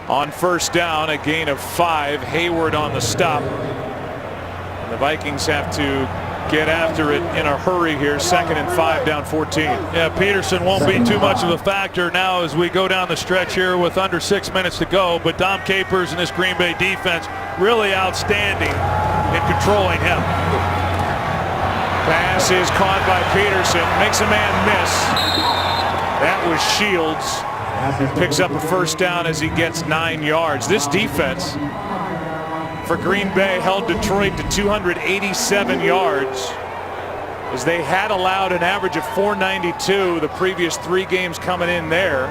on 1st down. A gain of 5. Hayward on the stop. And the Vikings have to get after it in a hurry here. 2nd and 5, down 14. Yeah, Peterson won't be too much of a factor now as we go down the stretch here with under 6 minutes to go. But Dom Capers and this Green Bay defense really outstanding in controlling him. Pass is caught by Peterson. Makes a man miss. That was Shields. Picks up a 1st down as he gets 9 yards. This defense for Green Bay held Detroit to 287 yards, as they had allowed an average of 492 the previous 3 games coming in there.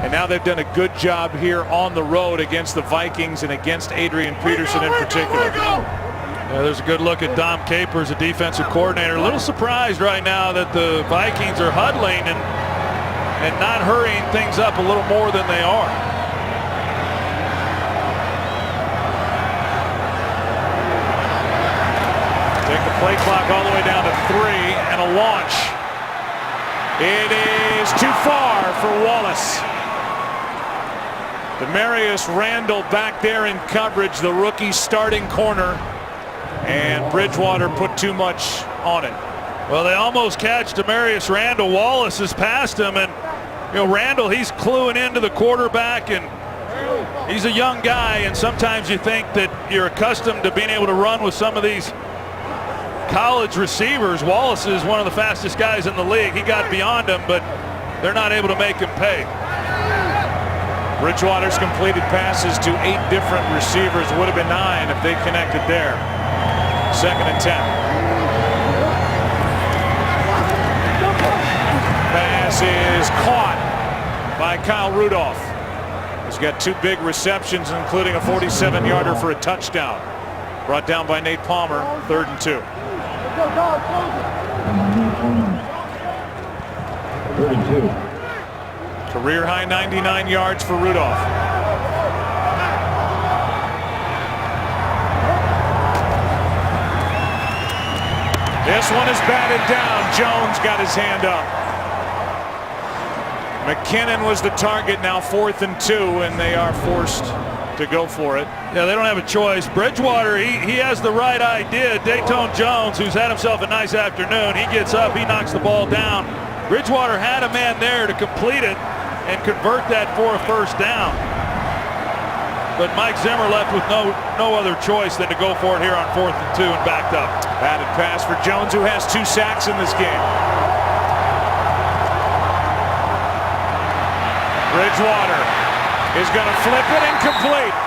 And now they've done a good job here on the road against the Vikings and against Adrian Peterson in particular. Yeah, there's a good look at Dom Capers, the defensive coordinator. A little surprised right now that the Vikings are huddling and not hurrying things up a little more than they are. Take the play clock all the way down to 3 and a launch. It is too far for Wallace. Demarius Randall back there in coverage, the rookie starting corner, and Bridgewater put too much on it. Well, they almost catch Demarius Randall. Wallace is past him, and Randall, he's cluing into the quarterback, and he's a young guy, and sometimes you think that you're accustomed to being able to run with some of these college receivers. Wallace is one of the fastest guys in the league. He got beyond him, but they're not able to make him pay. Bridgewater's completed passes to 8 different receivers. Would have been 9 if they connected there. 2nd and 10. Pass is caught by Kyle Rudolph. He's got 2 big receptions, including a 47-yarder for a touchdown. Brought down by Nate Palmer. 3rd and 2. 32. Career high 99 yards for Rudolph. This one is batted down. Jones got his hand up. McKinnon was the target. Now 4th and 2, and they are forced to go for it. Yeah, they don't have a choice. Bridgewater, he has the right idea. Dayton Jones, who's had himself a nice afternoon, he gets up, he knocks the ball down. Bridgewater had a man there to complete it and convert that for a 1st down. but Mike Zimmer left with no other choice than to go for it here on 4th and 2 and backed up. Batted pass for Jones, who has 2 sacks in this game. Bridgewater is going to flip it incomplete.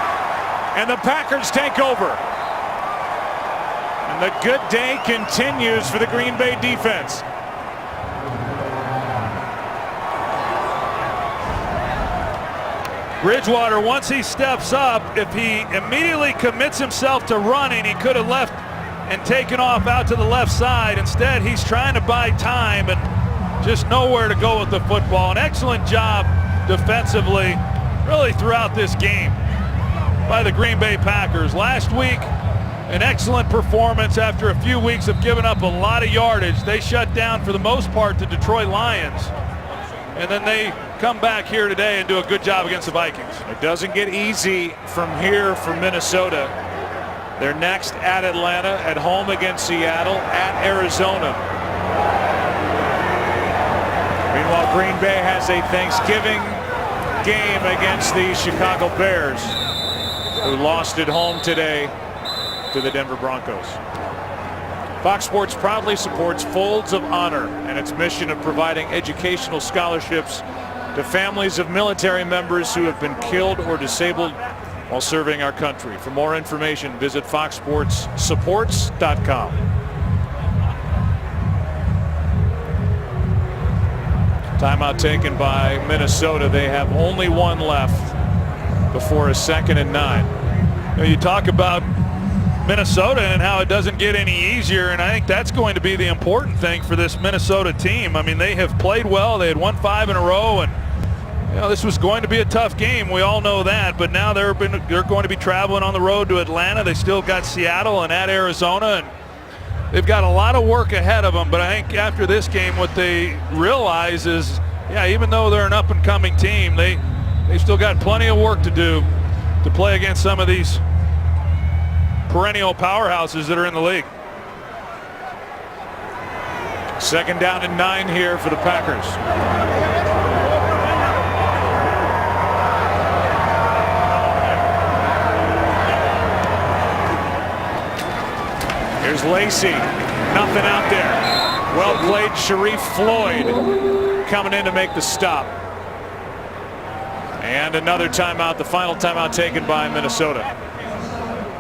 And the Packers take over. And the good day continues for the Green Bay defense. Bridgewater, once he steps up, if he immediately commits himself to running, he could have left and taken off out to the left side. Instead, he's trying to buy time and just nowhere to go with the football. An excellent job defensively, really throughout this game by the Green Bay Packers. Last week, an excellent performance after a few weeks of giving up a lot of yardage. They shut down, for the most part, the Detroit Lions. And then they come back here today and do a good job against the Vikings. It doesn't get easy from here for Minnesota. They're next at Atlanta, at home against Seattle, at Arizona. Meanwhile, Green Bay has a Thanksgiving game against the Chicago Bears, who lost at home today to the Denver Broncos. Fox Sports proudly supports Folds of Honor and its mission of providing educational scholarships to families of military members who have been killed or disabled while serving our country. For more information, visit foxsportssupports.com. Timeout taken by Minnesota. They have only one left before a 2nd and 9. You talk about Minnesota and how it doesn't get any easier, and I think that's going to be the important thing for this Minnesota team. I mean, they have played well. They had won 5 in a row, and this was going to be a tough game. We all know that, but now they're going to be traveling on the road to Atlanta. They still got Seattle and at Arizona, and they've got a lot of work ahead of them. But I think after this game, what they realize is, even though they're an up-and-coming team, they still got plenty of work to do to play against some of these perennial powerhouses that are in the league. 2nd down and 9 here for the Packers. Here's Lacy. Nothing out there. Well played, Sharif Floyd coming in to make the stop. And another timeout, the final timeout taken by Minnesota.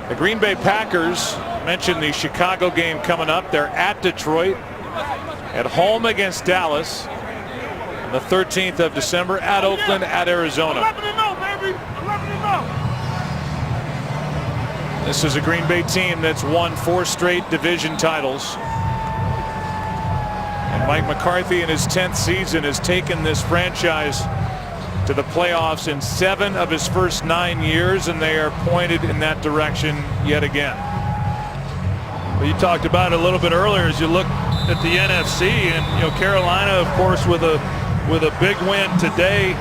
The Green Bay Packers, mentioned the Chicago game coming up. They're at Detroit, at home against Dallas on the 13th of December, at Oakland, at Arizona. 11-0, baby. 11-0. This is a Green Bay team that's won 4 straight division titles. And Mike McCarthy in his 10th season has taken this franchise to the playoffs in 7 of his first 9 years, and they are pointed in that direction yet again. Well, you talked about it a little bit earlier as you look at the NFC, and Carolina, of course, with a big win today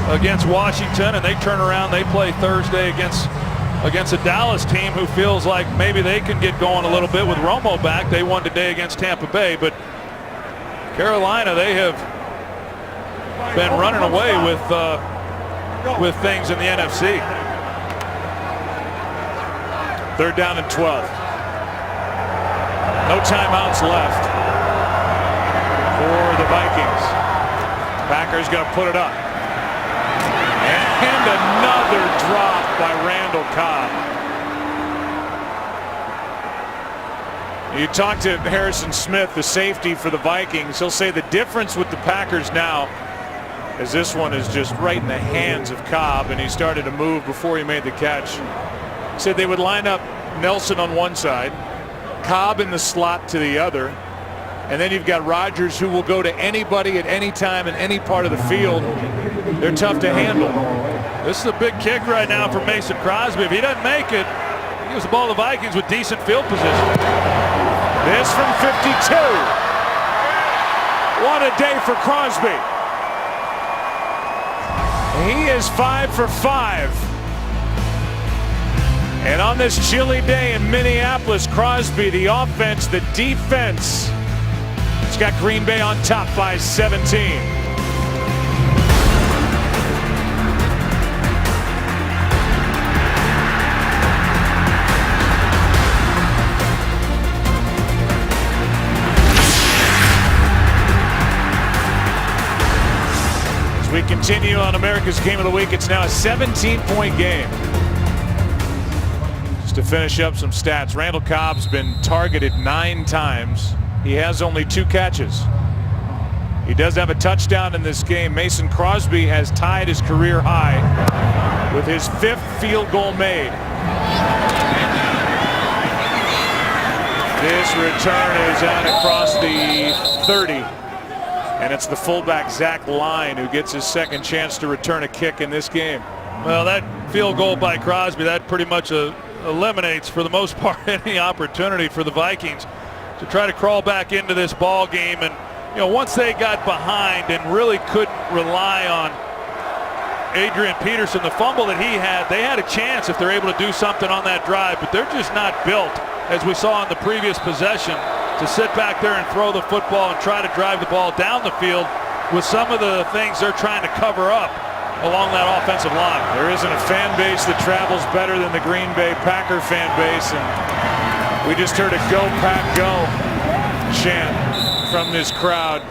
against Washington, and they turn around, they play Thursday against a Dallas team who feels like maybe they can get going a little bit with Romo back. They won today against Tampa Bay, but Carolina, they have been running away with things in the NFC. 3rd down and 12. No timeouts left for the Vikings. Packers going to put it up. And another drop by Randall Cobb. You talk to Harrison Smith, the safety for the Vikings. He'll say the difference with the Packers now is this one is just right in the hands of Cobb, and he started to move before he made the catch. He said they would line up Nelson on one side, Cobb in the slot to the other, and then you've got Rodgers, who will go to anybody at any time in any part of the field. They're tough to handle. This is a big kick right now for Mason Crosby. If he doesn't make it, he gives the ball to the Vikings with decent field position. This from 52. What a day for Crosby. He is 5 for 5. And on this chilly day in Minneapolis, Crosby, the offense, the defense, it's got Green Bay on top by 17. . 11-0, We continue on America's Game of the Week. It's now a 17-point game. Just to finish up some stats, Randall Cobb's been targeted 9 times. He has only 2 catches. He does have a touchdown in this game. Mason Crosby has tied his career high with his 5th field goal made. This return is out across the 30. And it's the fullback Zach Line who gets his second chance to return a kick in this game. Well, that field goal by Crosby, that pretty much eliminates for the most part any opportunity for the Vikings to try to crawl back into this ball game. And once they got behind and really couldn't rely on Adrian Peterson, the fumble that he had, they had a chance if they're able to do something on that drive, but they're just not built, as we saw in the previous possession, to sit back there and throw the football and try to drive the ball down the field with some of the things they're trying to cover up along that offensive line. There isn't a fan base that travels better than the Green Bay Packer fan base, and we just heard a "Go Pack Go" chant from this crowd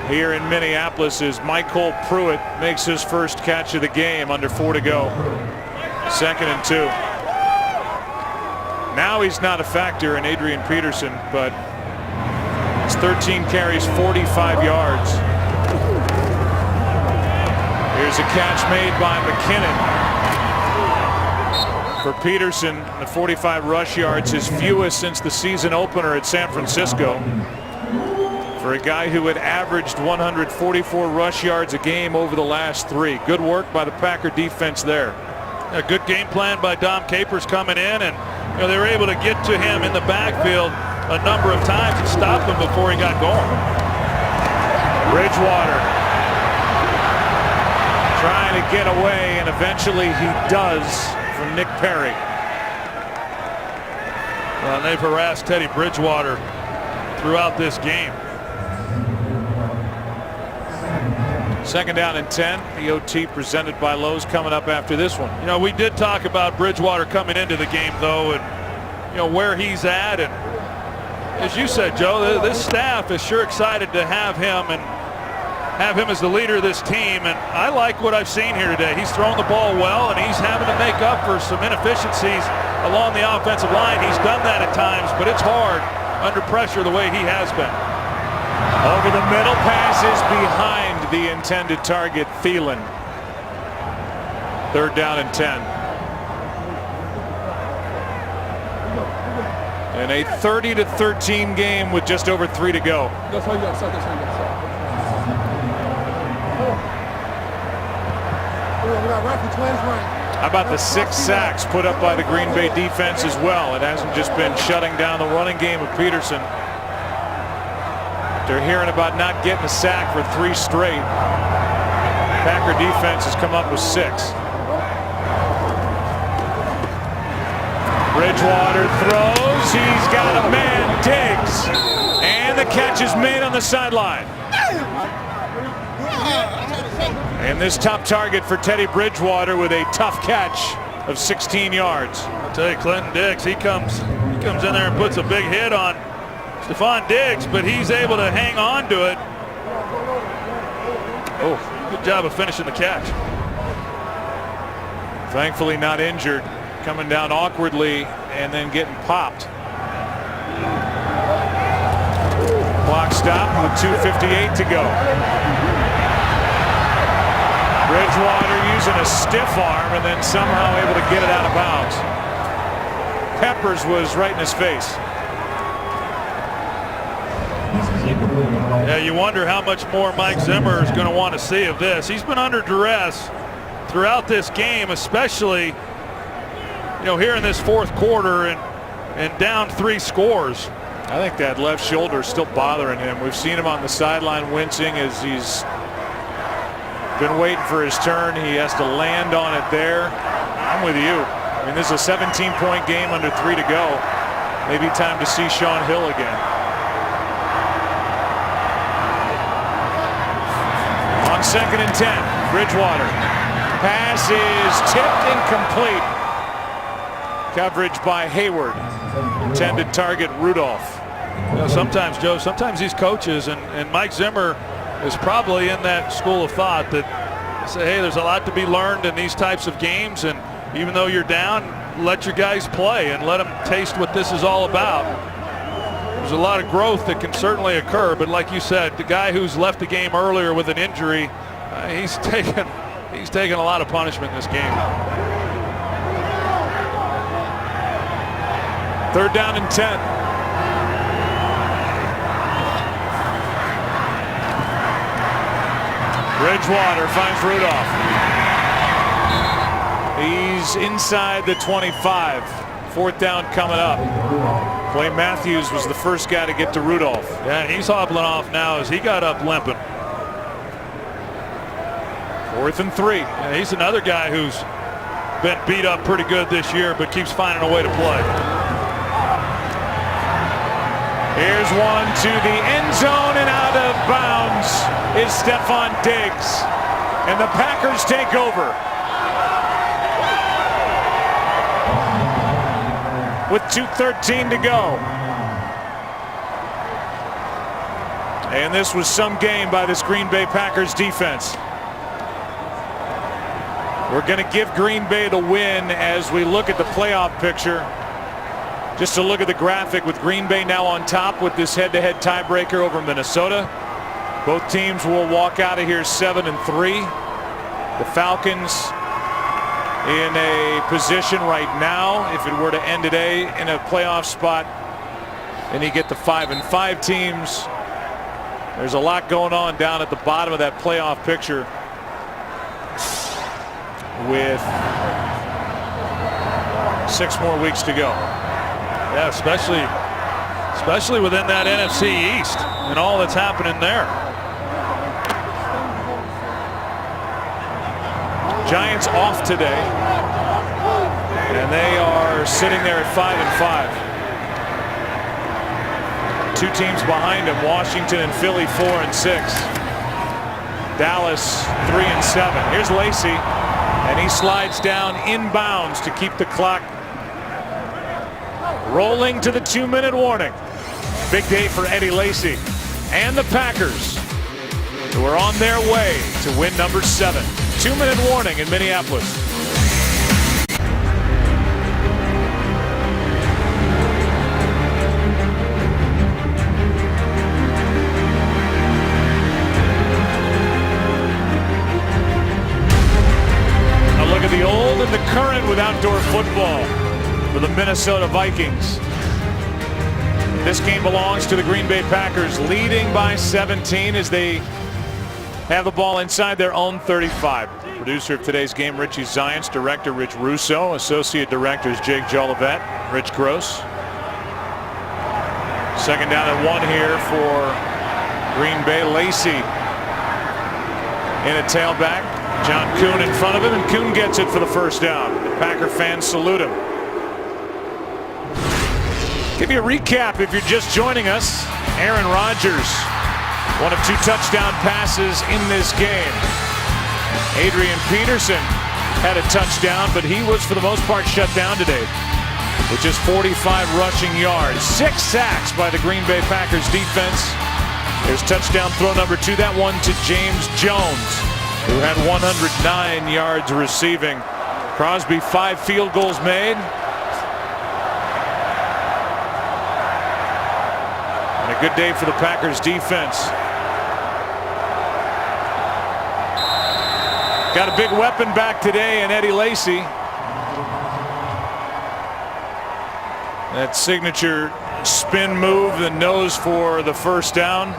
here in Minneapolis as Michael Pruitt makes his first catch of the game under 4 to go. 2nd and 2. Now he's not a factor in Adrian Peterson, but it's 13 carries, 45 yards. Here's a catch made by McKinnon. For Peterson, the 45 rush yards, his fewest since the season opener at San Francisco. For a guy who had averaged 144 rush yards a game over the last 3. Good work by the Packer defense there. A good game plan by Dom Capers coming in, and they were able to get to him in the backfield a number of times and stop him before he got going. Bridgewater trying to get away, and eventually he does, from Nick Perry. Well, they've harassed Teddy Bridgewater throughout this game. 2nd down and 10. The OT presented by Lowe's coming up after this one. We did talk about Bridgewater coming into the game, though, and where he's at, and as you said, Joe, this staff is sure excited to have him and have him as the leader of this team. And I like what I've seen here today. He's throwing the ball well, and he's having to make up for some inefficiencies along the offensive line. He's done that at times, but it's hard under pressure the way he has been. Over the middle, passes behind the intended target, Thielen. 3rd down and 10. In a 30-13 game with just over 3 to go. How about the 6 sacks put up by the Green Bay defense as well? It hasn't just been shutting down the running game of Peterson. They're hearing about not getting a sack for 3 straight. Packer defense has come up with 6. Bridgewater throws. He's got a man, Diggs. And the catch is made on the sideline. And this top target for Teddy Bridgewater with a tough catch of 16 yards. I'll tell you, Clinton Diggs, he comes in there and puts a big hit on Stephon Diggs, but he's able to hang on to it. Oh, good job of finishing the catch. Thankfully not injured. Coming down awkwardly and then getting popped. Clock stopped with 2:58 to go. Bridgewater using a stiff arm and then somehow able to get it out of bounds. Peppers was right in his face. Yeah, you wonder how much more Mike Zimmer is going to want to see of this. He's been under duress throughout this game, especially here in this 4th quarter and down 3 scores. I think that left shoulder is still bothering him. We've seen him on the sideline wincing as he's been waiting for his turn. He has to land on it there. I'm with you. I mean, this is a 17-point game under 3 to go. Maybe time to see Sean Hill again. On 2nd and 10, Bridgewater. Pass is tipped incomplete. Coverage by Hayward. Intended target Rudolph. Sometimes, Joe, sometimes these coaches and Mike Zimmer is probably in that school of thought that say, hey, there's a lot to be learned in these types of games, and even though you're down, let your guys play and let them taste what this is all about. There's a lot of growth that can certainly occur, but like you said, the guy who's left the game earlier with an injury, he's taken a lot of punishment in this game. 3rd down and 10. Bridgewater finds Rudolph. He's inside the 25. 4th down coming up. Clay Matthews was the first guy to get to Rudolph. Yeah, he's hobbling off now as he got up limping. 4th and 3. Yeah, he's another guy who's been beat up pretty good this year, but keeps finding a way to play. Here's one to the end zone, and out of bounds is Stefon Diggs. And the Packers take over. With 2:13 to go. And this was some game by this Green Bay Packers defense. We're going to give Green Bay the win as we look at the playoff picture. Just to look at the graphic with Green Bay now on top with this head-to-head tiebreaker over Minnesota. Both teams will walk out of here 7-3. The Falcons in a position right now, if it were to end today, in a playoff spot, and you get the 5-5 teams. There's a lot going on down at the bottom of that playoff picture with 6 more weeks to go. Yeah, especially within that NFC East and all that's happening there. Giants off today, and they are sitting there at 5-5. 2 teams behind them, Washington and Philly 4-6. Dallas 3-7. Here's Lacy, and he slides down inbounds to keep the clock rolling to the 2-minute warning. Big day for Eddie Lacy and the Packers, who are on their way to win number 7. 2-minute warning in Minneapolis. A look at the old and the current with outdoor football for the Minnesota Vikings. This game belongs to the Green Bay Packers, leading by 17 as they have the ball inside their own 35. Producer of today's game, Richie Zients. Director, Rich Russo. Associate directors, Jake Jolivet, Rich Gross. 2nd down and 1 here for Green Bay. Lacy in a tailback. John Kuhn in front of him, and Kuhn gets it for the 1st down. The Packer fans salute him. Give you a recap if you're just joining us. Aaron Rodgers, one of 2 touchdown passes in this game. Adrian Peterson had a touchdown, but he was for the most part shut down today with just 45 rushing yards. 6 sacks by the Green Bay Packers defense. There's touchdown throw number 2. That one to James Jones, who had 109 yards receiving. Crosby 5 field goals made. And a good day for the Packers defense. Got a big weapon back today in Eddie Lacy. That signature spin move, the nose for the 1st down.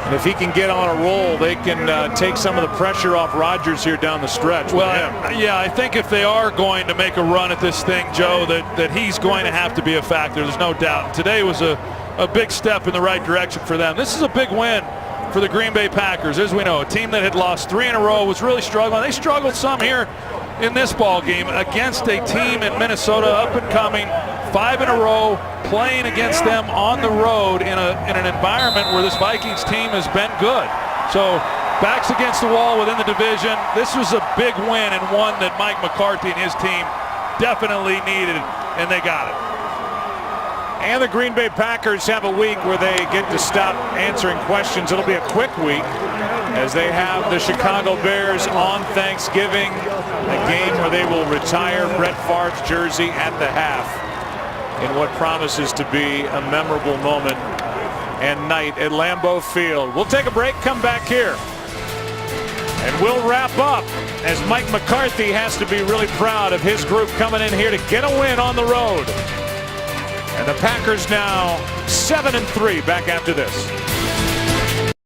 And if he can get on a roll, they can take some of the pressure off Rodgers here down the stretch. Well, yeah, I think if they are going to make a run at this thing, Joe, that he's going to have to be a factor. There's no doubt. Today was a big step in the right direction for them. This is a big win for the Green Bay Packers. As we know, a team that had lost 3 in a row was really struggling. They struggled some here in this ball game against a team in Minnesota, up and coming, 5 in a row, playing against them on the road in an environment where this Vikings team has been good. So backs against the wall within the division. This was a big win, and one that Mike McCarthy and his team definitely needed, and they got it. And the Green Bay Packers have a week where they get to stop answering questions. It'll be a quick week as they have the Chicago Bears on Thanksgiving, a game where they will retire Brett Favre's jersey at the half in what promises to be a memorable moment and night at Lambeau Field. We'll take a break, come back here, and we'll wrap up as Mike McCarthy has to be really proud of his group coming in here to get a win on the road. And the Packers now 7-3. Back after this.